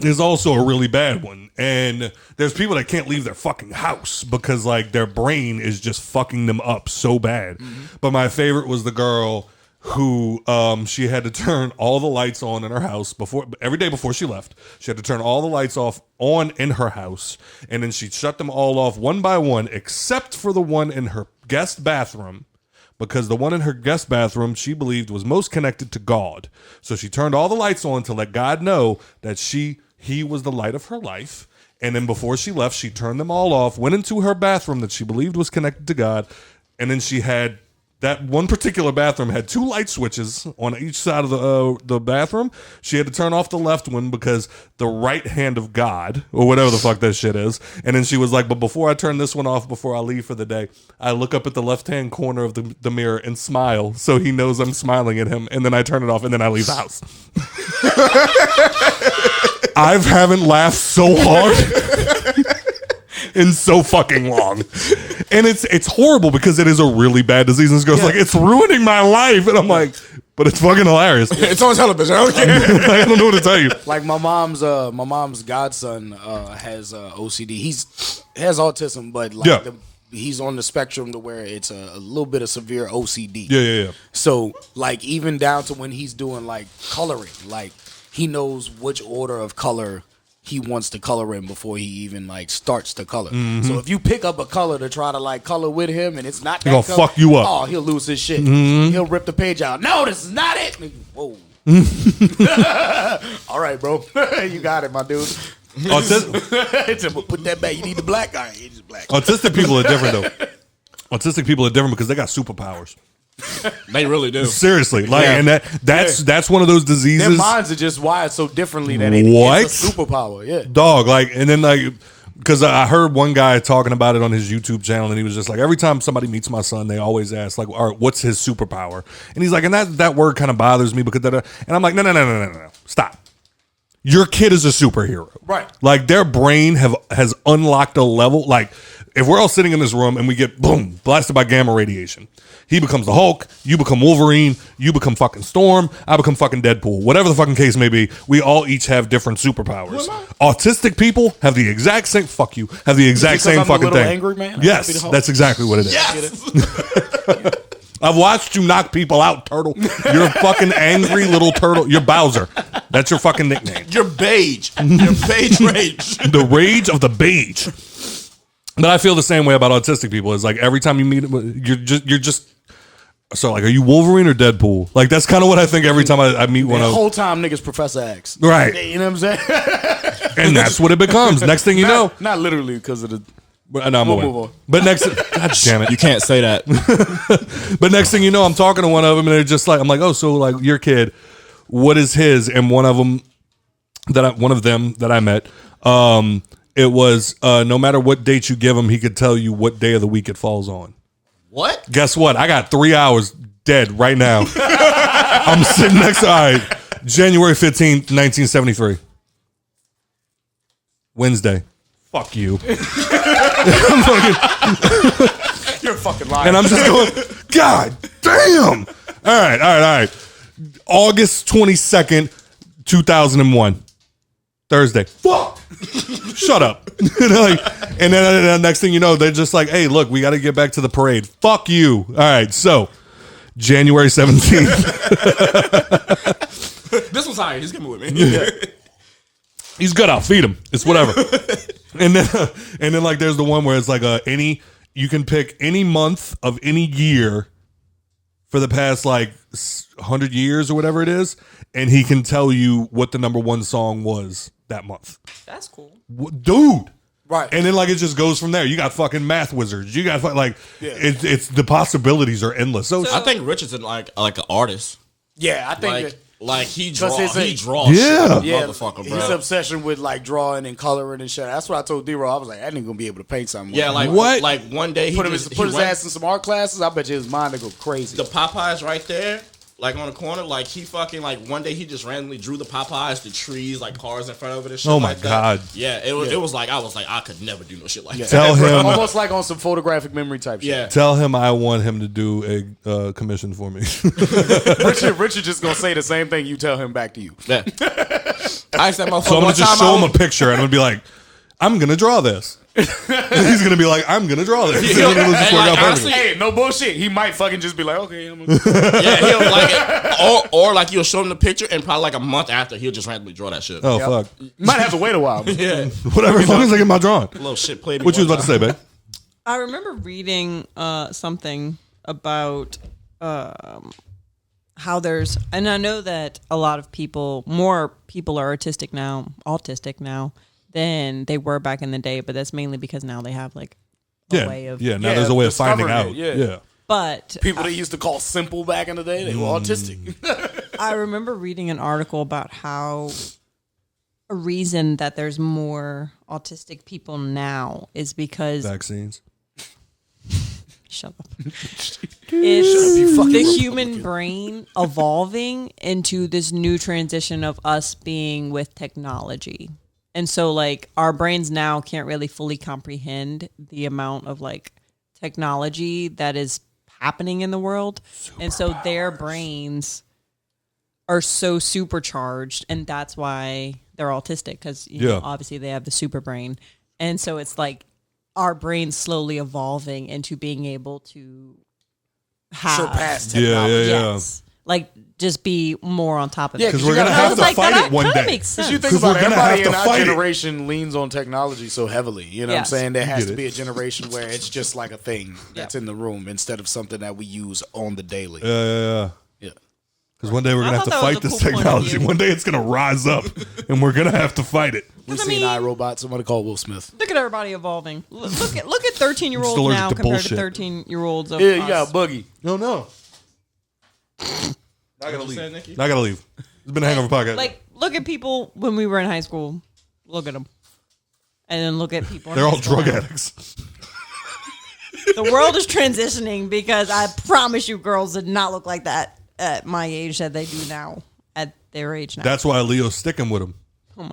is also a really bad one, and there's people that can't leave their fucking house because their brain is just fucking them up so bad. But my favorite was the girl who she had to turn all the lights on in her house every day before she left. She had to turn all the lights on in her house, and then she'd shut them all off one by one except for the one in her guest bathroom, because the one in her guest bathroom she believed was most connected to God. So she turned all the lights on to let God know that she he was the light of her life. And then before she left, she turned them all off, went into her bathroom that she believed was connected to God. And then she had that one particular bathroom had 2 light switches on each side of the bathroom. She had to turn off the left one because the right hand of God, or whatever the fuck that shit is. And then she was like, but before I turn this one off, before I leave for the day, I look up at the left-hand corner of the mirror and smile so he knows I'm smiling at him. And then I turn it off and then I leave the house. I haven't laughed so hard in so fucking long. And it's horrible because it is a really bad disease. And this girl's like, it's ruining my life. And I'm like, but it's fucking hilarious. It's on television. I don't care. I don't know what to tell you. Like my mom's godson has OCD. He has autism, but like he's on the spectrum to where it's a little bit of severe OCD. Yeah. So like even down to when he's doing like coloring, like he knows which order of color he wants to color in before he even like starts to color. So if you pick up a color to try to like color with him and it's not that gonna color, fuck you up. Oh, he'll lose his shit. He'll rip the page out. No, this is not it. Whoa. All right, bro. You got it, my dude. Put that back. You need the black guy. He's just black. Autistic people are different though. Autistic people are different because they got superpowers. They really do. Seriously, like, and that's one of those diseases. Their minds are just wired so differently that it's a superpower. Yeah, dog. Like, and then like, because I heard one guy talking about it on his YouTube channel, and he was just like, every time somebody meets my son, they always ask like, all right, what's his superpower? And he's like, and that word kind of bothers me because and I'm like, no, stop. Your kid is a superhero, right? Like their brain has unlocked a level. Like if we're all sitting in this room and we get boom blasted by gamma radiation. He becomes the Hulk, you become Wolverine, you become fucking Storm, I become fucking Deadpool. Whatever the fucking case may be, we all each have different superpowers. Autistic people have the exact same have the exact same fucking thing. Angry man? Yes, that's exactly what it is. Yes. I've watched you knock people out, Turtle. You're a fucking angry little turtle. You're Bowser. That's your fucking nickname. You're Beige. You're Beige Rage. The rage of the beige. But I feel the same way about autistic people. It's like every time you meet them, you're just so like, are you Wolverine or Deadpool? Like that's kind of what I think every time I meet one of them. The whole time niggas Professor X. Right. You know what I'm saying? And that's what it becomes. Next thing you know. Not literally because of the... No, I'm aware. But next... God damn it. You can't say that. But next thing you know, I'm talking to one of them and they're just like, I'm like, oh, so like your kid, what is his? And one of them that I met, it was no matter what date you give him, he could tell you what day of the week it falls on. What? Guess what? I got 3 hours dead right now. I'm sitting next to, all right, January 15th, 1973. Wednesday. Fuck you. You're a fucking liar. And I'm just going, God damn. All right. August 22nd, 2001. Thursday. Fuck. Shut up. And then next thing you know, they're just like, hey, look, we got to get back to the parade. Fuck you. All right. So January 17th. This one's higher. He's coming with me. Yeah. He's good. I'll feed him. It's whatever. and then like there's the one where it's like you can pick any month of any year for the past like 100 years or whatever it is, and he can tell you what the number one song was that month. That's cool. Dude. Right. And then like it just goes from there. You got fucking math wizards. You got it's the possibilities are endless. So I think Richardson like an artist. Yeah, I think he draws. Yeah. Shit, motherfucker, bro. His obsession with like drawing and coloring and shit. That's what I told D-Ro. I was like, I ain't gonna be able to paint something. Yeah, like what? Like one day put his ass in some art classes. I bet you his mind would go crazy. The Popeyes right there, like on the corner, like he fucking like one day he just randomly drew the Popeyes, the trees, like cars in front of it and shit. Oh my like God. That. Yeah, it was like I was like I could never do no shit like that. Tell him almost like on some photographic memory type shit. Yeah. Tell him I want him to do a commission for me. Richard just gonna say the same thing you tell him back to you. Yeah. I said, so I'm gonna just show him a picture and I'm gonna be like, I'm gonna draw this. And he's gonna be like, I'm gonna draw this. Honestly, hey, no bullshit. He might fucking just be like, okay, I'm gonna yeah, he'll like it. Or like you'll show him the picture and probably like a month after he'll just randomly draw that shit. Oh fuck. You might have to wait a while. Yeah. Whatever, as long as I get my drawing. A little shit played. What you was about to say, babe? I remember reading something about I how and I know that a lot of more people are autistic now than they were back in the day, but that's mainly because now they have like a way of now there's a way of finding out. Yeah. But people they used to call simple back in the day, they were autistic. I remember reading an article about how a reason that there's more autistic people now is because vaccines. Shut up. Is the human brain evolving into this new transition of us being with technology. And so like our brains now can't really fully comprehend the amount of like technology that is happening in the world. And so their brains are so supercharged, and that's why they're autistic, because know, obviously they have the super brain. And so it's like our brains slowly evolving into being able to surpass technology. Yes. Like just be more on top of it. Because we're gonna have to fight it one day. Because you think about everybody in our generation leans on technology so heavily. You know what I'm saying? There has to be a generation where it's just like a thing that's in the room instead of something that we use on the daily. Yeah. Because one day we're gonna have to fight this technology. One day it's gonna rise up, and we're gonna have to fight it. We've seen iRobot. Somebody call Will Smith. Look at everybody evolving. Look at 13-year-olds now compared to 13-year-olds of us. You got Boogie. No. Not gonna leave. It's been a Hangover podcast. Like, look at people when we were in high school. Look at them. And then look at people. They're all drug addicts. The world is transitioning because I promise you girls did not look like that at my age that they do now, at their age now. That's why Leo's sticking with him. Oh, my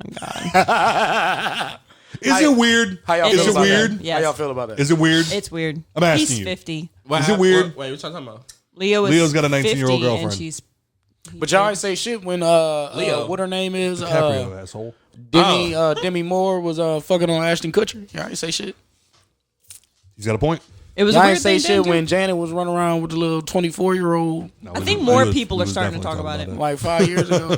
God. Is it weird? How y'all feel about that? Yes. How y'all feel about that? Is it weird? It's weird. I'm asking He's you. 50. Is it weird? Wait, what you talking about? Leo's got a 19-year-old girlfriend. But y'all ain't say shit when what her name is? DiCaprio, asshole. Demi Moore was fucking on Ashton Kutcher. Y'all ain't say shit. He's got a point. It was y'all a weird ain't say thing shit when Janet was running around with the little 24-year-old. I think more people are starting to talk about it. Like 5 years ago.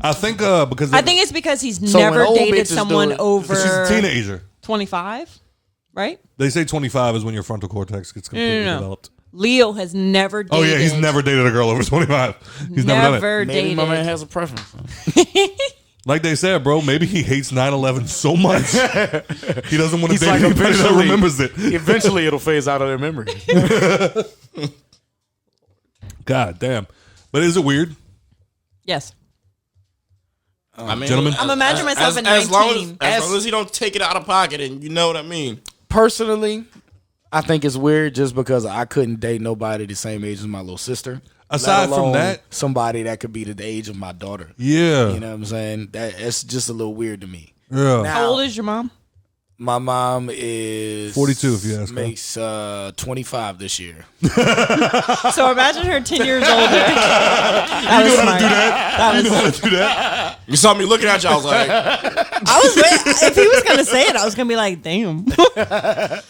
I think because I think it's because he's never dated someone over. She's a teenager. 25, right? They say 25 is when your frontal cortex gets completely developed. Leo has never dated. Oh yeah, he's never dated a girl over 25. He's never done it. Maybe my man has a preference. Like they said, bro, maybe he hates 9/11 so much he doesn't want to date like, anybody that remembers it. Eventually, it'll phase out of their memory. God damn! But is it weird? Yes. I mean, gentlemen, I'm imagining myself at 19. As long as he don't take it out of pocket, and you know what I mean. Personally, I think it's weird just because I couldn't date nobody the same age as my little sister. Aside from that, somebody that could be the age of my daughter. Yeah. You know what I'm saying? That's just a little weird to me. Yeah. Now, how old is your mom? My mom is 42 if you ask her. Makes 25 this year. So imagine her 10 years older. You know how to do that. You know how to do that. You saw me looking at you. I was like, if he was going to say it, I was going to be like, damn.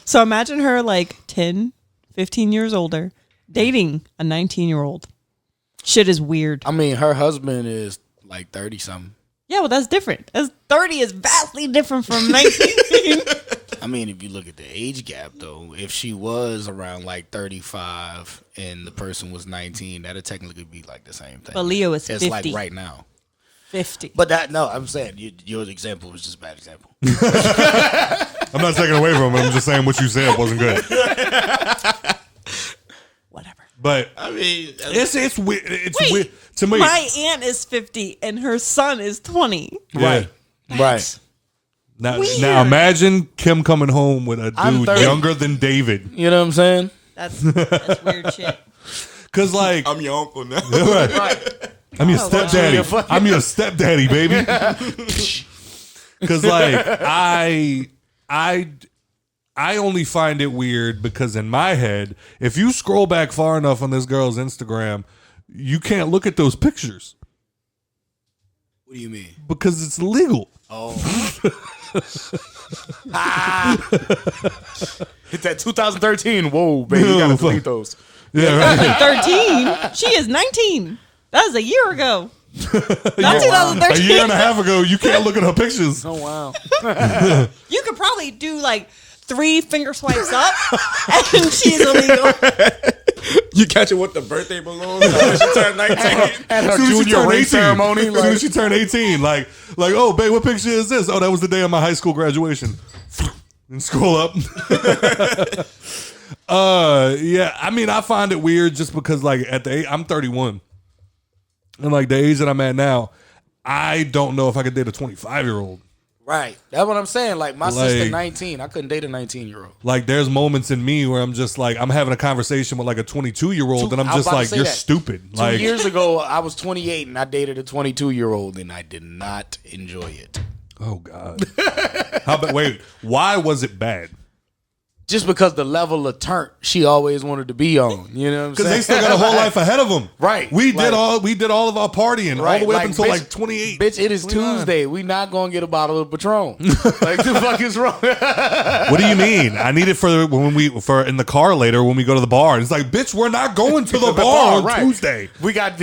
So imagine her like 10, 15 years older, dating a 19-year-old. Shit is weird. I mean, her husband is like 30-something. Yeah, well, that's different. 30 is vastly different from 19. I mean, if you look at the age gap, though, if she was around like 35 and the person was 19, that'd technically be like the same thing. But Leo is 50. It's like right now. 50. But I'm saying your example was just a bad example. I'm not taking away from it. I'm just saying what you said wasn't good. Whatever. But I mean, it's weird. It's weird to me. My aunt is 50 and her son is 20. Yeah. Right. Now imagine Kim coming home with a dude younger than David. You know what I'm saying? That's weird shit. Cause like I'm your uncle now. Right. I'm your stepdaddy. I'm your stepdaddy, baby. Cause like I only find it weird because in my head, if you scroll back far enough on this girl's Instagram, you can't look at those pictures. What do you mean? Because it's illegal. Oh. Hit that 2013. Whoa, baby. You gotta delete those. Yeah, right. 13? She is 19. That was a year ago. Not 2013. A year and a half ago, you can't look at her pictures. Oh, wow. You could probably do like 3 finger swipes up and she's illegal. You catch it with the birthday balloons when she turned 19. At her As soon as she junior turned ring 18. ceremony. As soon as she turned 18, like, oh, babe, what picture is this? Oh, that was the day of my high school graduation. And scroll up. Yeah, I mean, I find it weird just because, like, at the age, I'm 31. And, like, the age that I'm at now, I don't know if I could date a 25-year-old. Right. That's what I'm saying. Like, my Like- sister 19. I couldn't date a 19-year-old. Like, there's moments in me where I'm just like, I'm having a conversation with like a 22-year-old, and I'm I was just about to like, say you're that. stupid. 2 Like, years ago, I was 28 and I dated a 22-year-old and I did not enjoy it. oh God. How about? Wait, why was it bad? Just because the level of turn she always wanted to be on. You know what I'm Because saying? they still got a whole life ahead of them. Right. We Like- did all of our partying all the way up until bitch, like 28. Bitch, it is 29. Tuesday. We not gonna get a bottle of Patron. Like the fuck is wrong? What do you mean? I need it for in the car later when we go to the bar. It's like, bitch, we're not going to the bar on right. Tuesday. We got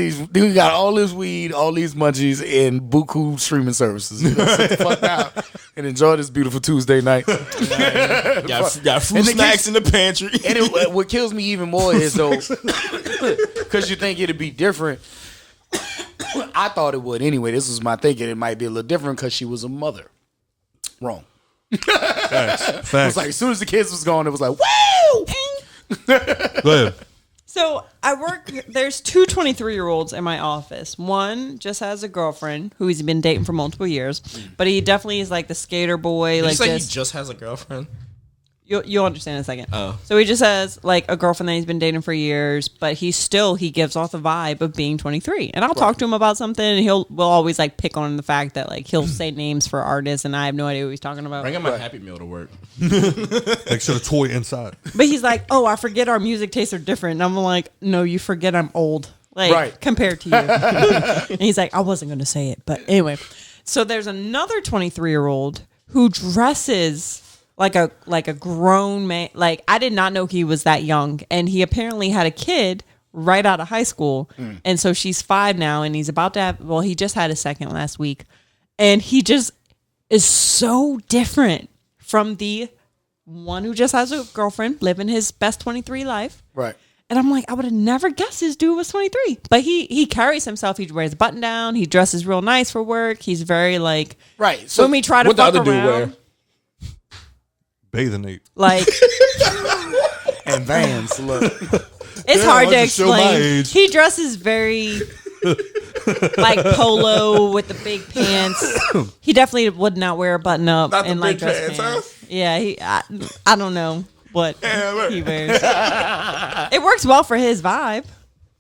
all this weed, all these munchies, and buku streaming services. You know, sit the fuck down and enjoy this beautiful Tuesday night. Got fruit And the snacks kids- in the pantry. And what kills me even more is though, because you think it'd be different. I thought it would anyway. This was my thinking. It might be a little different because she was a mother. Wrong. Facts. It was like as soon as the kids was gone, it was like, woo! Go ahead. So I work. There's two 23-year-olds in my office. One just has a girlfriend who he's been dating for multiple years, but he definitely is like the skater boy. Did Like you say just he just has a girlfriend? You'll understand in a second. Oh. So he just has like a girlfriend that he's been dating for years, but he gives off the vibe of being 23. And I'll talk to him about something, and we'll always like pick on the fact that like he'll say names for artists, and I have no idea what he's talking about. Bring him a Happy Meal to work. Like, should a toy inside. But he's like, oh, I forget our music tastes are different. And I'm like, no, you forget I'm old. Like, Right. compared to you. And he's like, I wasn't going to say it. But anyway. So there's another 23-year-old who dresses like a grown man. Like, I did not know he was that young. And he apparently had a kid right out of high school. And so she's 5 now, and he's about to have, well, he just had a second last week. And he just is so different from the one who just has a girlfriend, living his best 23 life. Right. And I'm like, I would have never guessed this dude was 23. But he carries himself. He wears a button down. He dresses real nice for work. He's very like, Right. so when we try to what the fuck other dude around, wear? Bathing ape. like, And Vans, look. it's Yeah, hard why to don't you show my explain. age? He dresses very like polo with the big pants. He definitely would not wear a button up Not the and like big dress pants, huh? Yeah, I don't know what he wears. It works well for his vibe,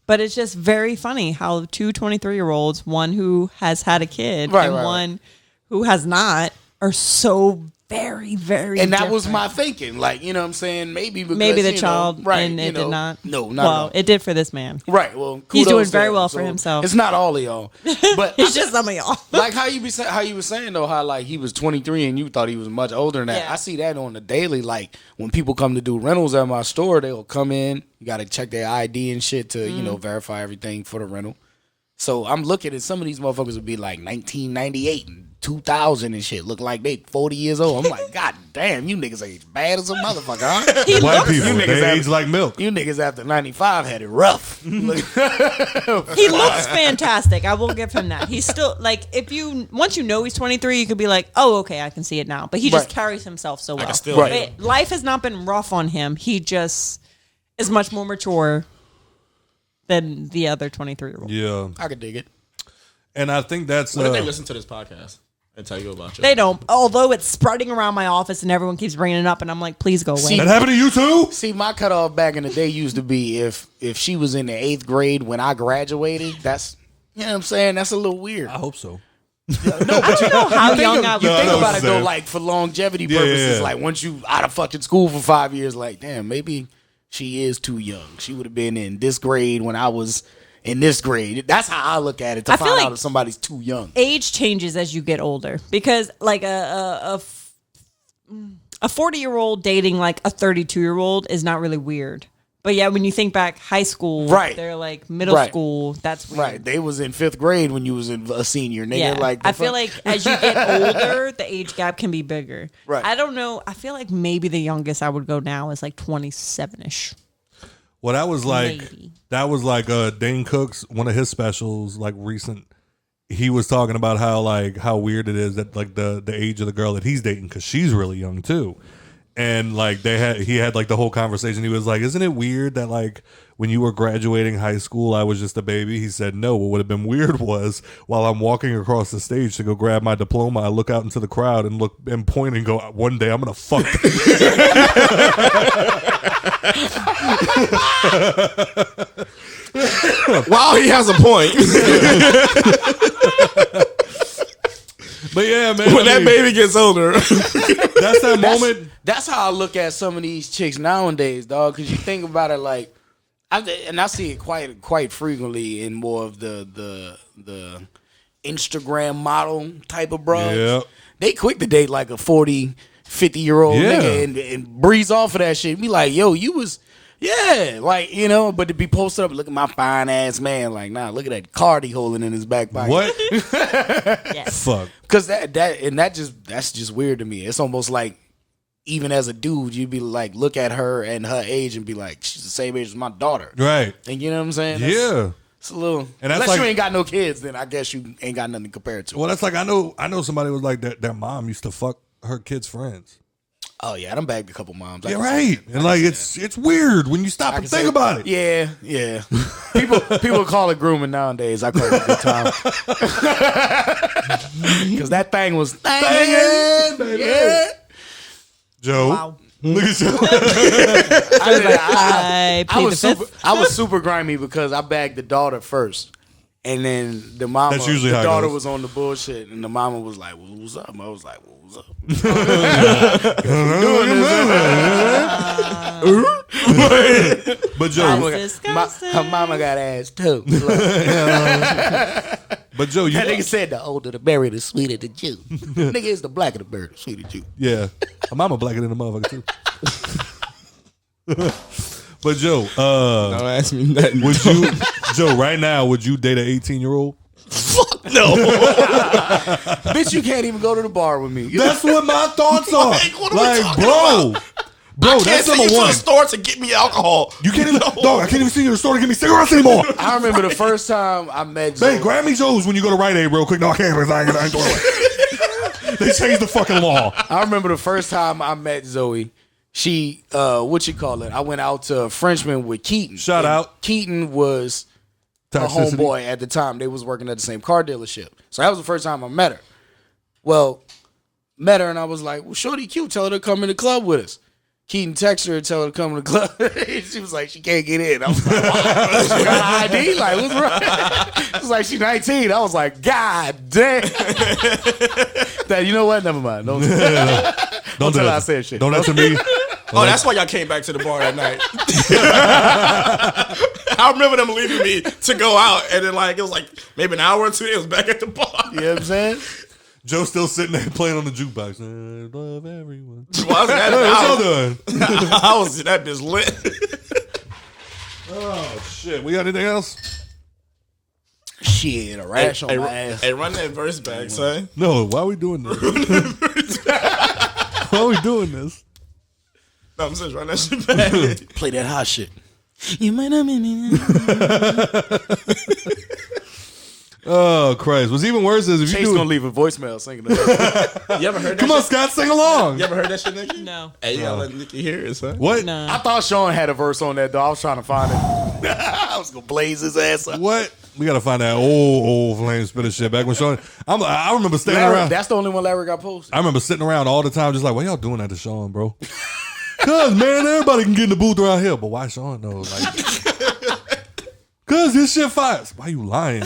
but it's just very funny how two 23-year-olds, one who has had a kid and one who has not, are so very, very And that was different. my thinking. Like, you know what I'm saying? Maybe because, Maybe the you know, child, right, and you it know, did not. No, not at well, all. it did for this man. Right. Well, He's doing kudos to very him. well for So, himself. It's not all of y'all, but It's just some of y'all. like how you were saying though, how like he was 23 and you thought he was much older than that. Yeah. I see that on the daily. Like when people come to do rentals at my store, they'll come in. You got to check their ID and shit to you know verify everything for the rental. So I'm looking at some of these motherfuckers would be like 1998 and 2000 and shit. Look like they 40 years old. I'm like, God damn, you niggas age bad as a motherfucker, huh? He White looks, people, you niggas they have- age like milk. You niggas after 95 had it rough. Look- he looks fantastic. I will give him that. He's still like, once you know he's 23, you could be like, oh, okay, I can see it now. But he just Right. carries himself so well. can still Right. But life has not been rough on him. He just is much more mature than the other 23-year-old. Yeah. I could dig it. And I think that's What if they listen to this podcast and tell you about you? They don't. Although it's spreading around my office and everyone keeps bringing it up, and I'm like, please go away. that happened to you too? See, my cutoff back in the day used to be if she was in the 8th grade when I graduated. That's, you know what I'm saying? That's a little weird. I hope so. I don't know how young I was. You No, I think know about what it you're though, saying. like for longevity Yeah, purposes, yeah. like once you out of fucking school for 5 years, like damn, maybe she is too young. She would have been in this grade when I was in this grade. That's how I look at it to I feel find like- out if somebody's too young. Age changes as you get older because like a 40-year-old dating like a 32-year-old is not really weird. But yeah, when you think back high school, Right. they're like middle Right. school, that's weird. Right, they was in 5th grade when you was in a senior, nigga. Yeah, Like I feel like as you get older, the age gap can be bigger. Right. I don't know. I feel like maybe the youngest I would go now is like 27-ish. Well, that was like Maybe. Dane Cook's one of his specials, like recent. He was talking about how weird it is that like the age of the girl that he's dating, because she's really young too. And like he had like the whole conversation. He was like, "Isn't it weird that like when you were graduating high school, I was just a baby?" He said, "No. What would have been weird was while I'm walking across the stage to go grab my diploma, I look out into the crowd and look and point and go, one day I'm gonna fuck." Wow, he has a point. But yeah, man. When that baby gets older, that's that moment. That's how I look at some of these chicks nowadays, dog. Because you think about it, like, I see it quite frequently in more of the Instagram model type of bros. Yeah. They quick to date like a 40, 50-year-old Yeah. nigga and breeze off of that shit. Be like, yo, you was. Yeah, like, you know, but to be posted up, look at my fine ass man. Like, nah, look at that card he holding in his back pocket. What? Yes. Fuck. Because that's just weird to me. It's almost like even as a dude, you'd be like, look at her and her age and be like, she's the same age as my daughter. Right. And you know what I'm saying? Yeah. It's a little. And that's unless like- you ain't got no kids, then I guess you ain't got nothing to compare it to. Well, that's like I know somebody was like their mom used to fuck her kids' friends. Oh yeah, I done bagged a couple moms. Yeah, right. And like it's weird when you stop and think about it. Yeah. People call it grooming nowadays. I call it a good time. Because that thing was Banging, baby. Yeah. Joe. Wow. Look at Joe. I plead the fifth. I was super grimy because I bagged the daughter first. And then the mama, That's usually the how it daughter goes. was on the bullshit, and the mama was like, well, what's up? I was like, well, what's up? But Joe, Her mama got ass too. but Joe, you That nigga said the older the berry, the sweeter the juice. Nigga, it's the blacker the berry, the sweeter the juice. yeah, her mama blacker than a motherfucker too. But Joe, don't ask me nothing. would you, Joe, right now, would you date an 18-year-old? Fuck no. Bitch, you can't even go to the bar with me. That's what my thoughts are. Like, what are we Like, talking bro, Can't that's take number you to one. the store to get me alcohol. You can't even, dog. I can't even see you in the store to get me cigarettes anymore. I remember the first time I met Zoe. Hey, grab me Joe's when you go to Rite Aid real quick. No, I can't. I ain't doing it. They changed the fucking law. I remember the first time I met Zoe. She, what you call it? I went out to Frenchman with Keaton. Shout And out. Keaton was a Toxicity. homeboy at the time. They was working at the same car dealership. So that was the first time I met her. Well, met her and I was like, well, shorty cute. Tell her to come in the club with us. Keaton texted her and tell her to come in the club. She was like, she can't get in. I was like, wow. She got an ID? Like, what's wrong? She was like, she's 19. I was like, God damn. That, you know what? Never mind. Don't tell her I said shit. Don't answer me. Oh, that's why y'all came back to the bar that night. I remember them leaving me to go out, and then like it was like maybe an hour or two. It was back at the bar. You know what I'm saying? Joe's still sitting there playing on the jukebox. I love everyone. Well, Hey, what y'all doing? I was that bitch lit. Oh shit! We got anything else? Shit, a rash on my ass. Hey, run that verse back, son. No. Why are we doing this? Why are we doing this? No, I'm saying run that shit back. Play that hot shit. You might not be. Oh Christ! What's even worse is if Chase you do. gonna leave a voicemail singing that. You ever heard that Come on, shit? Scott, sing along. You ever heard that shit, Nikki? No. Hey, you gotta let Nikki hear it, son. What? No. I thought Sean had a verse on that, though. I was trying to find it. I was gonna blaze his ass up. What? We gotta find that old flame spitter shit back when Sean. I remember standing Larry, around. that's the only one Larry got posted. I remember sitting around all the time, just like, why y'all doing that to Sean, bro? Cause man, everybody can get in the booth around here, but why Sean though? Like, cause this shit fires. Why you lying?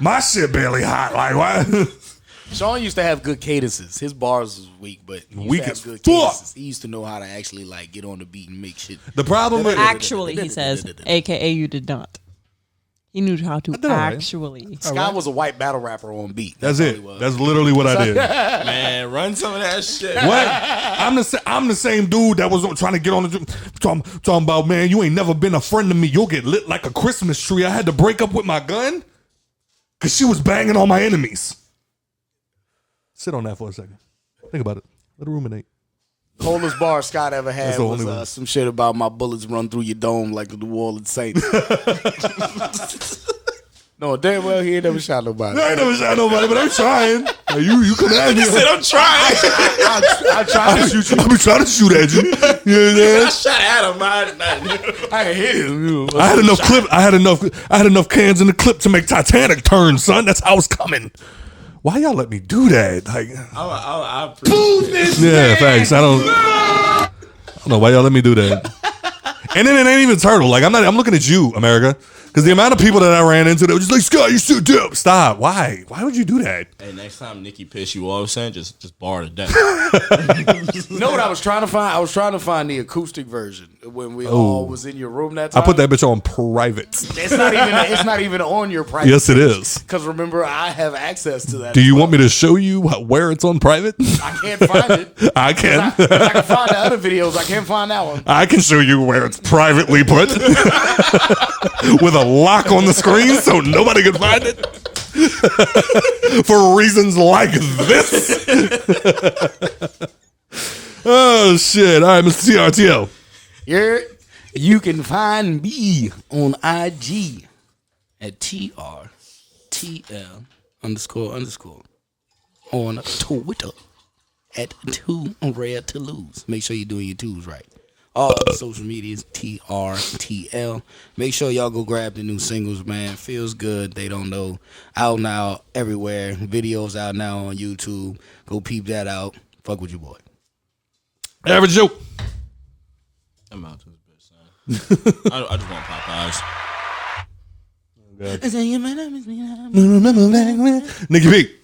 My shit barely hot. Like why? Sean used to have good cadences. His bars was weak, but he used Weak to as have good fuck. cadences. He used to know how to actually like get on the beat and make shit. The problem is Actually, he says, AKA you did not. He knew how to did all right. actually. Scott was a white battle rapper on beat. that's all it. he was. That's literally what I did. Man, run some of that shit. What? I'm the same dude that was trying to get on the talking about, man, you ain't never been a friend to me. You'll get lit like a Christmas tree. I had to break up with my gun because she was banging on my enemies. Sit on that for a second. Think about it. Let it ruminate. Coldest bar Scott ever had That's the was only one. some shit about my bullets run through your dome like the New Orleans Saints. No, damn well he ain't never shot nobody. I ain't never shot nobody, but I'm trying. You come at me. I'm trying. I tried to shoot you. I be trying to shoot at you. You know I shot at him. I hit him. I had enough clip. I had enough cans in the clip to make Titanic turn, son. That's how it's coming. Why y'all let me do that? Like, I yeah, thanks. I don't know why y'all let me do that. And then it ain't even Turtle. Like, I'm looking at you, America. Because the amount of people that I ran into, they were just like, Scott, you're so dope. Stop. Why? Why would you do that? Hey, next time Nikki piss you off, saying just bar to death. You know what I was trying to find? I was trying to find the acoustic version when we all was in your room that time. I put that bitch on private. It's not even on your private. Yes, it is. Because remember, I have access to that. Do you want me to show you where it's on private? I can't find it. I can. I can find the other videos. I can't find that one. I can show you where it's privately put with a lock on the screen so nobody can find it for reasons like this. Oh, shit. All right, Mr. TRTL. You can find me on IG at TRTL __ on Twitter at 2 Rare to Lose. Make sure you're doing your twos right. All other social medias, TRTL. Make sure y'all go grab the new singles, man. Feels good. They don't know. Out now everywhere. Videos out now on YouTube. Go peep that out. Fuck with your boy. Average Joe. I'm out to this bitch, son. I just want Popeyes. Nikki P.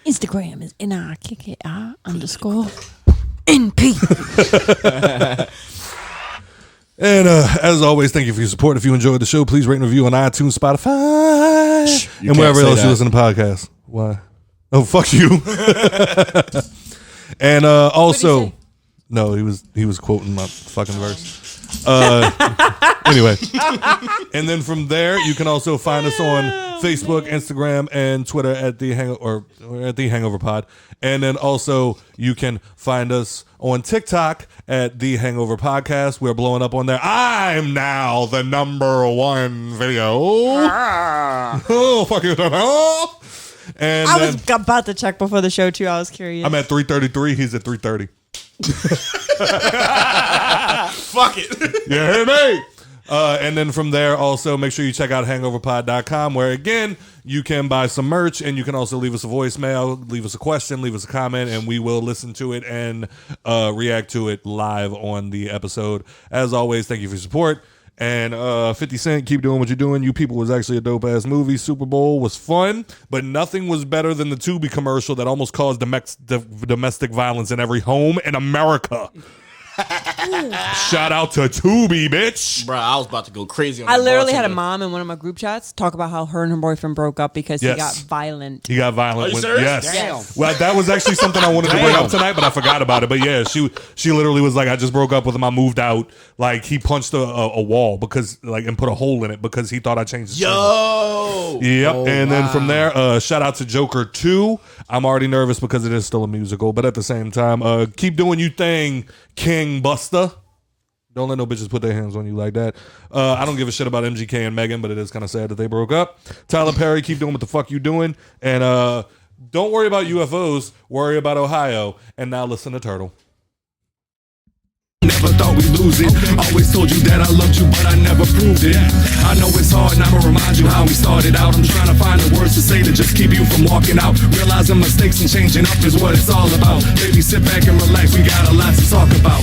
Instagram is NRKKI_NP. And as always, thank you for your support. If you enjoyed the show, please rate and review on iTunes, Spotify, and wherever else you listen to podcasts. Why? Oh, fuck you. And also, no, he was quoting my fucking verse. Anyway, and then from there you can also find us on Facebook, Instagram, and Twitter at the Hangover Pod. And then also you can find us on TikTok at the Hangover Podcast. We're blowing up on there. I'm now the #1 video. Oh, fuck you. And I was about to check before the show too. I was curious. I'm at 333. He's at 330. Fuck it. You hear me? And then from there, also make sure you check out hangoverpod.com, where again you can buy some merch, and you can also leave us a voicemail, leave us a question, leave us a comment, and we will listen to it and react to it live on the episode. As always, thank you for your support. And 50 Cent, keep doing what you're doing. You People was actually a dope-ass movie. Super Bowl was fun, but nothing was better than the Tubi commercial that almost caused domestic violence in every home in America. Shout out to Tubi, bitch. Bro, I was about to go crazy on I that literally had a bartender. mom in one of my group chats talk about how her and her boyfriend broke up because he got violent. He got violent. Are you serious? Yes. Damn. Well, that was actually something I wanted to bring up tonight, but I forgot about it. But yeah, she literally was like, I just broke up with him. I moved out. Like, he punched a wall because and put a hole in it because he thought I changed his channel. Yep. Oh, and then from there, shout out to Joker 2. I'm already nervous because it is still a musical, but at the same time, keep doing you thing, King Busta. Don't let no bitches put their hands on you like that. I don't give a shit about MGK and Megan, but it is kind of sad that they broke up. Tyler Perry, keep doing what the fuck you doing. And don't worry about UFOs. Worry about Ohio. And now listen to Turtle. Never thought we'd lose it. Always told you that I loved you, but I never proved it. I know it's hard, and I'ma remind you how we started out. I'm trying to find the words to say to just keep you from walking out. Realizing mistakes and changing up is what it's all about. Baby, sit back and relax. We got a lot to talk about.